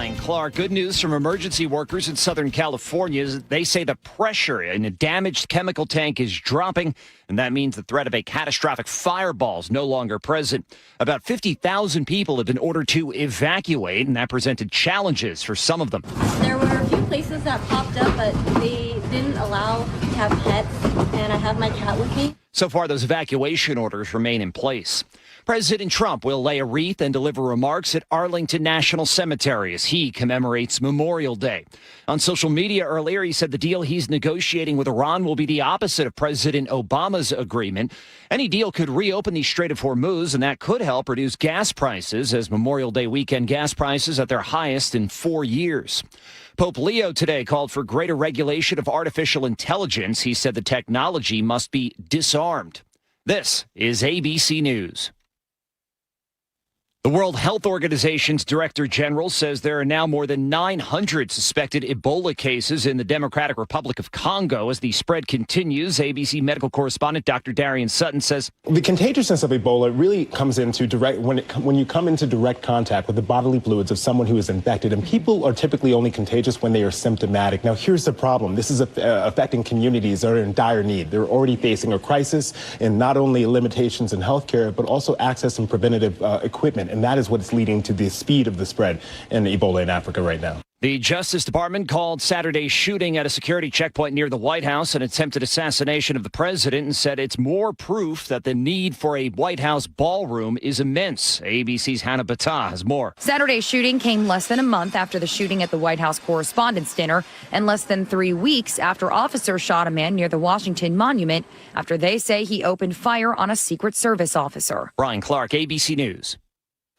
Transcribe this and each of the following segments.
Brian Clark. Good news from emergency workers in Southern California. They say the pressure in a damaged chemical tank is dropping, and that means the threat of a catastrophic fireball is no longer present. About 50,000 people have been ordered to evacuate, and that presented challenges for some of them. There were a few places that popped up, but they didn't allow to have pets, and I have my cat with me. So far, those evacuation orders remain in place. President Trump will lay a wreath and deliver remarks at Arlington National Cemetery as he commemorates Memorial Day. On social media earlier, he said the deal he's negotiating with Iran will be the opposite of President Obama's agreement. Any deal could reopen the Strait of Hormuz, and that could help reduce gas prices as Memorial Day weekend gas prices at their highest in 4 years. Pope Leo today called for greater regulation of artificial intelligence. He said the technology must be disarmed. This is ABC News. The World Health Organization's Director General says there are now more than 900 suspected Ebola cases in the Democratic Republic of Congo. As the spread continues, ABC medical correspondent Dr. Darian Sutton says the contagiousness of Ebola really comes into when you come into direct contact with the bodily fluids of someone who is infected, and people are typically only contagious when they are symptomatic. Now, here's the problem. This is affecting communities that are in dire need. They're already facing a crisis in not only limitations in healthcare, but also access and preventative equipment. And that is what's leading to the speed of the spread in Ebola in Africa right now. The Justice Department called Saturday's shooting at a security checkpoint near the White House an attempted assassination of the president and said it's more proof that the need for a White House ballroom is immense. ABC's Hannah Battah has more. Saturday's shooting came less than a month after the shooting at the White House Correspondents' Dinner and less than 3 weeks after officers shot a man near the Washington Monument after they say he opened fire on a Secret Service officer. Brian Clark, ABC News.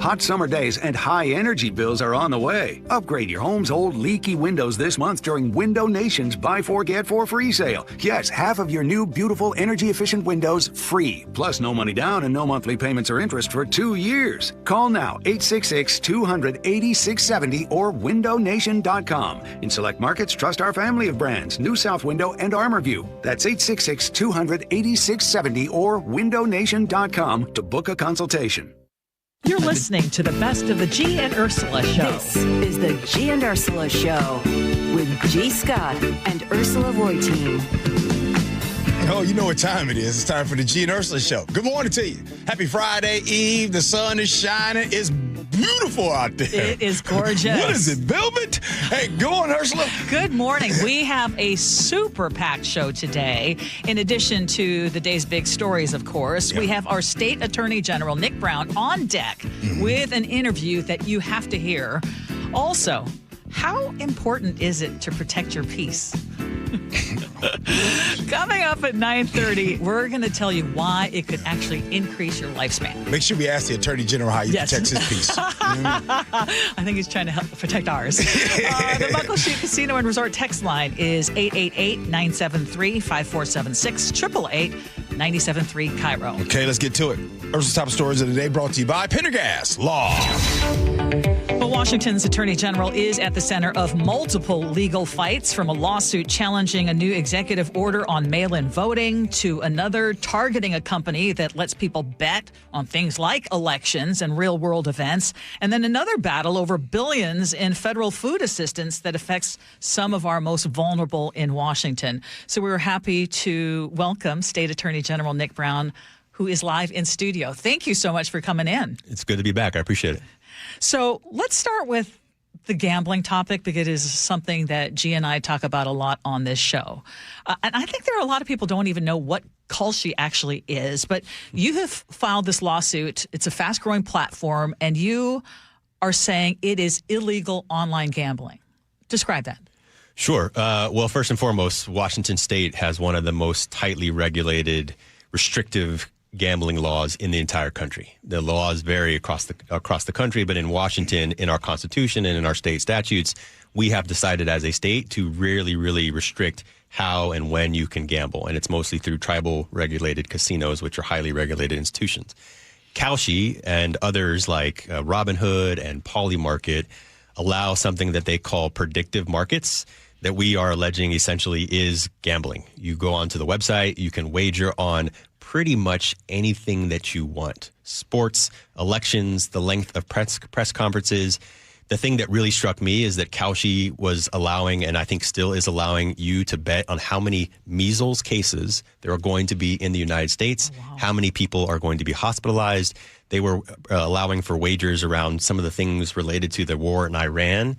Hot summer days and high energy bills are on the way. Upgrade your home's old leaky windows this month during Window Nation's Buy 4 Get 4 free sale. Yes, half of your new beautiful energy efficient windows free. Plus no money down and no monthly payments or interest for 2 years. Call now 866-200-8670 or windownation.com. In select markets, trust our family of brands, New South Window and ArmorView. That's 866-200-8670 or windownation.com to book a consultation. You're listening to the best of the Gee and Ursula Show. This is the Gee and Ursula Show with G. Scott and Ursula Reutin. Oh, you know what time it is. It's time for the Gee and Ursula Show. Good morning to you. Happy Friday Eve. The sun is shining. It's beautiful out there. It is gorgeous. What is it, velvet? Hey, go on, Ursula. Good morning. We have a super packed show today. In addition to the day's big stories, of course, we have our State Attorney General, Nick Brown, on deck with an interview that you have to hear. Also, how important is it to protect your peace? Coming up at 9:30, we're going to tell you why it could actually increase your lifespan. Make sure we ask the Attorney General how he protects his peace. I think he's trying to help protect ours. The Muckleshoot Casino and Resort text line is 888-973-5476, 888-973 KIRO. Okay, let's get to it. Ursula's top stories of the day brought to you by Pendergast Law. Well, Washington's Attorney General is at the center of multiple legal fights, from a lawsuit challenging a new executive order on mail-in voting to another targeting a company that lets people bet on things like elections and real-world events, and then another battle over billions in federal food assistance that affects some of our most vulnerable in Washington. So we're happy to welcome State Attorney General Nick Brown, who is live in studio. Thank you so much for coming in. It's good to be back. I appreciate it. So let's start with the gambling topic, because it is something that G and I talk about a lot on this show. And I think there are a lot of people don't even know what Kalshi actually is. But you have filed this lawsuit. It's a fast-growing platform, and you are saying it is illegal online gambling. Describe that. Sure. Well, first and foremost, Washington State has one of the most tightly regulated, restrictive gambling laws in the entire country. The laws vary across the country, but in Washington, in our Constitution and in our state statutes, we have decided as a state to really restrict how and when you can gamble. And it's mostly through tribal regulated casinos, which are highly regulated institutions. Kalshi and others like Robinhood and Polymarket allow something that they call predictive markets that we are alleging essentially is gambling. You go onto the website, you can wager on pretty much anything that you want. Sports, elections, the length of press conferences. The thing that really struck me is that Kalshi was allowing, and I think still is allowing, you to bet on how many measles cases there are going to be in the United States, how many people are going to be hospitalized. They were allowing for wagers around some of the things related to the war in Iran,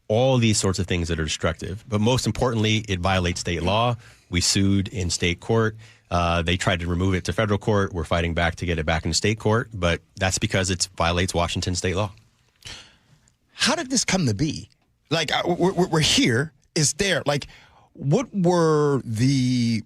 all these sorts of things that are destructive. But most importantly, it violates state law. We sued in state court. They tried to remove it to federal court. We're fighting back to get it back into state court, but that's because it violates Washington state law. How did this come to be? Like, we're here. It's there. Like, what were the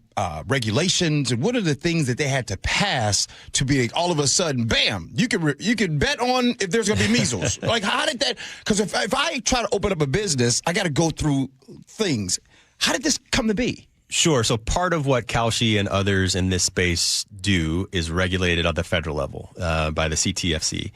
regulations and what are the things that they had to pass to be like, all of a sudden, bam, you can bet on if there's going to be measles? Like, how did that? Because if I try to open up a business, I got to go through things. How did this come to be? Sure. So part of what Kalshi and others in this space do is regulated at the federal level by the CTFC.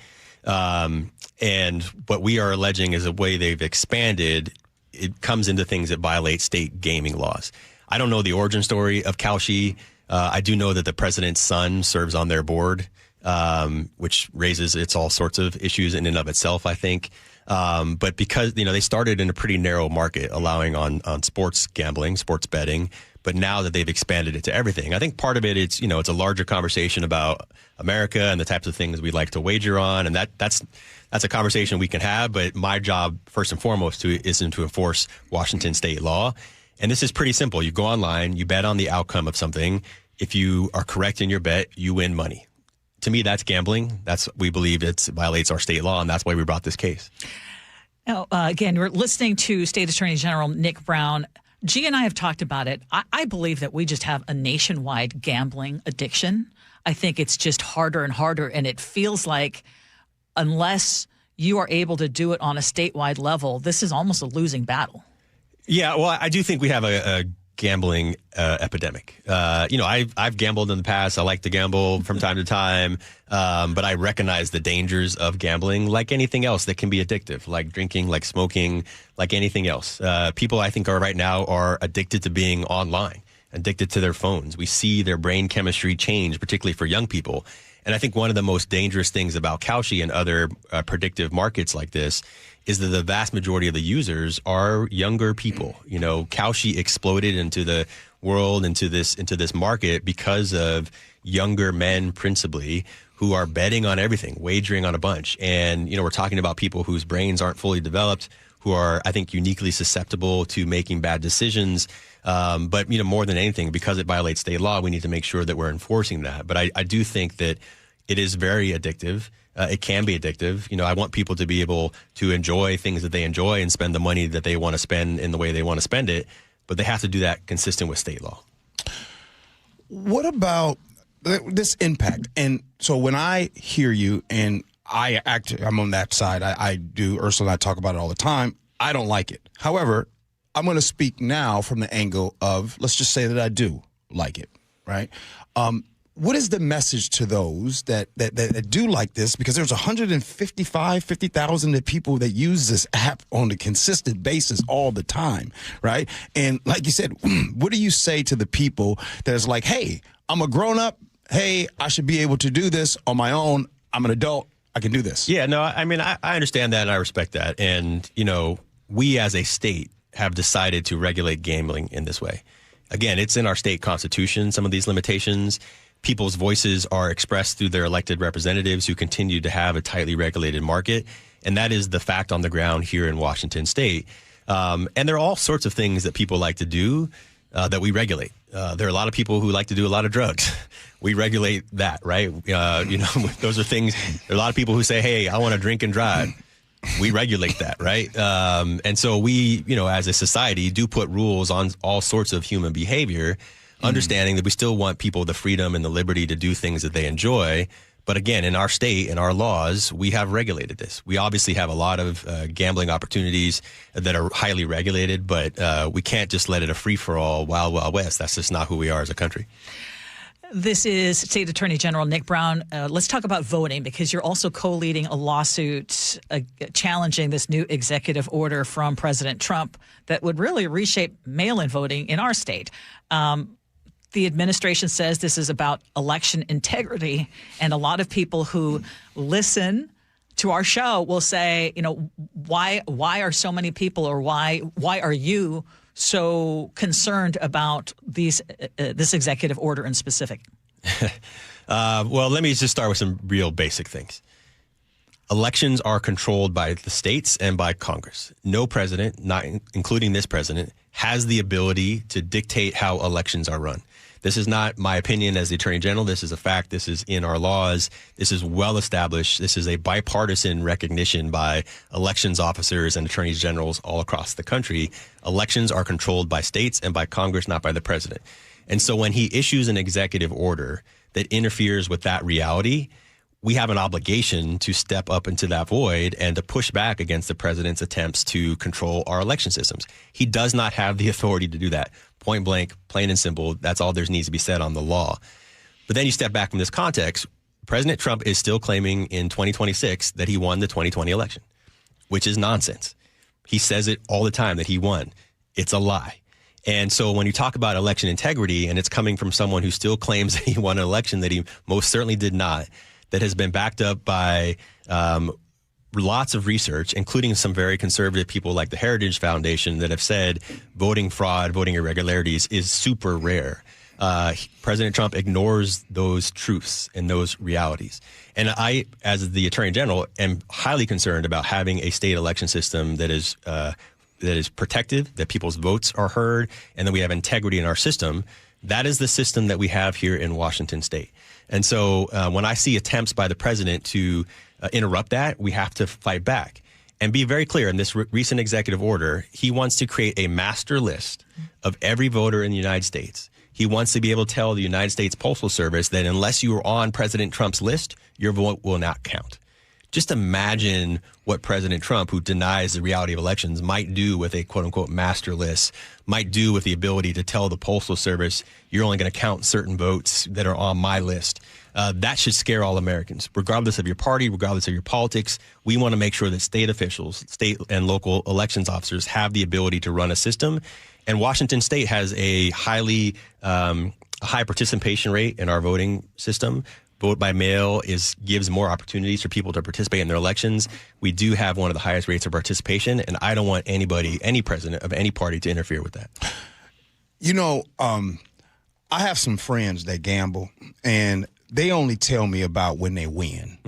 And what we are alleging is the way they've expanded, it comes into things that violate state gaming laws. I don't know the origin story of Kalshi. I do know that the president's son serves on their board, which raises its all sorts of issues in and of itself, I think. But because, they started in a pretty narrow market, allowing on sports gambling, sports betting. But now that they've expanded it to everything, I think part of it is, it's a larger conversation about America and the types of things we like to wager on. And that's a conversation we can have. But my job, first and foremost, is to enforce Washington state law. And this is pretty simple. You go online, you bet on the outcome of something. If you are correct in your bet, you win money. To me, that's gambling. We believe it violates our state law, and that's why we brought this case. Now, again, we're listening to State Attorney General Nick Brown. Gee and I have talked about it. I believe that we just have a nationwide gambling addiction. I think it's just harder and harder, and it feels like unless you are able to do it on a statewide level, this is almost a losing battle. Yeah, well, I do think we have a gambling epidemic. I've gambled in the past. I like to gamble from time to time, but I recognize the dangers of gambling, like anything else that can be addictive, like drinking, like smoking, like anything else. People, I think, right now are addicted to being online, addicted to their phones. We see their brain chemistry change, particularly for young people. And I think one of the most dangerous things about Kalshi and other predictive markets like this is that the vast majority of the users are younger people. Kalshi exploded into the world, into this market because of younger men principally who are betting on everything, wagering on a bunch. And, we're talking about people whose brains aren't fully developed, who are, I think, uniquely susceptible to making bad decisions. But, more than anything, because it violates state law, we need to make sure that we're enforcing that. But I do think that it is very addictive. It can be addictive. I want people to be able to enjoy things that they enjoy and spend the money that they want to spend in the way they want to spend it. But they have to do that consistent with state law. What about this impact? And so when I hear you, and I'm on that side, I do, Ursula and I talk about it all the time. I don't like it. However, I'm going to speak now from the angle of, let's just say that I do like it, right? What is the message to those that do like this? Because there's 50,000 people that use this app on a consistent basis all the time, right? And like you said, what do you say to the people that is like, hey, I'm a grown-up. Hey, I should be able to do this on my own. I'm an adult. I can do this. Yeah, no, I mean, I understand that and I respect that. And, we as a state have decided to regulate gambling in this way. Again, it's in our state constitution, some of these limitations. People's voices are expressed through their elected representatives who continue to have a tightly regulated market. And that is the fact on the ground here in Washington state. And there are all sorts of things that people like to do that we regulate. There are a lot of people who like to do a lot of drugs. We regulate that, right? Those are things. There are a lot of people who say, hey, I want to drink and drive. We regulate that, right? And so we, as a society, do put rules on all sorts of human behavior, understanding that we still want people the freedom and the liberty to do things that they enjoy. But again, in our state, in our laws, we have regulated this. We obviously have a lot of gambling opportunities that are highly regulated, but we can't just let it a free-for-all, wild, wild west. That's just not who we are as a country. This is State Attorney General Nick Brown. Let's talk about voting, because you're also co-leading a lawsuit challenging this new executive order from President Trump that would really reshape mail-in voting in our state. The administration says this is about election integrity, and a lot of people who listen to our show will say, why are so many people, or why are you so concerned about this executive order in specific? Well, let me just start with some real basic things. Elections are controlled by the states and by Congress. No president, not including this president, has the ability to dictate how elections are run. This is not my opinion as the Attorney General. This is a fact. This is in our laws. This is well established. This is a bipartisan recognition by elections officers and attorneys generals all across the country. Elections are controlled by states and by Congress, not by the president. And so when he issues an executive order that interferes with that reality, we have an obligation to step up into that void and to push back against the president's attempts to control our election systems. He does not have the authority to do that. Point blank, plain and simple. That's all there needs to be said on the law. But then you step back from this context. President Trump is still claiming in 2026 that he won the 2020 election, which is nonsense. He says it all the time that he won. It's a lie. And so when you talk about election integrity, and it's coming from someone who still claims that he won an election that he most certainly did not, that has been backed up by lots of research, including some very conservative people like the Heritage Foundation that have said voting fraud, voting irregularities is super rare. President Trump ignores those truths and those realities. And I, as the Attorney General, am highly concerned about having a state election system that is protective, that people's votes are heard, and that we have integrity in our system. That is the system that we have here in Washington state. And so when I see attempts by the president to interrupt that, we have to fight back. And be very clear, in this recent executive order, he wants to create a master list of every voter in the United States. He wants to be able to tell the United States Postal Service that unless you are on President Trump's list, your vote will not count. Just imagine what President Trump, who denies the reality of elections, might do with a quote-unquote master list, might do with the ability to tell the Postal Service, you're only going to count certain votes that are on my list. That should scare all Americans, regardless of your party, regardless of your politics. We want to make sure that state officials, state and local elections officers have the ability to run a system. And Washington state has a high participation rate in our voting system. Vote by mail gives more opportunities for people to participate in their elections. We do have one of the highest rates of participation, and I don't want anybody, any president of any party, to interfere with that. I have some friends that gamble, and they only tell me about when they win.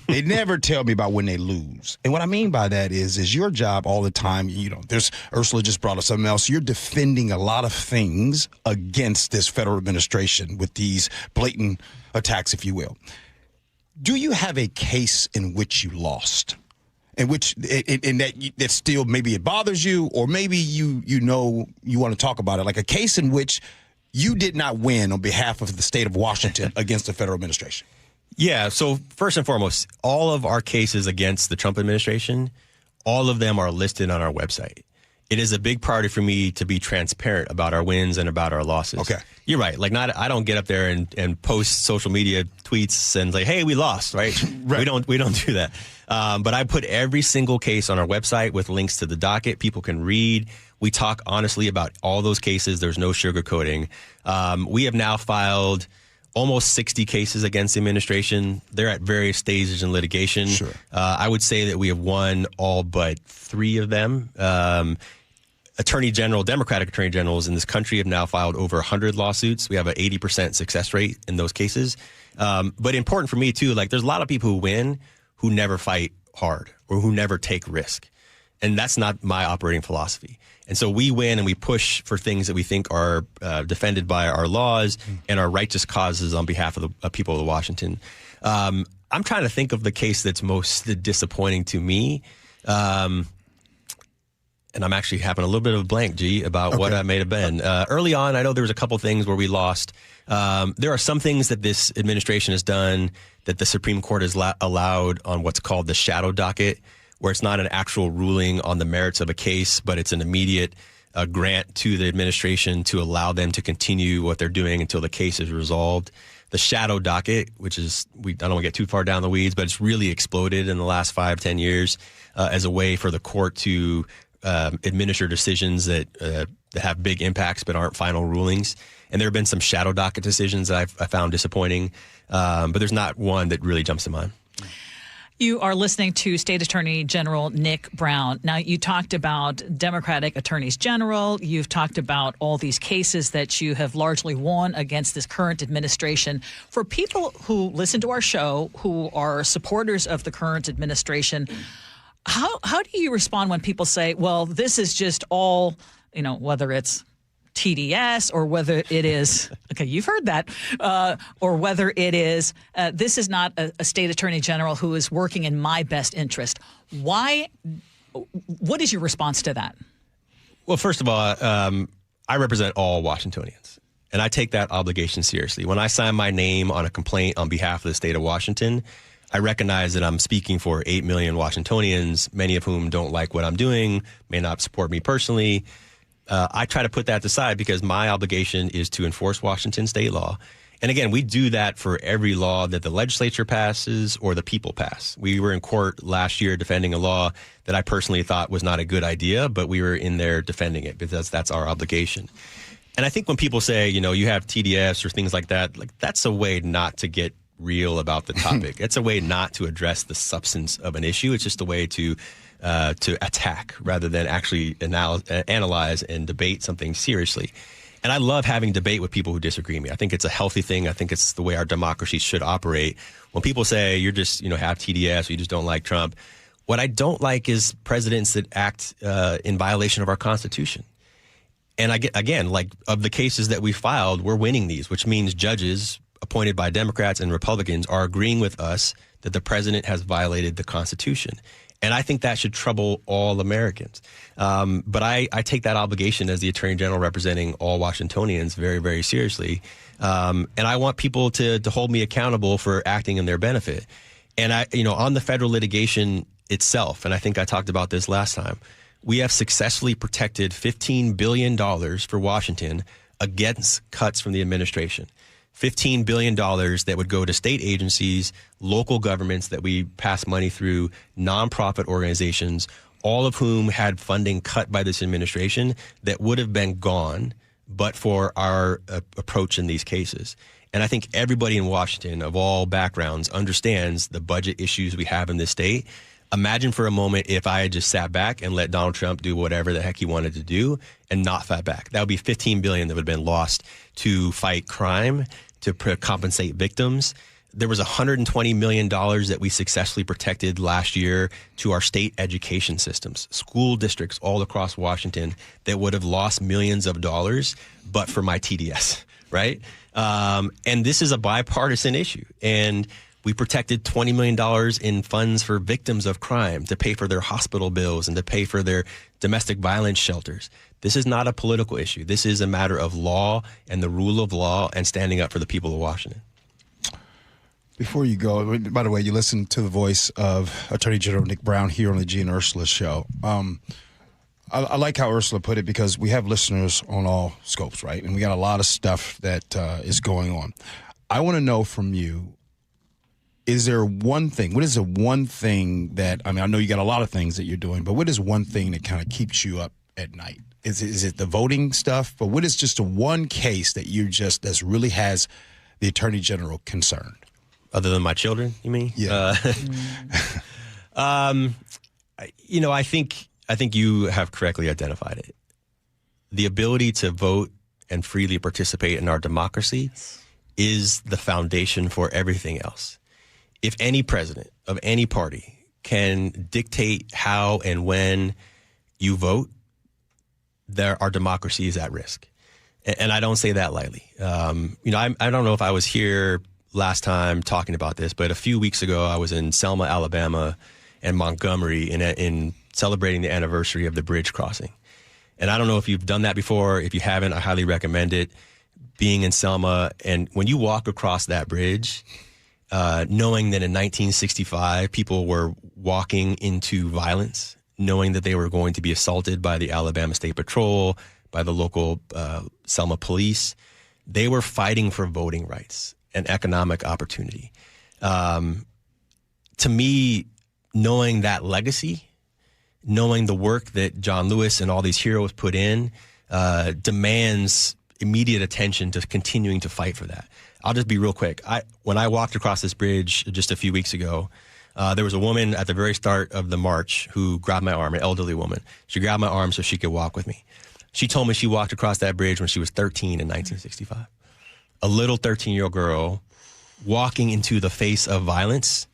They never tell me about when they lose. And what I mean by that is your job all the time, there's Ursula just brought up something else. You're defending a lot of things against this federal administration with these blatant attacks, if you will. Do you have a case in which you lost? In which that still maybe it bothers you, or maybe you want to talk about it, like a case in which you did not win on behalf of the state of Washington against the federal administration? Yeah. So first and foremost, all of our cases against the Trump administration, all of them are listed on our website. It is a big priority for me to be transparent about our wins and about our losses. Okay. You're right. I don't get up there and post social media tweets and say, hey, we lost, right? Right. We don't do that. But I put every single case on our website with links to the docket. People can read. We talk honestly about all those cases. There's no sugarcoating. We have now filed almost 60 cases against the administration. They're at various stages in litigation. Sure. I would say that we have won all but 3 of them. Democratic attorney generals in this country have now filed over 100 lawsuits. We have an 80% success rate in those cases. But important for me, too, there's a lot of people who win who never fight hard or who never take risk. And that's not my operating philosophy. And so we win and we push for things that we think are defended by our laws and our righteous causes on behalf of the people of Washington. I'm trying to think of the case that's most disappointing to me. And I'm actually having a little bit of a blank, G, about what I may have been. Early on, I know there was a couple things where we lost. There are some things that this administration has done that the Supreme Court has allowed on what's called the shadow docket, where it's not an actual ruling on the merits of a case, but it's an immediate grant to the administration to allow them to continue what they're doing until the case is resolved. The shadow docket, which is, I don't want to get too far down the weeds, but it's really exploded in the last 5-10 years as a way for the court to administer decisions that have big impacts but aren't final rulings. And there have been some shadow docket decisions that I found disappointing, but there's not one that really jumps to mind. You are listening to State Attorney General Nick Brown. Now, you talked about Democratic attorneys general. You've talked about all these cases that you have largely won against this current administration. For people who listen to our show, who are supporters of the current administration, how do you respond when people say, well, this is just all, whether it's TDS or whether it is, okay, you've heard that, or whether it is, this is not a state attorney general who is working in my best interest. Why? What is your response to that? Well, first of all, I represent all Washingtonians, and I take that obligation seriously. When I sign my name on a complaint on behalf of the state of Washington, I recognize that I'm speaking for 8 million Washingtonians, many of whom don't like what I'm doing, may not support me personally. I try to put that aside because my obligation is to enforce Washington state law. And again, we do that for every law that the legislature passes or the people pass. We were in court last year defending a law that I personally thought was not a good idea, but we were in there defending it because that's our obligation. And I think when people say, you have TDS or things like that, that's a way not to get real about the topic. It's a way not to address the substance of an issue. It's just a way to attack rather than actually analyze and debate something seriously. And I love having debate with people who disagree with me. I think it's a healthy thing. I think it's the way our democracy should operate. When people say you're just, have TDS or you just don't like Trump, what I don't like is presidents that act in violation of our Constitution. And again, of the cases that we filed, we're winning these, which means judges appointed by Democrats and Republicans are agreeing with us that the president has violated the Constitution. And I think that should trouble all Americans. But I take that obligation as the Attorney General representing all Washingtonians very, very seriously. And I want people to hold me accountable for acting in their benefit. And on the federal litigation itself, and I think I talked about this last time, we have successfully protected $15 billion for Washington against cuts from the administration. $15 billion that would go to state agencies, local governments that we pass money through, nonprofit organizations, all of whom had funding cut by this administration that would have been gone but for our approach in these cases. And I think everybody in Washington of all backgrounds understands the budget issues we have in this state. Imagine for a moment if I had just sat back and let Donald Trump do whatever the heck he wanted to do and not fight back. That would be $15 billion that would have been lost to fight crime, to compensate victims. There was $120 million that we successfully protected last year to our state education systems, school districts all across Washington that would have lost millions of dollars, but for my TDS, right? And this is a bipartisan issue. And we protected $20 million in funds for victims of crime to pay for their hospital bills and to pay for their domestic violence shelters. This is not a political issue. This is a matter of law and the rule of law and standing up for the people of Washington. Before you go, by the way, you listen to the voice of Attorney General Nick Brown here on the Gee and Ursula Show. I like how Ursula put it because we have listeners on all scopes, right? And we got a lot of stuff that is going on. I want to know from you, is there one thing, what is the one thing that, I know you got a lot of things that you're doing, but what is one thing that kind of keeps you up at night? Is it the voting stuff? But what is just the one case that that's really has the Attorney General concerned? Other than my children, you mean? Yeah. I think you have correctly identified it. The ability to vote and freely participate in our democracy is the foundation for everything else. If any president of any party can dictate how and when you vote, our democracy is at risk. And I don't say that lightly. I don't know if I was here last time talking about this, but a few weeks ago I was in Selma, Alabama, and Montgomery in celebrating the anniversary of the bridge crossing. And I don't know if you've done that before. If you haven't, I highly recommend it. Being in Selma, and when you walk across that bridge, knowing that in 1965 people were walking into violence, knowing that they were going to be assaulted by the Alabama State Patrol, by the local Selma police, they were fighting for voting rights and economic opportunity. To me, knowing that legacy, knowing the work that John Lewis and all these heroes put in, demands immediate attention to continuing to fight for that. I'll just be real quick. When I walked across this bridge just a few weeks ago, There was a woman at the very start of the march who grabbed my arm, an elderly woman. She grabbed my arm so she could walk with me. She told me she walked across that bridge when she was 13 in 1965. A little 13-year-old girl walking into the face of violence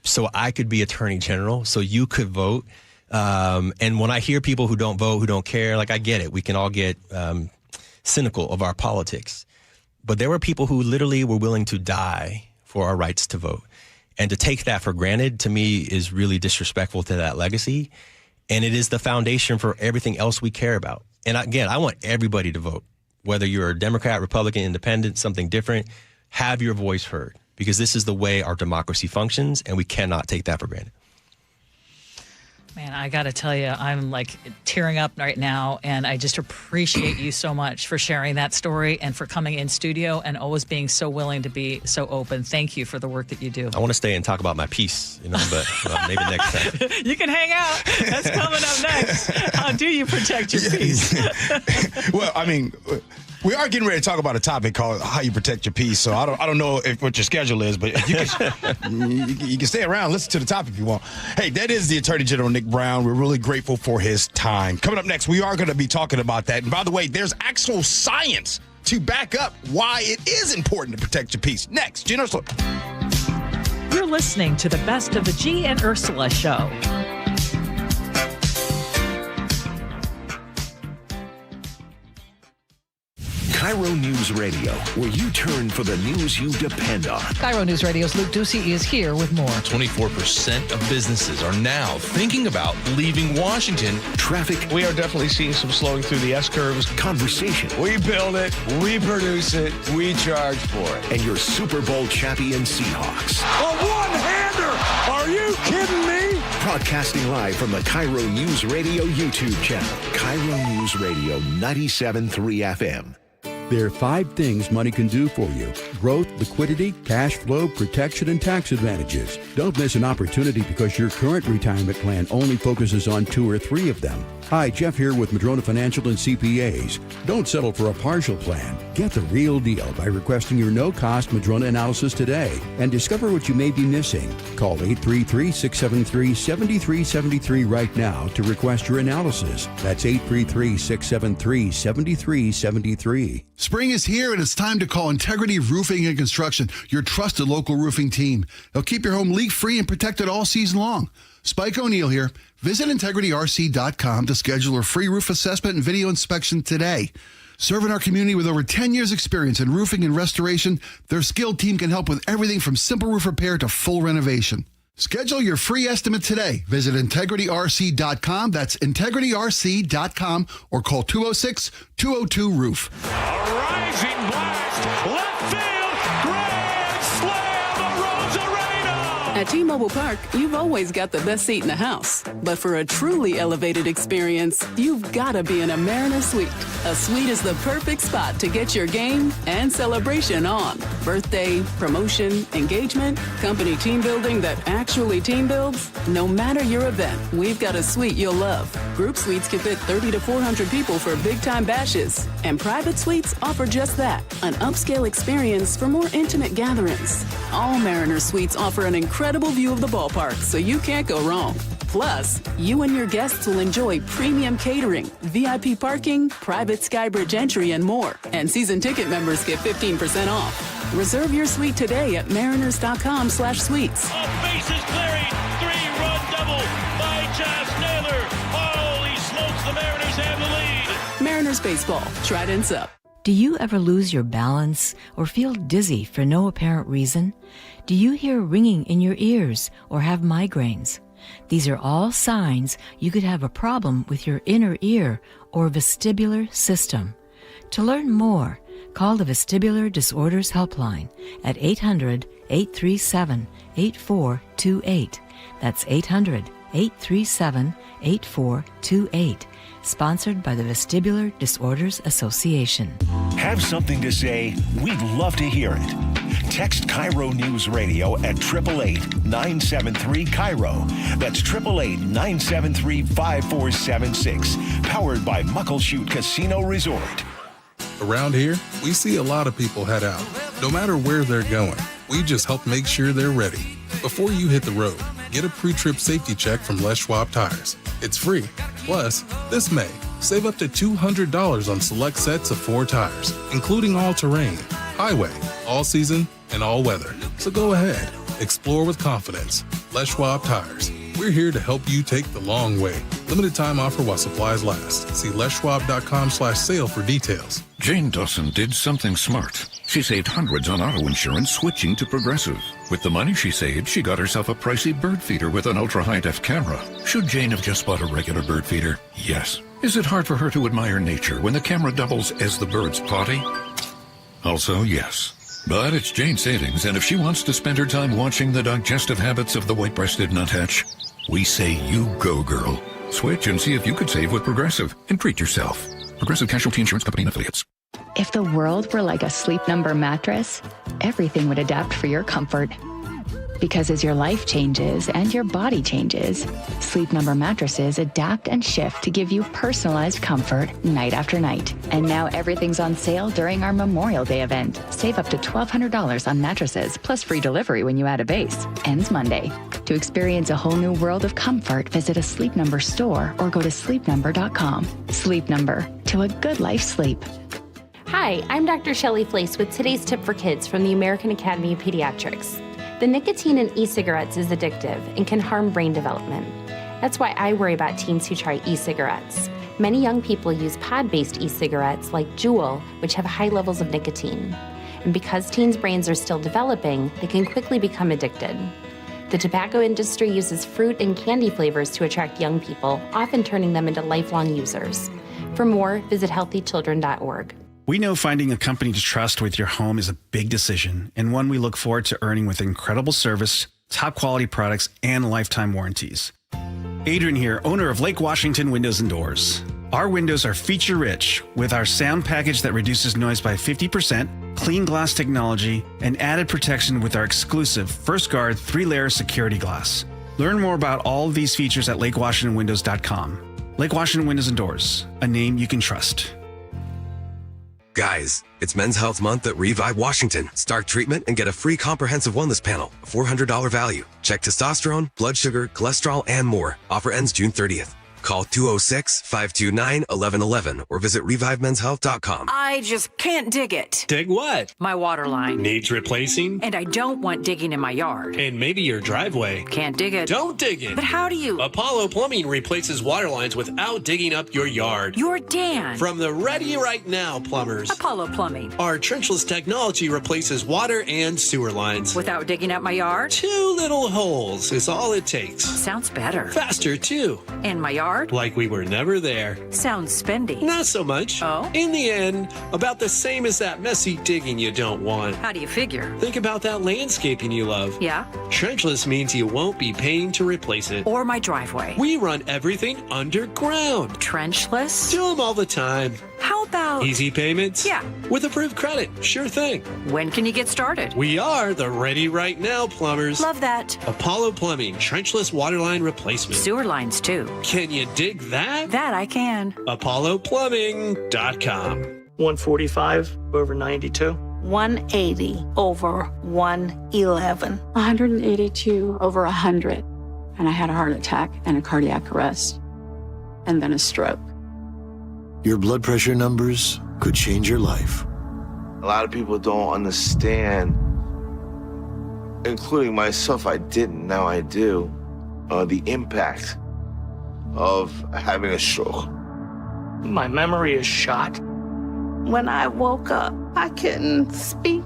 so I could be attorney general, so you could vote. And when I hear people who don't vote, who don't care, like, I get it. We can all get cynical of our politics. But there were people who literally were willing to die for our rights to vote. And to take that for granted, to me, is really disrespectful to that legacy. And it is the foundation for everything else we care about. And again, I want everybody to vote. Whether you're a Democrat, Republican, Independent, something different, have your voice heard. Because this is the way our democracy functions, and we cannot take that for granted. Man, I got to tell you, I'm like tearing up right now, and I just appreciate you so much for sharing that story and for coming in studio and always being so willing to be so open. Thank you for the work that you do. I want to stay and talk about my piece, but maybe next time. You can hang out. That's coming up next. How do you protect your peace? Well, I mean, we are getting ready to talk about a topic called how you protect your peace. So I don't know what your schedule is, but you can stay around, listen to the topic if you want. Hey, that is the Attorney General, Nick Brown. We're really grateful for his time. Coming up next, we are going to be talking about that. And by the way, there's actual science to back up why it is important to protect your peace. Next, Gee Ursula. You're listening to the best of the Gee and Ursula Show. KIRO Newsradio, where you turn for the news you depend on. KIRO Newsradio's Luke Ducey is here with more. 24% of businesses are now thinking about leaving Washington. Traffic. We are definitely seeing some slowing through the S-curves. Conversation. We build it, we produce it, we charge for it. And your Super Bowl champion Seahawks. A one-hander! Are you kidding me? Broadcasting live from the KIRO Newsradio YouTube channel. KIRO Newsradio 97.3 FM. There are 5 things money can do for you: growth, liquidity, cash flow, protection, and tax advantages. Don't miss an opportunity because your current retirement plan only focuses on 2 or 3 of them. Hi, Jeff here with Madrona Financial and CPAs. Don't settle for a partial plan. Get the real deal by requesting your no-cost Madrona analysis today and discover what you may be missing. Call 833-673-7373 right now to request your analysis. That's 833-673-7373. Spring is here, and it's time to call Integrity Roofing and Construction, your trusted local roofing team. They'll keep your home leak-free and protected all season long. Spike O'Neill here. Visit IntegrityRC.com to schedule a free roof assessment and video inspection today. Serving our community with over 10 years experience in roofing and restoration, their skilled team can help with everything from simple roof repair to full renovation. Schedule your free estimate today. Visit IntegrityRC.com. That's IntegrityRC.com or call 206-202-ROOF. A rising blast, left field, grand slam, Rosarena! At T-Mobile Park, you've always got the best seat in the house. But for a truly elevated experience, you've got to be in a Mariner Suite. A suite is the perfect spot to get your game and celebration on. Birthday, promotion, engagement, company team building that actually team builds. No matter your event, we've got a suite you'll love. Group suites can fit 30 to 400 people for big-time bashes. And private suites offer just that, an upscale experience for more intimate gatherings. All Mariner Suites offer an incredible view of the ballpark, so you can't go wrong. Plus, you and your guests will enjoy premium catering, VIP parking, private Skybridge entry, and more. And season ticket members get 15% off. Reserve your suite today at mariners.com/suites. Bases clearing, 3-run double by Josh Naylor. Holy smokes, the Mariners have the lead. Mariners Baseball, Trident's up. Do you ever lose your balance or feel dizzy for no apparent reason? Do you hear ringing in your ears or have migraines? These are all signs you could have a problem with your inner ear or vestibular system. To learn more, call the Vestibular Disorders Helpline at 800-837-8428. That's 800-837-8428. Sponsored by the Vestibular Disorders Association. Have something to say? We'd love to hear it. Text KIRO News Radio at 888-973-KIRO. That's 888-973-5476. Powered by Muckleshoot Casino Resort. Around here, we see a lot of people head out. No matter where they're going, we just help make sure they're ready. Before you hit the road, get a pre-trip safety check from Les Schwab Tires. It's free. Plus, this May, save up to $200 on select sets of 4 tires, including all-terrain, highway, all-season, and all-weather. So go ahead. Explore with confidence. Les Schwab Tires. We're here to help you take the long way. Limited time offer while supplies last. See leschwab.com/sale for details. Jane Dawson did something smart. She saved hundreds on auto insurance switching to Progressive. With the money she saved, she got herself a pricey bird feeder with an ultra-high-def camera. Should Jane have just bought a regular bird feeder? Yes. Is it hard for her to admire nature when the camera doubles as the bird's potty? Also, yes. But it's Jane's savings, and if she wants to spend her time watching the digestive habits of the white-breasted nuthatch, we say you go, girl. Switch and see if you could save with Progressive and treat yourself. Progressive Casualty Insurance Company and Affiliates. If the world were like a Sleep Number mattress, everything would adapt for your comfort. Because as your life changes and your body changes, Sleep Number mattresses adapt and shift to give you personalized comfort night after night. And now everything's on sale during our Memorial Day event. Save up to $1,200 on mattresses, plus free delivery when you add a base. Ends Monday. To experience a whole new world of comfort, visit a Sleep Number store or go to sleepnumber.com. Sleep Number. To a good life sleep. Hi, I'm Dr. Shelley Flace with today's tip for kids from the American Academy of Pediatrics. The nicotine in e-cigarettes is addictive and can harm brain development. That's why I worry about teens who try e-cigarettes. Many young people use pod-based e-cigarettes like Juul, which have high levels of nicotine. And because teens' brains are still developing, they can quickly become addicted. The tobacco industry uses fruit and candy flavors to attract young people, often turning them into lifelong users. For more, visit healthychildren.org. We know finding a company to trust with your home is a big decision, and one we look forward to earning with incredible service, top quality products, and lifetime warranties. Adrian here, owner of Lake Washington Windows and Doors. Our windows are feature-rich with our sound package that reduces noise by 50%, clean glass technology, and added protection with our exclusive First Guard 3-layer security glass. Learn more about all of these features at lakewashingtonwindows.com. Lake Washington Windows and Doors, a name you can trust. Guys, it's Men's Health Month at Revive Washington. Start treatment and get a free comprehensive wellness panel, a $400 value. Check testosterone, blood sugar, cholesterol, and more. Offer ends June 30th. Call 206-529-1111 or visit ReviveMen'sHealth.com. I just can't dig it. Dig what? My water line. Needs replacing? And I don't want digging in my yard. And maybe your driveway. Can't dig it. Don't dig it. But how do you? Apollo Plumbing replaces water lines without digging up your yard. You're Dan. From the Ready Right Now plumbers. Apollo Plumbing. Our trenchless technology replaces water and sewer lines. Without digging up my yard? 2 little holes is all it takes. Sounds better. Faster, too. And my yard? Like we were never there. Sounds spendy. Not so much. Oh? In the end, about the same as that messy digging you don't want. How do you figure? Think about that landscaping you love. Yeah? Trenchless means you won't be paying to replace it. Or my driveway. We run everything underground. Trenchless? Do them all the time. How about... Easy payments? Yeah. With approved credit. Sure thing. When can you get started? We are the Ready Right Now plumbers. Love that. Apollo Plumbing, trenchless waterline replacement. Sewer lines, too. Can you dig that? That I can. ApolloPlumbing.com. 145 over 92. 180 over 111. 182 over 100. And I had a heart attack and a cardiac arrest. And then a stroke. Your blood pressure numbers could change your life. A lot of people don't understand, including myself, I didn't, now I do, the impact of having a stroke. My memory is shot. When I woke up, I couldn't speak.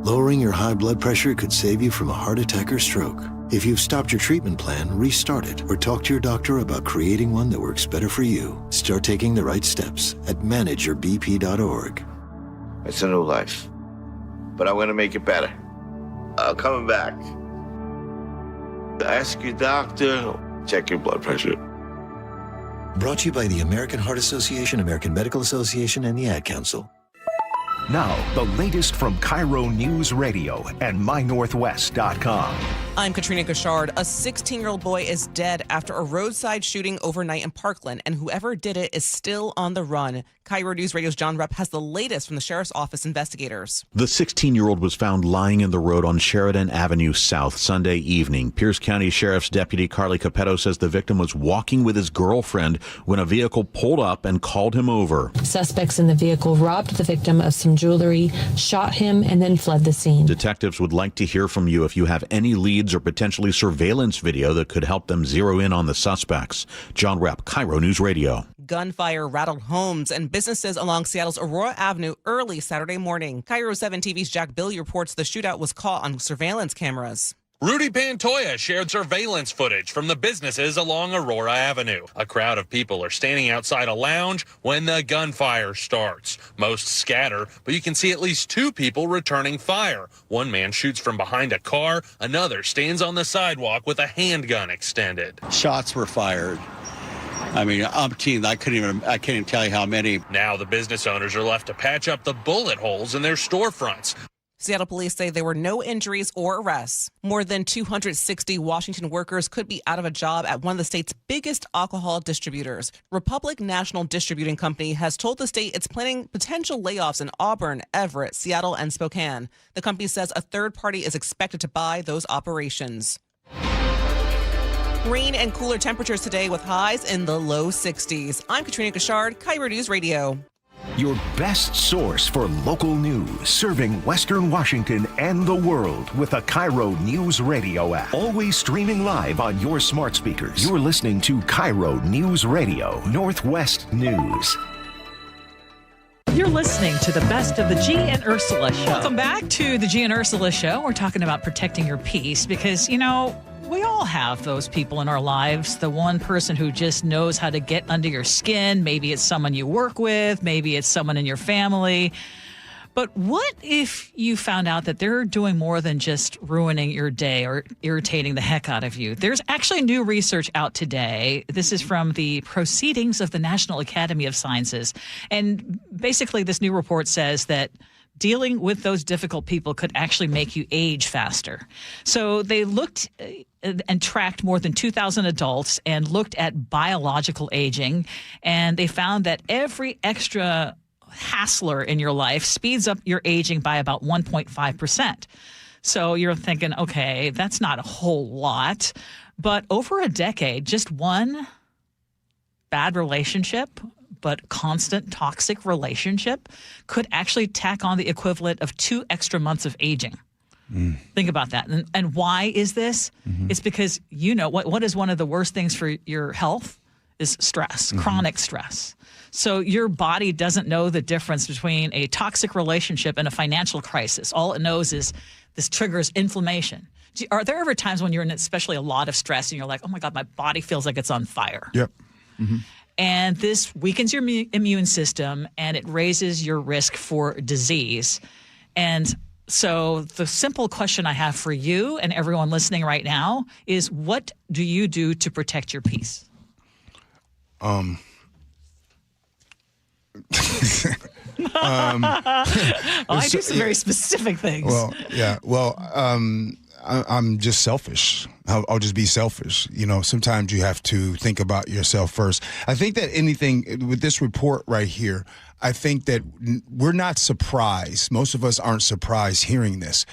Lowering your high blood pressure could save you from a heart attack or stroke. If you've stopped your treatment plan, restart it or talk to your doctor about creating one that works better for you. Start taking the right steps at manageyourbp.org. It's a new life, but I'm going to make it better. Coming back. Ask your doctor, check your blood pressure. Brought to you by the American Heart Association, American Medical Association, and the Ad Council. Now, the latest from KIRO News Radio and MyNorthwest.com. I'm Katrina Gouchard. A 16-year-old boy is dead after a roadside shooting overnight in Parkland, and whoever did it is still on the run. KIRO News Radio's John Rupp has the latest from the Sheriff's Office investigators. The 16-year-old was found lying in the road on Sheridan Avenue South Sunday evening. Pierce County Sheriff's Deputy Carly Capetto says the victim was walking with his girlfriend when a vehicle pulled up and called him over. Suspects in the vehicle robbed the victim of some jewelry, shot him, and then fled the scene. Detectives would like to hear from you if you have any leads or potentially surveillance video that could help them zero in on the suspects. John Repp, KIRO News Radio. Gunfire rattled homes and businesses along Seattle's Aurora Avenue early Saturday morning. KIRO 7 TV's Jack Billy reports the shootout was caught on surveillance cameras. Rudy Pantoja shared surveillance footage from the businesses along Aurora Avenue. A crowd of people are standing outside a lounge when the gunfire starts. Most scatter, but you can see at least two people returning fire. One man shoots from behind a car. Another stands on the sidewalk with a handgun extended. Shots were fired. I mean, umpteen. I can't even tell you how many. Now the business owners are left to patch up the bullet holes in their storefronts. Seattle police say there were no injuries or arrests. More than 260 Washington workers could be out of a job at one of the state's biggest alcohol distributors. Republic National Distributing Company has told the state it's planning potential layoffs in Auburn, Everett, Seattle, and Spokane. The company says a third party is expected to buy those operations. Rain and cooler temperatures today with highs in the low 60s. I'm Katrina Gouchard, KIRO News Radio. Your best source for local news, serving Western Washington and the world with the KIRO News Radio app. Always streaming live on your smart speakers. You're listening to KIRO News Radio, Northwest News. You're listening to the best of the Gee and Ursula Show. Welcome back to the Gee and Ursula Show. We're talking about protecting your peace because, you know, we all have those people in our lives, the one person who just knows how to get under your skin. Maybe it's someone you work with, maybe it's someone in your family. But what if you found out that they're doing more than just ruining your day or irritating the heck out of you? There's actually new research out today. This is from the Proceedings of the National Academy of Sciences. And basically this new report says that dealing with those difficult people could actually make you age faster. So they looked and tracked more than 2,000 adults and looked at biological aging, and they found that every extra hassler in your life speeds up your aging by about 1.5%. So you're thinking, okay, that's not a whole lot, but over a decade, just one bad relationship, but constant toxic relationship could actually tack on the equivalent of 2 extra months of aging. Think about that. And why is this? It's because, you know, what is one of the worst things for your health is stress, chronic stress. So your body doesn't know the difference between a toxic relationship and a financial crisis. All it knows is this triggers inflammation. Are there ever times when you're in especially a lot of stress and you're like, oh my God, my body feels like it's on fire? Yep. And this weakens your immune system and it raises your risk for disease. And so the simple question I have for you and everyone listening right now is, what do you do to protect your peace? I do some very specific things. Well, yeah. Well, I'm just selfish. I'll just be selfish. You know, sometimes you have to think about yourself first. I think that anything with this report right here, I think that we're not surprised. Most of us aren't surprised hearing this.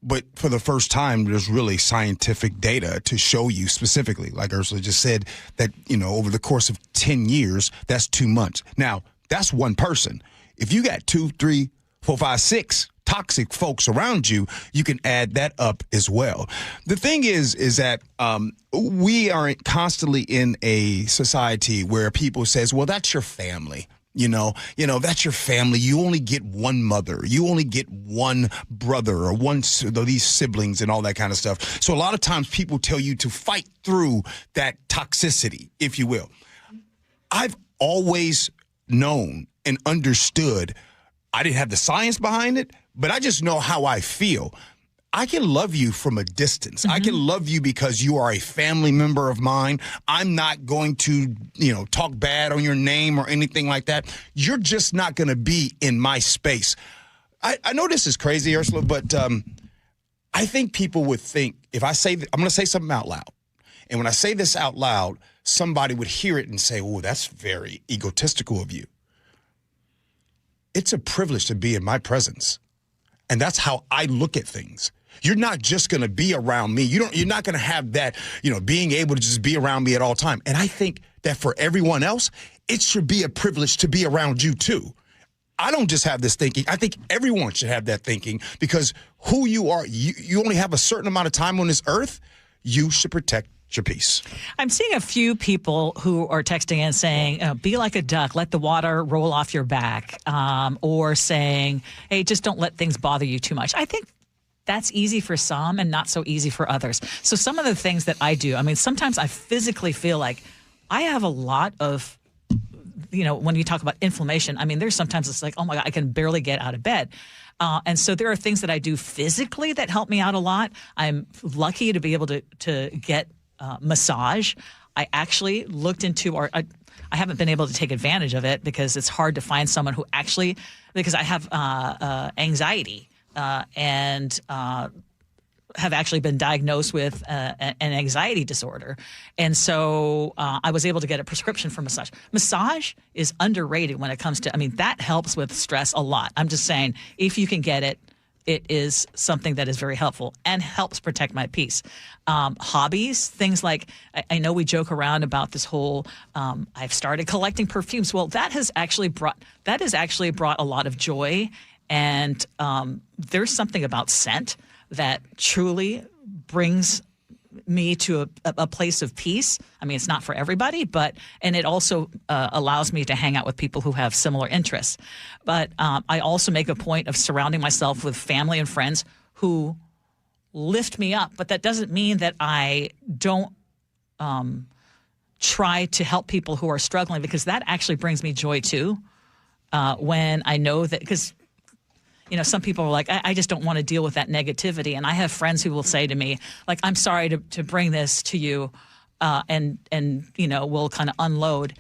But for the first time, there's really scientific data to show you specifically, like Ursula just said, that, you know, over the course of 10 years, that's 2 months. Now, that's one person. If you got 2, 3, 4, 5, 6 toxic folks around you, you can add that up as well. The thing is that we are constantly in a society where people says, well, that's your family. You know, that's your family. You only get one mother. You only get one brother or these siblings and all that kind of stuff. So a lot of times people tell you to fight through that toxicity, if you will. I've always known and understood. I didn't have the science behind it, but I just know how I feel. I can love you from a distance. I can love you because you are a family member of mine. I'm not going to, talk bad on your name or anything like that. You're just not going to be in my space. I know this is crazy, Ursula, but I think people would think, if I say, I'm going to say something out loud. And when I say this out loud, somebody would hear it and say, oh, that's very egotistical of you. It's a privilege to be in my presence. And that's how I look at things. You're not just going to be around me. You're not going to have that, being able to just be around me at all time. And I think that for everyone else, it should be a privilege to be around you too. I don't just have this thinking. I think everyone should have that thinking, because who you are, you only have a certain amount of time on this earth. You should protect your peace. I'm seeing a few people who are texting and saying, be like a duck, let the water roll off your back, or saying, hey, just don't let things bother you too much. I think that's easy for some and not so easy for others. So some of the things that I do, sometimes I physically feel like I have a lot of, when you talk about inflammation, there's sometimes it's like, oh my God, I can barely get out of bed. And so there are things that I do physically that help me out a lot. I'm lucky to be able to get massage. I actually looked into, I haven't been able to take advantage of it because it's hard to find someone who actually, because I have anxiety and have actually been diagnosed with an anxiety disorder. And so I was able to get a prescription for massage. Massage is underrated when it comes to, that helps with stress a lot. I'm just saying, if you can get it, it is something that is very helpful and helps protect my peace. Hobbies, things like, I know we joke around about this whole, I've started collecting perfumes. Well, that has actually brought a lot of joy. And there's something about scent that truly brings me to a place of peace. It's not for everybody, and it also allows me to hang out with people who have similar interests. But I also make a point of surrounding myself with family and friends who lift me up. But that doesn't mean that I don't try to help people who are struggling, because that actually brings me joy too. When I know that, because some people are like, I just don't want to deal with that negativity. And I have friends who will say to me, like, I'm sorry to bring this to you, and we'll kind of unload.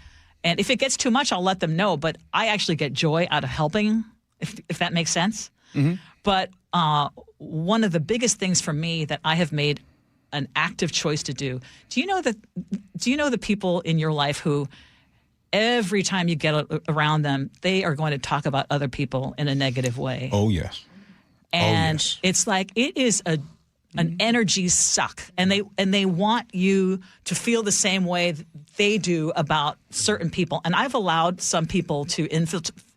And if it gets too much, I'll let them know. But I actually get joy out of helping, if that makes sense. Mm-hmm. But one of the biggest things for me that I have made an active choice to do, do you know the people in your life who every time you get around them, they are going to talk about other people in a negative way? Oh, yes. And it's like, it is an energy suck. And they want you to feel the same way they do about certain people. And I've allowed some people to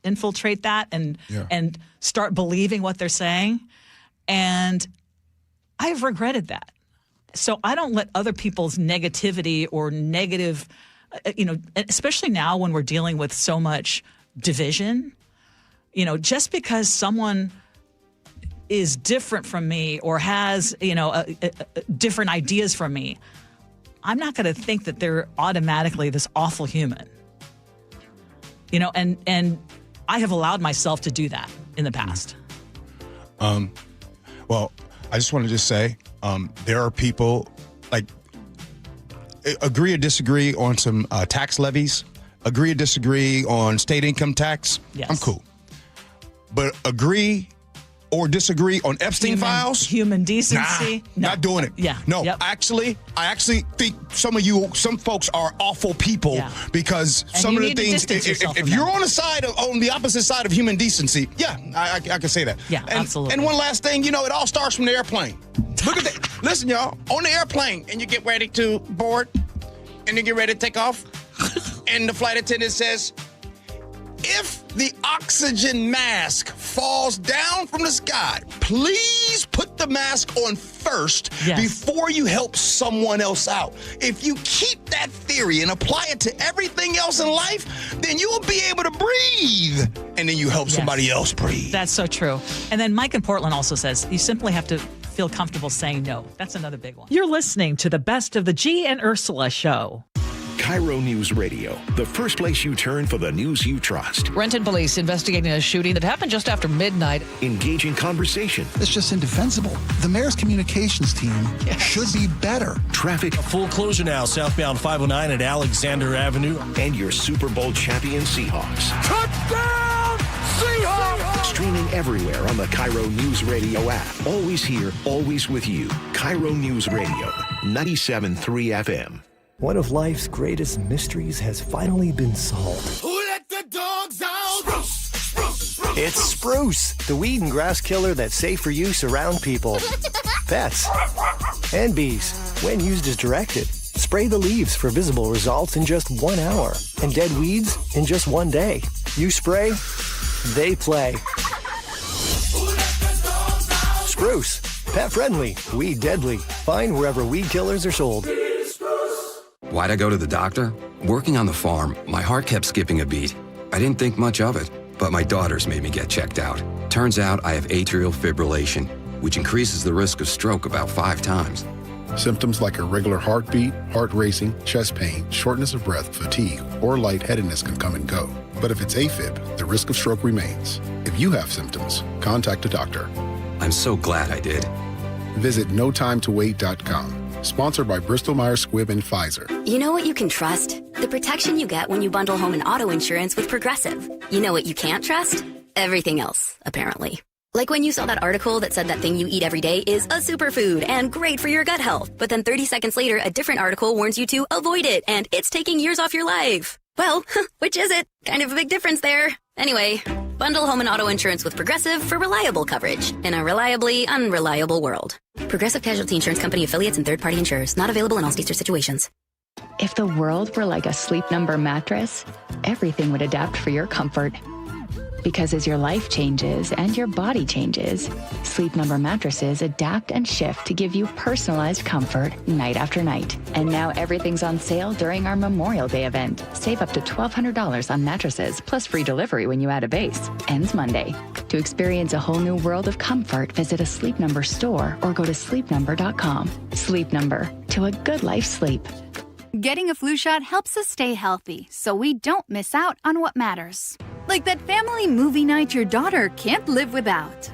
infiltrate that and start believing what they're saying. And I've regretted that. So I don't let other people's negativity or negative, especially now when we're dealing with so much division, just because someone is different from me or has, different ideas from me, I'm not going to think that they're automatically this awful human. And I have allowed myself to do that in the past. Well, I just want to say, there are people like, agree or disagree on some tax levies, agree or disagree on state income tax. Yes. I'm cool. But agree or disagree on Epstein files? Human decency? Nah, not doing it. Yeah. No, yep. I actually think some folks are awful people because and some of the things, if you're on the opposite side of human decency, I can say that. Yeah, absolutely. And one last thing, it all starts from the airplane. Look at that. Listen, y'all, on the airplane, and you get ready to board, and you get ready to take off, and the flight attendant says, if the oxygen mask falls down from the sky, please put the mask on first before you help someone else out. If you keep that theory and apply it to everything else in life, then you will be able to breathe. And then you help somebody else breathe. That's so true. And then Mike in Portland also says, you simply have to feel comfortable saying no. That's another big one. You're listening to the best of the Gee and Ursula Show. KIRO Newsradio, the first place you turn for the news you trust. Renton police investigating a shooting that happened just after midnight. Engaging conversation. It's just indefensible. The mayor's communications team should be better. Traffic. A full closure now, southbound 509 at Alexander Avenue. And your Super Bowl champion Seahawks. Touchdown, Seahawks! Streaming everywhere on the KIRO Newsradio app. Always here, always with you. KIRO Newsradio, 97.3 FM. One of life's greatest mysteries has finally been solved. Who let the dogs out? Spruce. It's spruce, the weed and grass killer that's safe for use around people, pets, and bees. When used as directed, spray the leaves for visible results in just 1 hour, and dead weeds in just 1 day. You spray, they play. Spruce, pet friendly, weed deadly. Find wherever weed killers are sold. Why'd I go to the doctor? Working on the farm, my heart kept skipping a beat. I didn't think much of it, but my daughters made me get checked out. Turns out I have atrial fibrillation, which increases the risk of stroke about 5 times. Symptoms like irregular heartbeat, heart racing, chest pain, shortness of breath, fatigue, or lightheadedness can come and go. But if it's AFib, the risk of stroke remains. If you have symptoms, contact a doctor. I'm so glad I did. Visit notimetowait.com. Sponsored by Bristol-Myers Squibb and Pfizer. You know what you can trust? The protection you get when you bundle home and auto insurance with Progressive. You know what you can't trust? Everything else, apparently. Like when you saw that article that said that thing you eat every day is a superfood and great for your gut health. But then 30 seconds later, a different article warns you to avoid it and it's taking years off your life. Well, which is it? Kind of a big difference there. Anyway, bundle home and auto insurance with Progressive for reliable coverage in a reliably unreliable world. Progressive Casualty Insurance Company affiliates and third-party insurers. Not available in all states or situations. If the world were like a Sleep Number mattress, everything would adapt for your comfort. Because as your life changes and your body changes, Sleep Number mattresses adapt and shift to give you personalized comfort night after night. And now everything's on sale during our Memorial Day event. Save up to $1,200 on mattresses, plus free delivery when you add a base. Ends Monday. To experience a whole new world of comfort, visit a Sleep Number store or go to sleepnumber.com. Sleep Number, to a good life sleep. Getting a flu shot helps us stay healthy, so we don't miss out on what matters. Like that family movie night your daughter can't live without.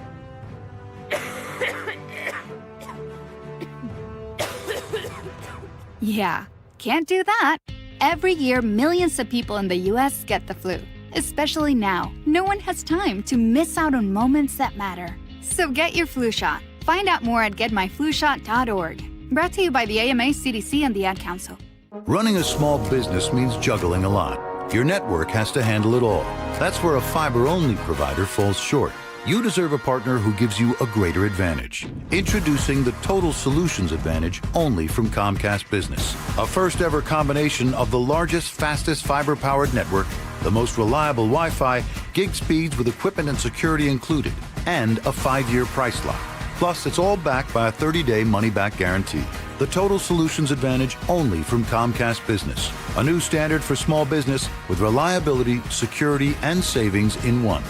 Yeah, can't do that. Every year, millions of people in the U.S. get the flu. Especially now, no one has time to miss out on moments that matter. So get your flu shot. Find out more at getmyflushot.org. Brought to you by the AMA, CDC, and the Ad Council. Running a small business means juggling a lot. Your network has to handle it all. That's where a fiber-only provider falls short. You deserve a partner who gives you a greater advantage. Introducing the Total Solutions Advantage only from Comcast Business. A first-ever combination of the largest, fastest fiber-powered network, the most reliable Wi-Fi, gig speeds with equipment and security included, and a 5-year price lock. Plus, it's all backed by a 30-day money-back guarantee. The Total Solutions Advantage only from Comcast Business. A new standard for small business with reliability, security, and savings in one.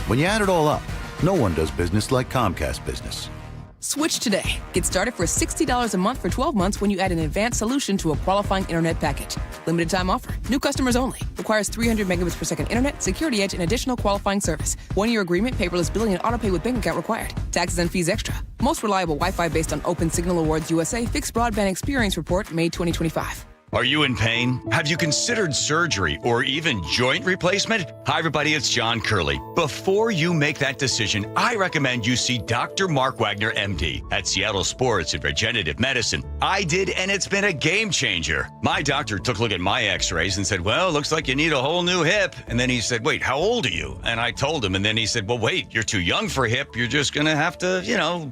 When you add it all up, no one does business like Comcast Business. Switch today. Get started for $60 a month for 12 months when you add an advanced solution to a qualifying internet package. Limited time offer. New customers only. Requires 300 megabits per second internet, security edge, and additional qualifying service. 1-year agreement, paperless billing, and autopay with bank account required. Taxes and fees extra. Most reliable Wi-Fi based on Open Signal Awards USA Fixed Broadband Experience Report, May 2025. Are you in pain? Have you considered surgery or even joint replacement? Hi, everybody. It's John Curley. Before you make that decision, I recommend you see Dr. Mark Wagner, MD, at Seattle Sports and Regenerative Medicine. I did, and it's been a game changer. My doctor took a look at my x-rays and said, well, looks like you need a whole new hip. And then he said, wait, how old are you? And I told him, and then he said, well, wait, you're too young for a hip. You're just going to have to,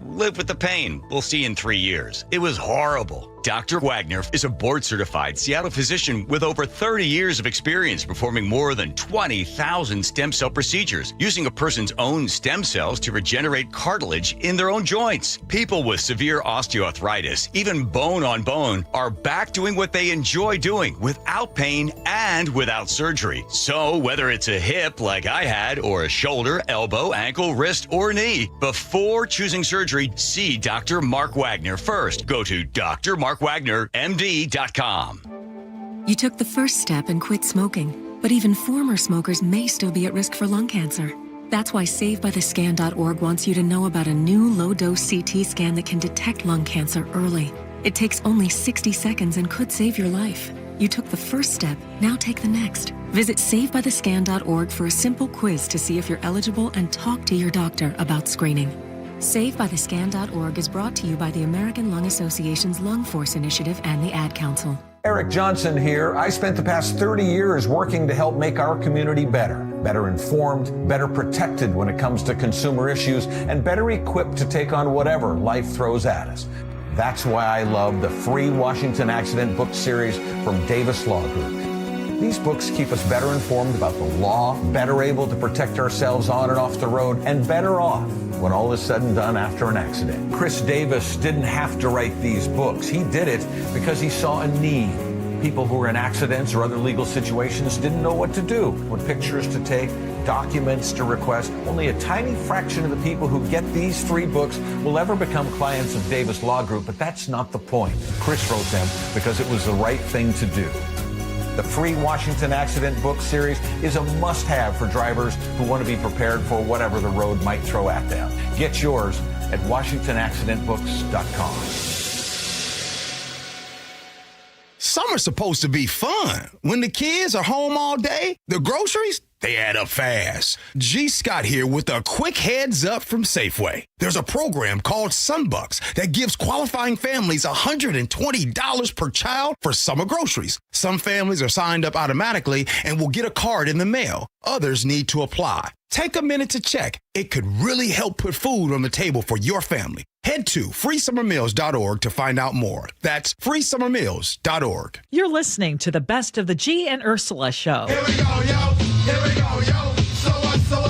live with the pain. We'll see you in 3 years. It was horrible. Dr. Wagner is a board-certified Seattle physician with over 30 years of experience performing more than 20,000 stem cell procedures, using a person's own stem cells to regenerate cartilage in their own joints. People with severe osteoarthritis, even bone on bone, are back doing what they enjoy doing without pain and without surgery. So whether it's a hip like I had, or a shoulder, elbow, ankle, wrist, or knee, before choosing surgery, see Dr. Mark Wagner first. Go to drmarkwagnermd.com. You took the first step and quit smoking, but even former smokers may still be at risk for lung cancer. That's why SaveByTheScan.org wants you to know about a new low-dose CT scan that can detect lung cancer early. It takes only 60 seconds and could save your life. You took the first step, now take the next. Visit SaveByTheScan.org for a simple quiz to see if you're eligible and talk to your doctor about screening. SaveByTheScan.org is brought to you by the American Lung Association's Lung Force Initiative and the Ad Council. Eric Johnson here. I spent the past 30 years working to help make our community better informed, better protected when it comes to consumer issues, and better equipped to take on whatever life throws at us. That's why I love the free Washington Accident book series from Davis Law Group. These books keep us better informed about the law, better able to protect ourselves on and off the road, and better off when all is said and done after an accident. Chris Davis didn't have to write these books. He did it because he saw a need. People who were in accidents or other legal situations didn't know what to do, what pictures to take, documents to request. Only a tiny fraction of the people who get these free books will ever become clients of Davis Law Group, but that's not the point. Chris wrote them because it was the right thing to do. The free Washington Accident book series is a must-have for drivers who want to be prepared for whatever the road might throw at them. Get yours at WashingtonAccidentBooks.com. Summer's supposed to be fun. When the kids are home all day, the groceries, they add up fast. G. Scott here with a quick heads up from Safeway. There's a program called Sunbucks that gives qualifying families $120 per child for summer groceries. Some families are signed up automatically and will get a card in the mail. Others need to apply. Take a minute to check. It could really help put food on the table for your family. Head to freesummermeals.org to find out more. That's freesummermeals.org. You're listening to the best of the Gee and Ursula Show. Here we go, yo. Here we go, yo. So what's the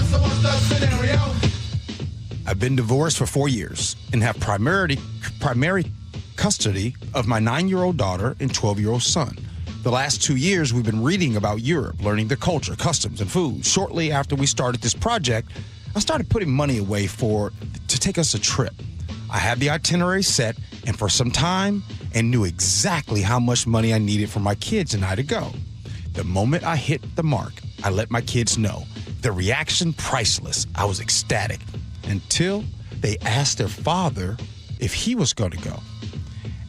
scenario? I've been divorced for 4 years and have primary custody of my 9-year-old daughter and 12-year-old son. The last 2 years, we've been reading about Europe, learning the culture, customs, and food. Shortly after we started this project, I started putting money away to take us a trip. I had the itinerary set and for some time and knew exactly how much money I needed for my kids and I to go. The moment I hit the mark, I let my kids know. The reaction, priceless. I was ecstatic until they asked their father if he was going to go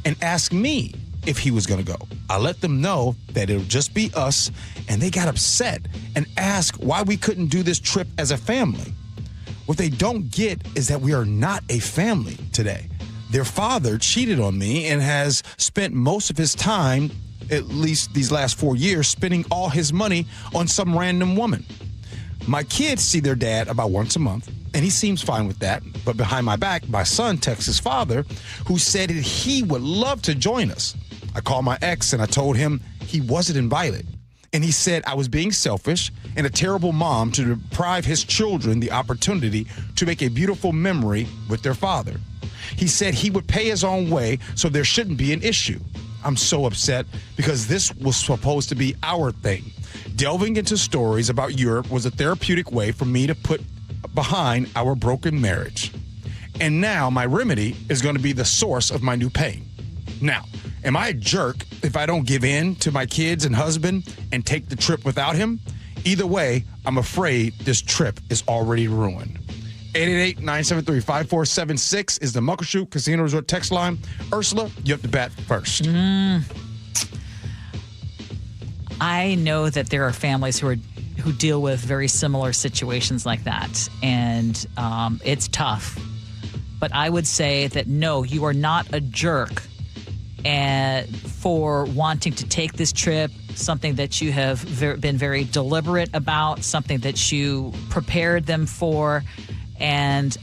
and asked me if he was going to go. I let them know that it would just be us, and they got upset and asked why we couldn't do this trip as a family. What they don't get is that we are not a family today. Their father cheated on me and has spent most of his time, at least these last 4 years, spending all his money on some random woman. My kids see their dad about once a month, and he seems fine with that. But behind my back, my son texts his father, who said that he would love to join us. I called my ex and I told him he wasn't invited. And he said I was being selfish and a terrible mom to deprive his children the opportunity to make a beautiful memory with their father. He said he would pay his own way, so there shouldn't be an issue. I'm so upset because this was supposed to be our thing. Delving into stories about Europe was a therapeutic way for me to put behind our broken marriage. And now my remedy is going to be the source of my new pain. Now, am I a jerk if I don't give in to my kids and husband and take the trip without him? Either way, I'm afraid this trip is already ruined. 888-973-5476 is the Muckleshoot Casino Resort text line. Ursula, you have to bat first. I know that there are families who deal with very similar situations like that, and it's tough. But I would say that no, you are not a jerk for wanting to take this trip, something that you have been very deliberate about, something that you prepared them for. And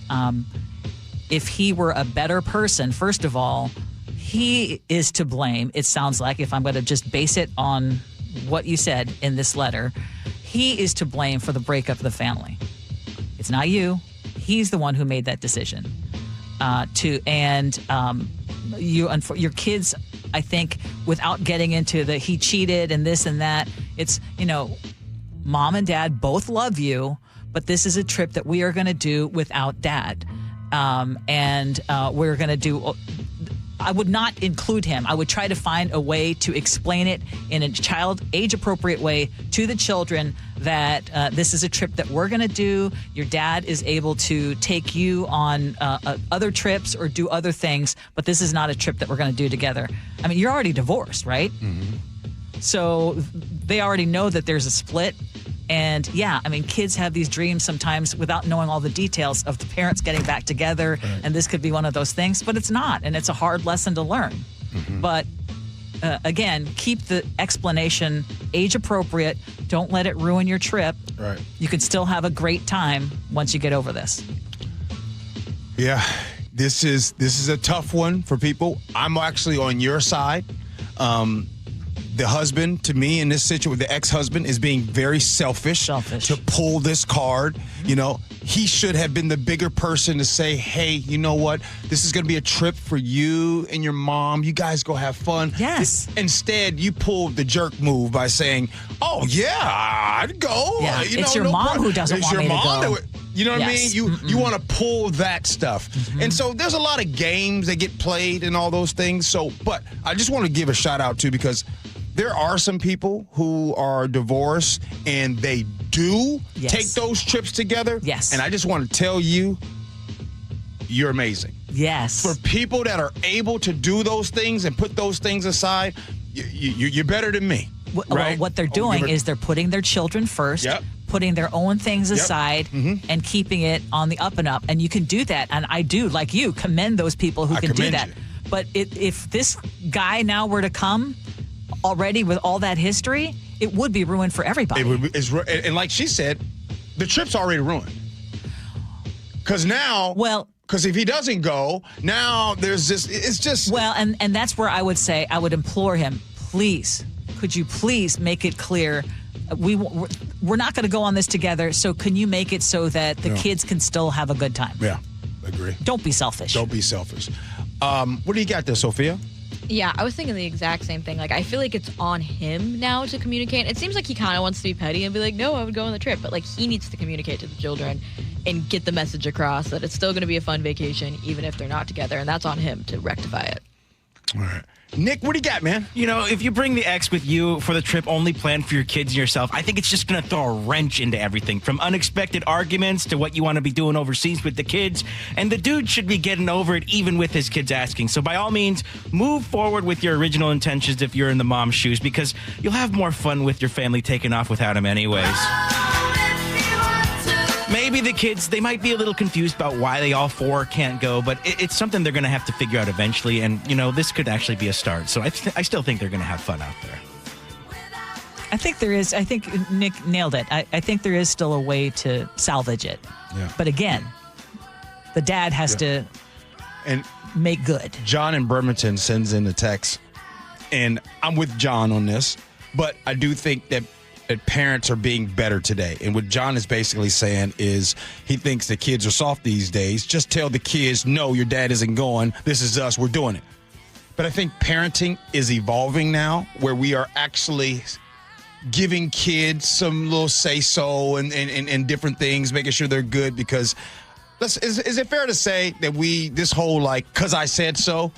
if he were a better person, first of all, he is to blame, it sounds like, if I'm going to just base it on what you said in this letter. He is to blame for the breakup of the family. It's not you. He's the one who made that decision. Your kids, I think, without getting into the he cheated and this and that, it's, mom and dad both love you, but this is a trip that we are going to do without dad. We're going to do... I would not include him. I would try to find a way to explain it in a age-appropriate way to the children that this is a trip that we're going to do. Your dad is able to take you on other trips or do other things, but this is not a trip that we're going to do together. I mean, you're already divorced, right? Mm-hmm. So they already know that there's a split. And yeah, I mean, kids have these dreams sometimes without knowing all the details of the parents getting back together. Right. And this could be one of those things, but it's not. And it's a hard lesson to learn. Mm-hmm. But again, keep the explanation age appropriate. Don't let it ruin your trip. Right. You can still have a great time once you get over this. Yeah, this is a tough one for people. I'm actually on your side. The husband, to me, in this situation, the ex-husband is being very selfish to pull this card. You know, he should have been the bigger person to say, hey, you know what? This is going to be a trip for you and your mom. You guys go have fun. Yes. Instead, you pulled the jerk move by saying, oh, yeah, I'd go. Yeah, it's your mom who doesn't want me to go. You know what I mean? You want to pull that stuff. Mm-hmm. And so there's a lot of games that get played and all those things. So, but I just want to give a shout out to, because there are some people who are divorced and they do take those trips together. Yes. And I just want to tell you, you're amazing. Yes. For people that are able to do those things and put those things aside, you're better than me. Well, right? what they're doing is they're putting their children first. Yep. Putting their own things aside and keeping it on the up and up. And you can do that. And I do, like you, commend those people who can do that. You. But if this guy now were to come already with all that history, it would be ruined for everybody. It would be, and like she said, the trip's already ruined. Because now... Because if he doesn't go, now there's this... It's just... Well, and that's where I would say, I would implore him, please, could you please make it clear... We're not going to go on this together, so can you make it so that the kids can still have a good time? Yeah, agree. Don't be selfish. Don't be selfish. What do you got there, Sophia? Yeah, I was thinking the exact same thing. Like, I feel like it's on him now to communicate. It seems like he kind of wants to be petty and be like, no, I would go on the trip. But, like, he needs to communicate to the children and get the message across that it's still going to be a fun vacation, even if they're not together. And that's on him to rectify it. All right. Nick, what do you got, man? You know, if you bring the ex with you for the trip only planned for your kids and yourself, I think it's just going to throw a wrench into everything, from unexpected arguments to what you want to be doing overseas with the kids. And the dude should be getting over it even with his kids asking. So by all means, move forward with your original intentions if you're in the mom's shoes, because you'll have more fun with your family taking off without him anyways. Maybe the kids, they might be a little confused about why they all four can't go, but it's something they're going to have to figure out eventually. And, you know, this could actually be a start. So I still think they're going to have fun out there. I think there is. I think Nick nailed it. I think there is still a way to salvage it. Yeah. But again, the dad has to make good. John in Bremerton sends in a text, and I'm with John on this, but I do think that parents are being better today. And what John is basically saying is he thinks the kids are soft these days. Just tell the kids, no, your dad isn't going. This is us. We're doing it. But I think parenting is evolving now, where we are actually giving kids some little say-so and different things, making sure they're good. Because is it fair to say that this whole, like, 'cause I said so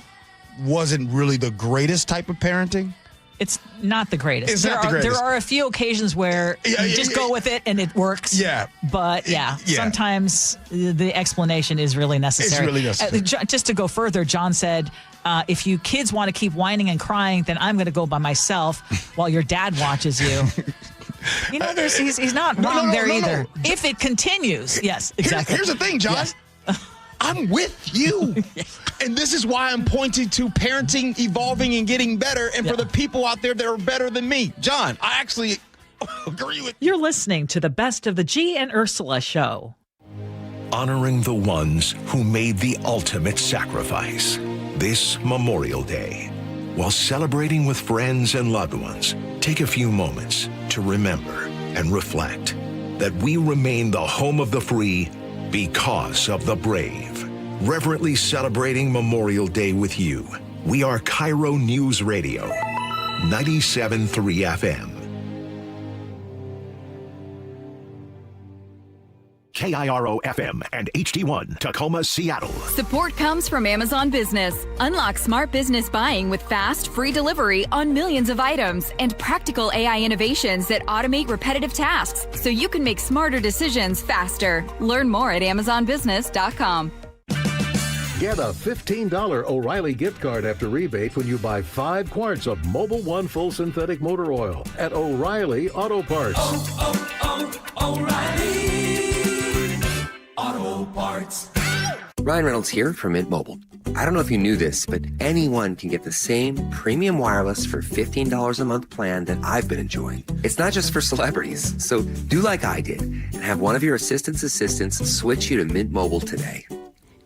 wasn't really the greatest type of parenting? It's not the greatest. It's not the greatest. There are a few occasions where you just go with it and it works. Yeah. But sometimes the explanation is really necessary. It's really necessary. Just to go further, John said, if you kids want to keep whining and crying, then I'm going to go by myself while your dad watches you. You know, he's not wrong there either. No. If it continues. Yes, exactly. Here's the thing, John. Yes. I'm with you. And this is why I'm pointing to parenting evolving and getting better, and for the people out there that are better than me. John, I actually agree with you. You're listening to the best of the Gee and Ursula Show. Honoring the ones who made the ultimate sacrifice this Memorial Day. While celebrating with friends and loved ones, take a few moments to remember and reflect that we remain the home of the free because of the brave. Reverently celebrating Memorial Day with you. We are KIRO Newsradio, 97.3 FM. KIRO FM and HD1, Tacoma, Seattle. Support comes from Amazon Business. Unlock smart business buying with fast, free delivery on millions of items and practical AI innovations that automate repetitive tasks so you can make smarter decisions faster. Learn more at AmazonBusiness.com. Get a $15 O'Reilly gift card after rebate when you buy 5 quarts of Mobil 1 full synthetic motor oil at O'Reilly Auto Parts. O'Reilly Auto Parts. Ryan Reynolds here from Mint Mobile. I don't know if you knew this, but anyone can get the same premium wireless for $15 a month plan that I've been enjoying. It's not just for celebrities. So do like I did and have one of your assistants switch you to Mint Mobile today.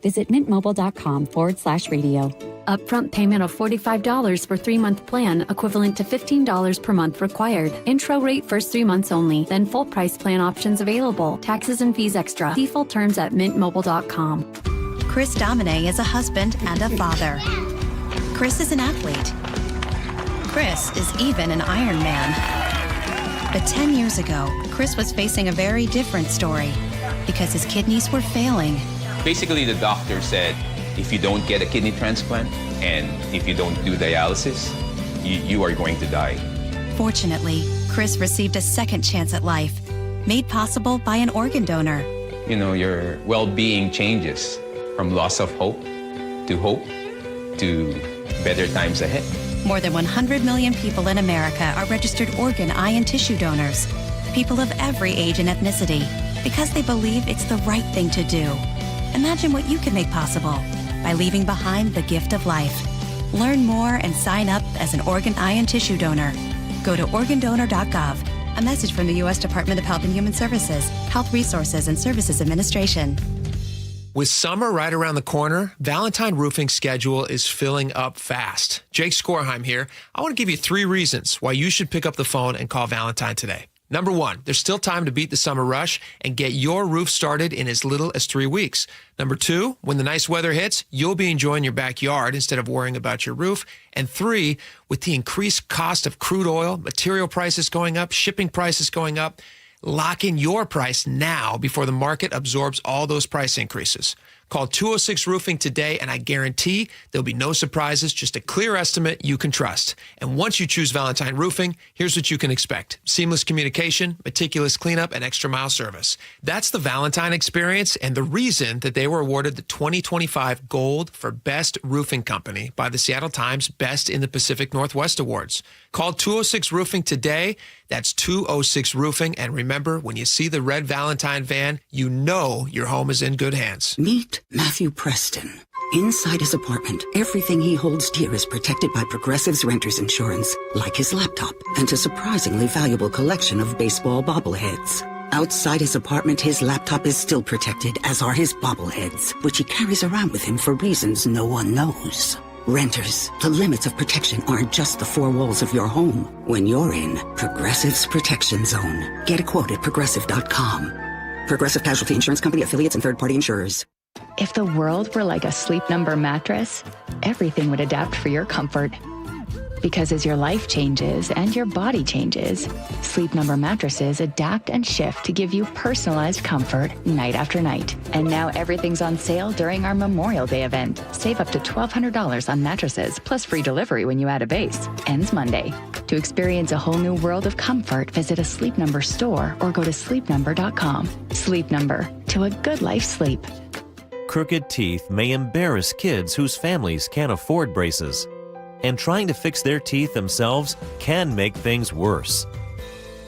Visit mintmobile.com/radio. Upfront payment of $45 for 3-month plan, equivalent to $15 per month required. Intro rate first 3 months only, then full price plan options available. Taxes and fees extra. See full terms at mintmobile.com. Chris Domine is a husband and a father. Chris is an athlete. Chris is even an Iron Man. But 10 years ago, Chris was facing a very different story because his kidneys were failing. Basically, the doctor said, if you don't get a kidney transplant and if you don't do dialysis, you are going to die. Fortunately, Chris received a second chance at life, made possible by an organ donor. You know, your well-being changes from loss of hope to better times ahead. More than 100 million people in America are registered organ, eye, and tissue donors. People of every age and ethnicity, because they believe it's the right thing to do. Imagine what you can make possible by leaving behind the gift of life. Learn more and sign up as an organ, eye, and tissue donor. Go to organdonor.gov. A message from the U.S. Department of Health and Human Services, Health Resources and Services Administration. With summer right around the corner, Valentine Roofing's schedule is filling up fast. Jake Skorheim here. I want to give you 3 reasons why you should pick up the phone and call Valentine today. Number 1, there's still time to beat the summer rush and get your roof started in as little as 3 weeks. Number 2, when the nice weather hits, you'll be enjoying your backyard instead of worrying about your roof. And 3, with the increased cost of crude oil, material prices going up, shipping prices going up, lock in your price now before the market absorbs all those price increases. Call 206 Roofing today, and I guarantee there'll be no surprises, just a clear estimate you can trust. And once you choose Valentine Roofing, here's what you can expect. Seamless communication, meticulous cleanup, and extra mile service. That's the Valentine experience and the reason that they were awarded the 2025 Gold for Best Roofing Company by the Seattle Times Best in the Pacific Northwest Awards. Call 206 Roofing today. That's 206 Roofing. And remember, when you see the red Valentine van, you know your home is in good hands. Meet Matthew Preston. Inside his apartment, everything he holds dear is protected by Progressive's renter's insurance, like his laptop and a surprisingly valuable collection of baseball bobbleheads. Outside his apartment, his laptop is still protected, as are his bobbleheads, which he carries around with him for reasons no one knows. Renters, the limits of protection aren't just the 4 walls of your home. When you're in Progressive's Protection Zone, get a quote at Progressive.com. Progressive Casualty Insurance Company, affiliates, and third-party insurers. If the world were like a Sleep Number mattress, everything would adapt for your comfort. Because as your life changes and your body changes, Sleep Number mattresses adapt and shift to give you personalized comfort night after night. And now everything's on sale during our Memorial Day event. Save up to $1,200 on mattresses, plus free delivery when you add a base. Ends Monday. To experience a whole new world of comfort, visit a Sleep Number store or go to sleepnumber.com. Sleep Number, to a good life sleep. Crooked teeth may embarrass kids whose families can't afford braces. And trying to fix their teeth themselves can make things worse.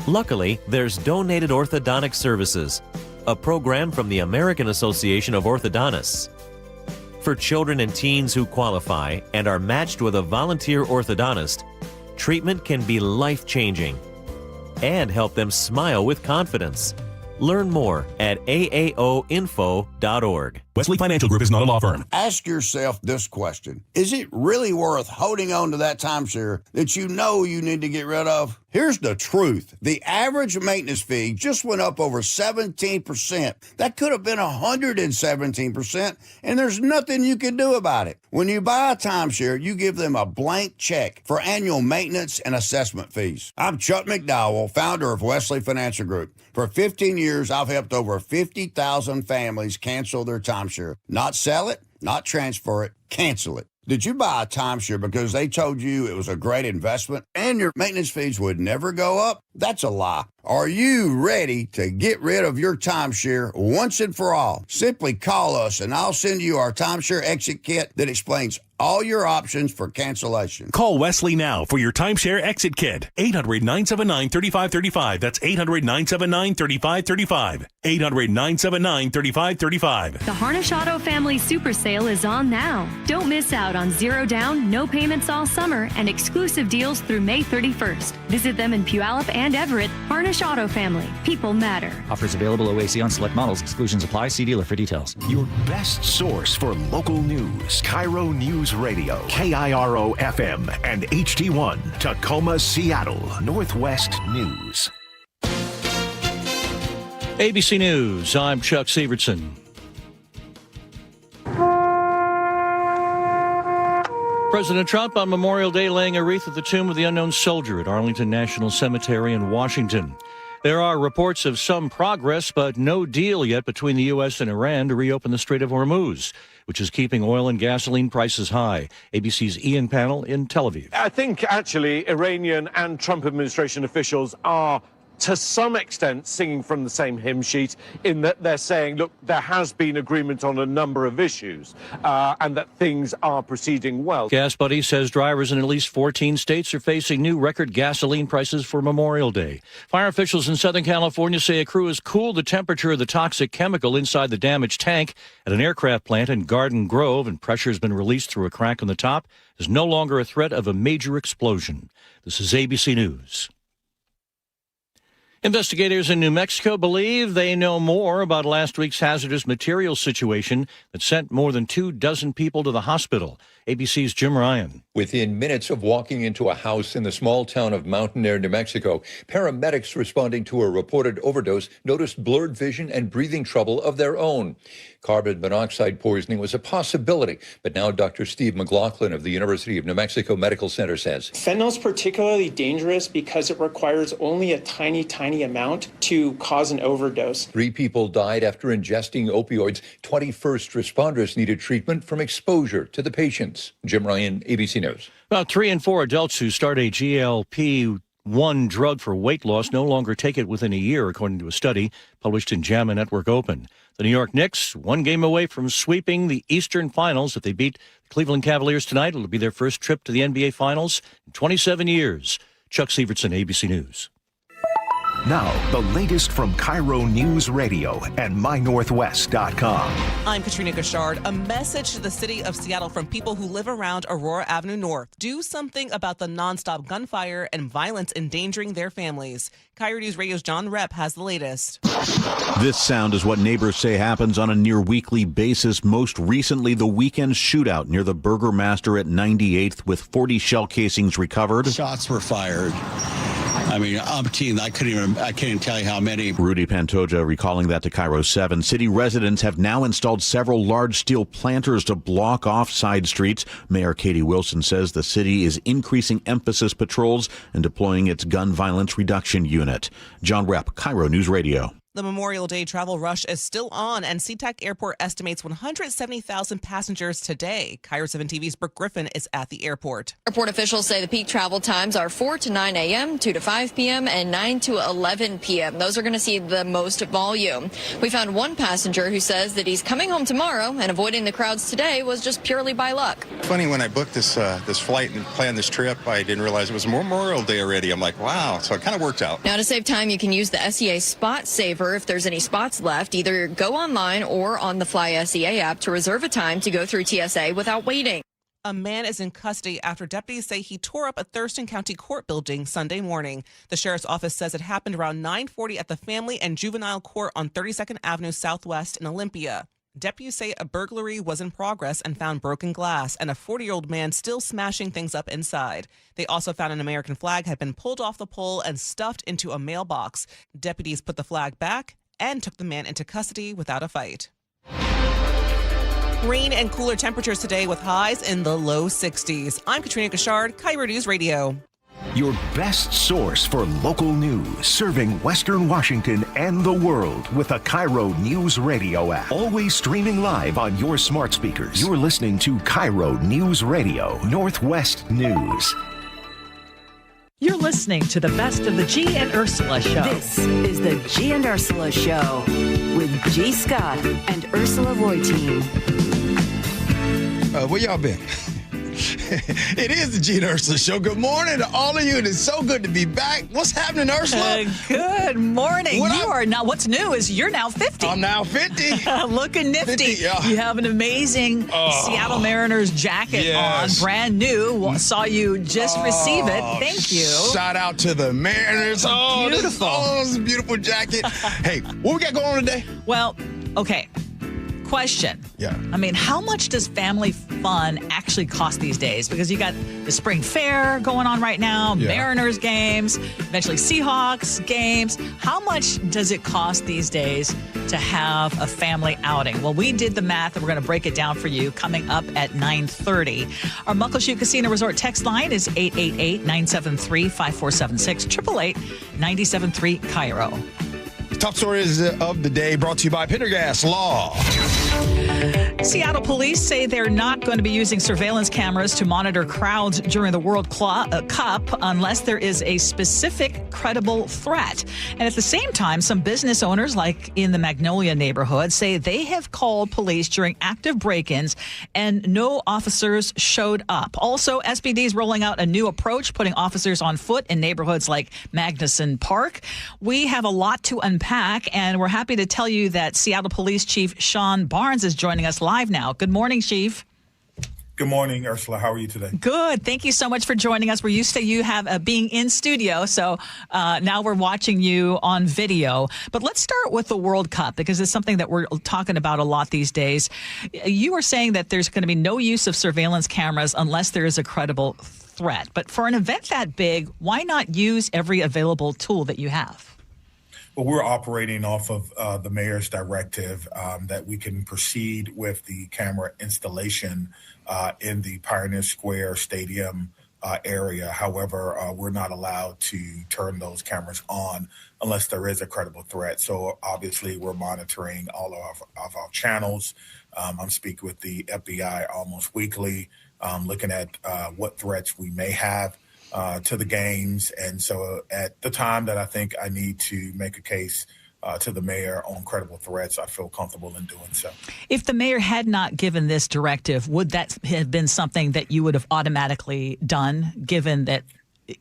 Luckily, there's Donated Orthodontic Services, a program from the American Association of Orthodontists. For children and teens who qualify and are matched with a volunteer orthodontist, treatment can be life-changing and help them smile with confidence. Learn more at aaoinfo.org. Wesley Financial Group is not a law firm. Ask yourself this question. Is it really worth holding on to that timeshare that you know you need to get rid of? Here's the truth. The average maintenance fee just went up over 17%. That could have been 117%, and there's nothing you can do about it. When you buy a timeshare, you give them a blank check for annual maintenance and assessment fees. I'm Chuck McDowell, founder of Wesley Financial Group. For 15 years, I've helped over 50,000 families cancel their timeshare. Not sell it, not transfer it, cancel it. Did you buy a timeshare because they told you it was a great investment and your maintenance fees would never go up? That's a lie. Are you ready to get rid of your timeshare once and for all? Simply call us and I'll send you our timeshare exit kit that explains all your options for cancellation. Call Wesley now for your timeshare exit kit. 800-979-3535. That's 800-979-3535. 800-979-3535. The Harnish Auto Family Super Sale is on now. Don't miss out on 0 down, no payments all summer, and exclusive deals through May 31st. Visit them in Puyallup and Everett. Harnish Auto Family. People matter. Offers available OAC on select models. Exclusions apply. See dealer for details. Your best source for local news. KIRO Newsradio. KIRO FM and HD1. Tacoma, Seattle. Northwest News. ABC News. I'm Chuck Sievertson. President Trump on Memorial Day laying a wreath at the tomb of the unknown soldier at Arlington National Cemetery in Washington. There are reports of some progress, but no deal yet between the U.S. and Iran to reopen the Strait of Hormuz, which is keeping oil and gasoline prices high. ABC's Ian Pannell in Tel Aviv. I think actually Iranian and Trump administration officials are to some extent singing from the same hymn sheet in that they're saying, look, there has been agreement on a number of issues and that things are proceeding well. Gas Buddy says drivers in at least 14 states are facing new record gasoline prices for Memorial Day. Fire officials in Southern California say a crew has cooled the temperature of the toxic chemical inside the damaged tank at an aircraft plant in Garden Grove, and pressure has been released through a crack on the top. There's no longer a threat of a major explosion. This is ABC News. Investigators in New Mexico believe they know more about last week's hazardous materials situation that sent more than 24 people to the hospital. ABC's Jim Ryan. Within minutes of walking into a house in the small town of Mountain Air, New Mexico, paramedics responding to a reported overdose noticed blurred vision and breathing trouble of their own. Carbon monoxide poisoning was a possibility, but now Dr. Steve McLaughlin of the University of New Mexico Medical Center says fentanyl is particularly dangerous because it requires only a tiny amount to cause an overdose. 3 people died after ingesting opioids. 20 first responders needed treatment from exposure to the patients. Jim Ryan, ABC News. About 3 in 4 adults who start a GLP-1 drug for weight loss no longer take it within a year, according to a study published in JAMA Network Open. The New York Knicks, 1 game away from sweeping the Eastern Finals. If they beat the Cleveland Cavaliers tonight, it'll be their first trip to the NBA Finals in 27 years. Chuck Sievertson, ABC News. Now, the latest from KIRO Newsradio and MyNorthwest.com. I'm Katrina Gashard. A message to the city of Seattle from people who live around Aurora Avenue North. Do something about the nonstop gunfire and violence endangering their families. KIRO News Radio's John Repp has the latest. This sound is what neighbors say happens on a near weekly basis. Most recently, the weekend shootout near the Burgermaster at 98th with 40 shell casings recovered. Shots were fired. I mean, umpteen, I can't even tell you how many. Rudy Pantoja recalling that to KIRO 7. City residents have now installed several large steel planters to block off side streets. Mayor Katie Wilson says the city is increasing emphasis patrols and deploying its gun violence reduction unit. John Repp, KIRO News Radio. The Memorial Day travel rush is still on, and SeaTac Airport estimates 170,000 passengers today. KIRO 7 TV's Brooke Griffin is at the airport. Airport officials say the peak travel times are 4 to 9 a.m., 2 to 5 p.m., and 9 to 11 p.m. Those are going to see the most volume. We found one passenger who says that he's coming home tomorrow, and avoiding the crowds today was just purely by luck. Funny, when I booked this flight and planned this trip, I didn't realize it was Memorial Day already. I'm like, wow, so it kind of worked out. Now, to save time, you can use the SEA Spot Saver. If there's any spots left, either go online or on the Fly SEA app to reserve a time to go through TSA without waiting. A man is in custody after deputies say he tore up a Thurston County court building Sunday morning. The sheriff's office says it happened around 9:40 at the Family and Juvenile Court on 32nd Avenue Southwest in Olympia. Deputies say a burglary was in progress and found broken glass and a 40-year-old man still smashing things up inside. They also found an American flag had been pulled off the pole and stuffed into a mailbox. Deputies put the flag back and took the man into custody without a fight. Rain and cooler temperatures today with highs in the low 60s. I'm Katrina Gashard, KIRO News Radio. Your best source for local news, serving Western Washington and the world with the KIRO Newsradio App. Always streaming live on your smart speakers. You're listening to KIRO Newsradio, Northwest News. You're listening to the best of the Gee and Ursula Show. This is the Gee and Ursula Show with G. Scott and Ursula Reutin. Where y'all been? It is the Gee and Ursula Show. Good morning to all of you. It is so good to be back. What's happening, Ursula? Good morning. What's new is you're now 50. I'm now 50. Looking nifty. 50, yeah. You have an amazing Seattle Mariners jacket on, brand new. Saw you just receive it. Thank you. Shout out to the Mariners. Beautiful. This is a beautiful jacket. Hey, what we got going on today? Well, okay. Question. Yeah. I mean, how much does family fun actually cost these days? Because you got the spring fair going on right now, Mariners games, eventually Seahawks games. How much does it cost these days to have a family outing? Well, we did the math, and we're going to break it down for you coming up at 9:30. Our Muckleshoot Casino Resort text line is 888-973-5476, 888-973-KIRO. Top stories of the day brought to you by Pendergast Law. Seattle police say they're not going to be using surveillance cameras to monitor crowds during the World Cup unless there is a specific credible threat. And at the same time, some business owners, like in the Magnolia neighborhood, say they have called police during active break-ins and no officers showed up. Also, SPD is rolling out a new approach, putting officers on foot in neighborhoods like Magnuson Park. We have a lot to unpack, and we're happy to tell you that Seattle Police Chief Sean Barnes is joining us live now. Good morning, Chief. Good morning, Ursula. How are you today? Good. Thank you so much for joining us. We're used to you being in studio, so now we're watching you on video. But let's start with the World Cup, because it's something that we're talking about a lot these days. You were saying that there's going to be no use of surveillance cameras unless there is a credible threat. But for an event that big, why not use every available tool that you have? Well, we're operating off of the mayor's directive that we can proceed with the camera installation in the Pioneer Square Stadium area. However, we're not allowed to turn those cameras on unless there is a credible threat. So obviously, we're monitoring all of our channels. I'm speaking with the FBI almost weekly, looking at what threats we may have to the games. And so at the time that I think I need to make a case to the mayor on credible threats, I feel comfortable in doing so. If the mayor had not given this directive, would that have been something that you would have automatically done, given that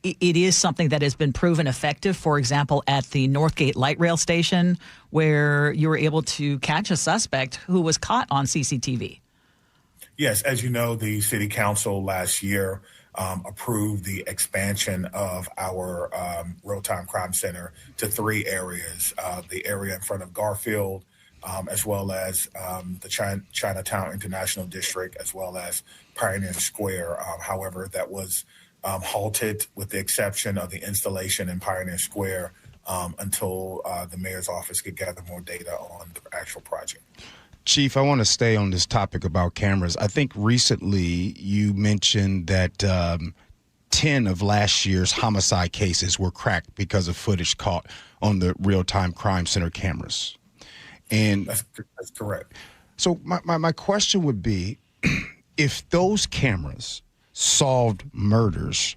it is something that has been proven effective, for example, at the Northgate light rail station, where you were able to catch a suspect who was caught on CCTV? Yes, as you know, the city council last year approved the expansion of our real-time crime center to 3 areas, the area in front of Garfield, as well as the Chinatown International District, as well as Pioneer Square. However, that was halted with the exception of the installation in Pioneer Square until the mayor's office could gather more data on the actual project. Chief, I want to stay on this topic about cameras. I think recently you mentioned that 10 of last year's homicide cases were cracked because of footage caught on the real-time crime center cameras. And that's correct. So my question would be, if those cameras solved murders,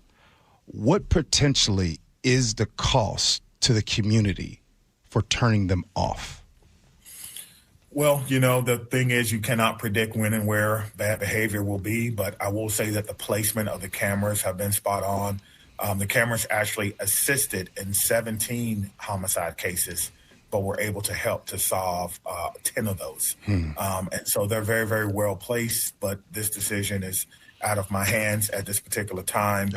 what potentially is the cost to the community for turning them off? Well, you know, the thing is you cannot predict when and where bad behavior will be, but I will say that the placement of the cameras have been spot on. The cameras actually assisted in 17 homicide cases, but were able to help to solve 10 of those. And so they're very, very well placed, but this decision is out of my hands at this particular time.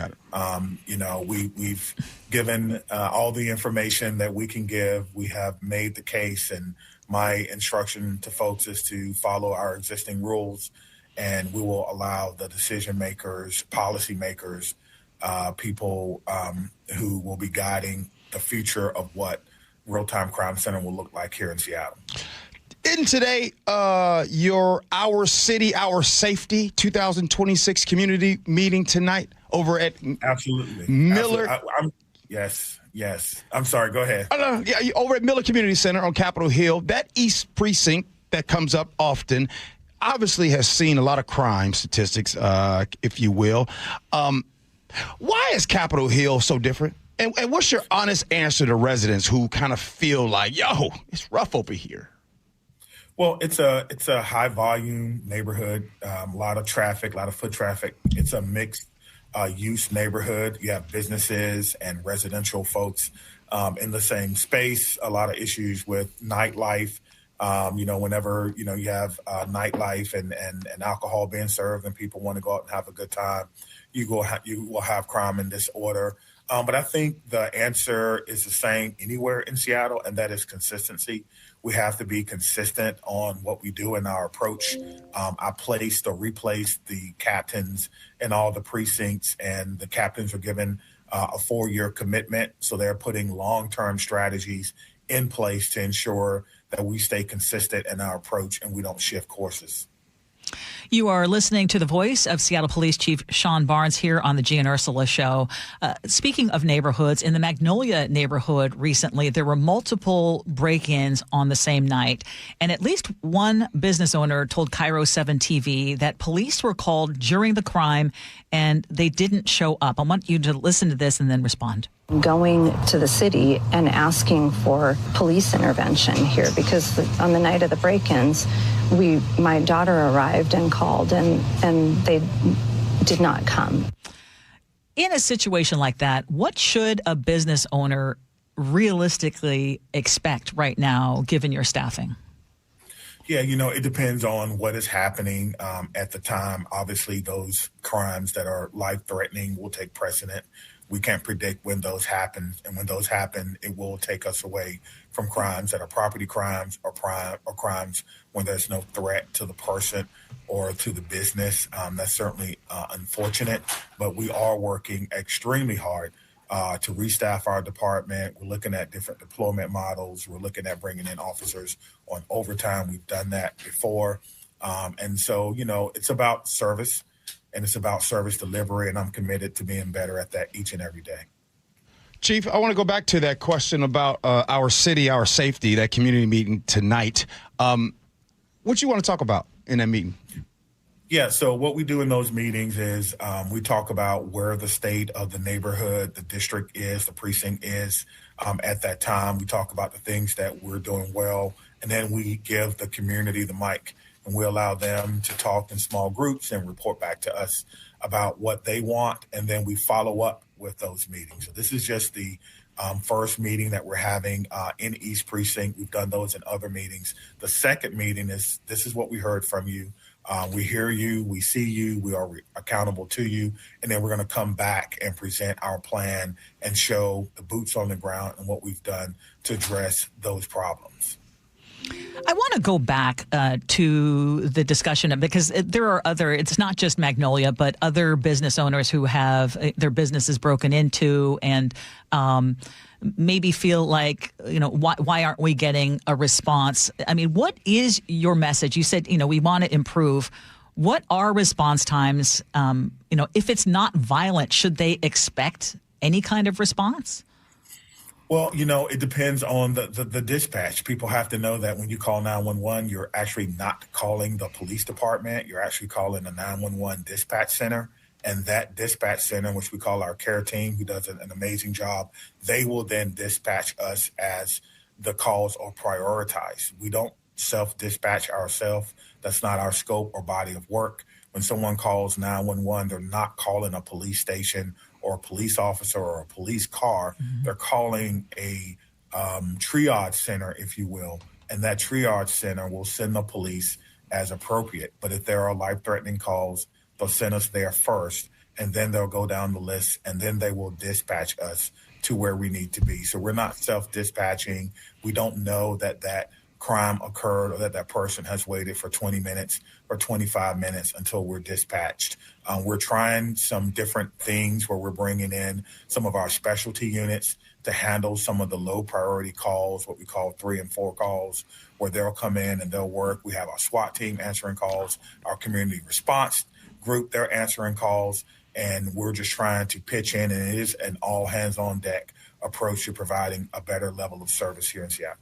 You know, we've given all the information that we can give. We have made the case, and my instruction to folks is to follow our existing rules, and we will allow the decision makers, policy makers, people who will be guiding the future of what real-time crime center will look like here in Seattle. Didn't today your Our City, Our Safety 2026 community meeting tonight over at Absolutely. Miller? Yes. I'm sorry. Go ahead. Over at Miller Community Center on Capitol Hill. That East Precinct that comes up often obviously has seen a lot of crime statistics, if you will. Why is Capitol Hill so different? And what's your honest answer to residents who kind of feel like, yo, it's rough over here? Well, it's a high volume neighborhood, a lot of traffic, a lot of foot traffic. It's a mixed use neighborhood. You have businesses and residential folks in the same space. A lot of issues with nightlife. Whenever you have nightlife and alcohol being served and people want to go out and have a good time, you will have crime and disorder. But I think the answer is the same anywhere in Seattle, and that is consistency. We have to be consistent on what we do in our approach. I placed or replaced the captains in all the precincts, and the captains are given a 4-year commitment. So they're putting long-term strategies in place to ensure that we stay consistent in our approach and we don't shift courses. You are listening to the voice of Seattle Police Chief Sean Barnes here on the Gee and Ursula Show. Speaking of neighborhoods, in the Magnolia neighborhood recently, there were multiple break-ins on the same night. And at least one business owner told KIRO 7 TV that police were called during the crime and they didn't show up. I want you to listen to this and then respond. Going to the city and asking for police intervention here because on the night of the break-ins, my daughter arrived and called and they did not come. In a situation like that, what should a business owner realistically expect right now, given your staffing? Yeah, it depends on what is happening at the time. Obviously, those crimes that are life-threatening will take precedent. We can't predict when those happen, and when those happen, it will take us away from crimes that are property crimes or crimes when there's no threat to the person or to the business. That's certainly unfortunate, but we are working extremely hard to restaff our department. We're looking at different deployment models. We're looking at bringing in officers on overtime. We've done that before. And so, it's about service. And it's about service delivery, and I'm committed to being better at that each and every day. Chief, I want to go back to that question about Our City, Our Safety, that community meeting tonight. What you want to talk about in that meeting? Yeah, so what we do in those meetings is we talk about where the state of the neighborhood, the district is, the precinct is at that time. We talk about the things that we're doing well, and then we give the community the mic. And we allow them to talk in small groups and report back to us about what they want. And then we follow up with those meetings. So this is just the first meeting that we're having in East Precinct. We've done those in other meetings. The second meeting is, this is what we heard from you. We hear you, we see you, we are accountable to you. And then we're going to come back and present our plan and show the boots on the ground and what we've done to address those problems. I want to go back to the discussion because there are it's not just Magnolia, but other business owners who have their businesses broken into and maybe feel like, why aren't we getting a response? I mean, what is your message? You said, we want to improve. What are response times? If it's not violent, should they expect any kind of response? Well, it depends on the dispatch. People have to know that when you call 911, you're actually not calling the police department. You're actually calling the 911 dispatch center. And that dispatch center, which we call our care team, who does an amazing job, they will then dispatch us as the calls are prioritized. We don't self-dispatch ourselves. That's not our scope or body of work. When someone calls 911, they're not calling a police station or a police officer or a police car. Mm-hmm. They're calling a triage center, if you will, and that triage center will send the police as appropriate. But if there are life-threatening calls, they'll send us there first, and then they'll go down the list, and then they will dispatch us to where we need to be. So we're not self-dispatching. We don't know that crime occurred or that person has waited for 20 minutes or 25 minutes until we're dispatched. We're trying some different things where we're bringing in some of our specialty units to handle some of the low priority calls, what we call 3 and 4 calls, where they'll come in and they'll work. We have our SWAT team answering calls, our community response group, they're answering calls, and we're just trying to pitch in, and it is an all hands on deck approach to providing a better level of service here in Seattle.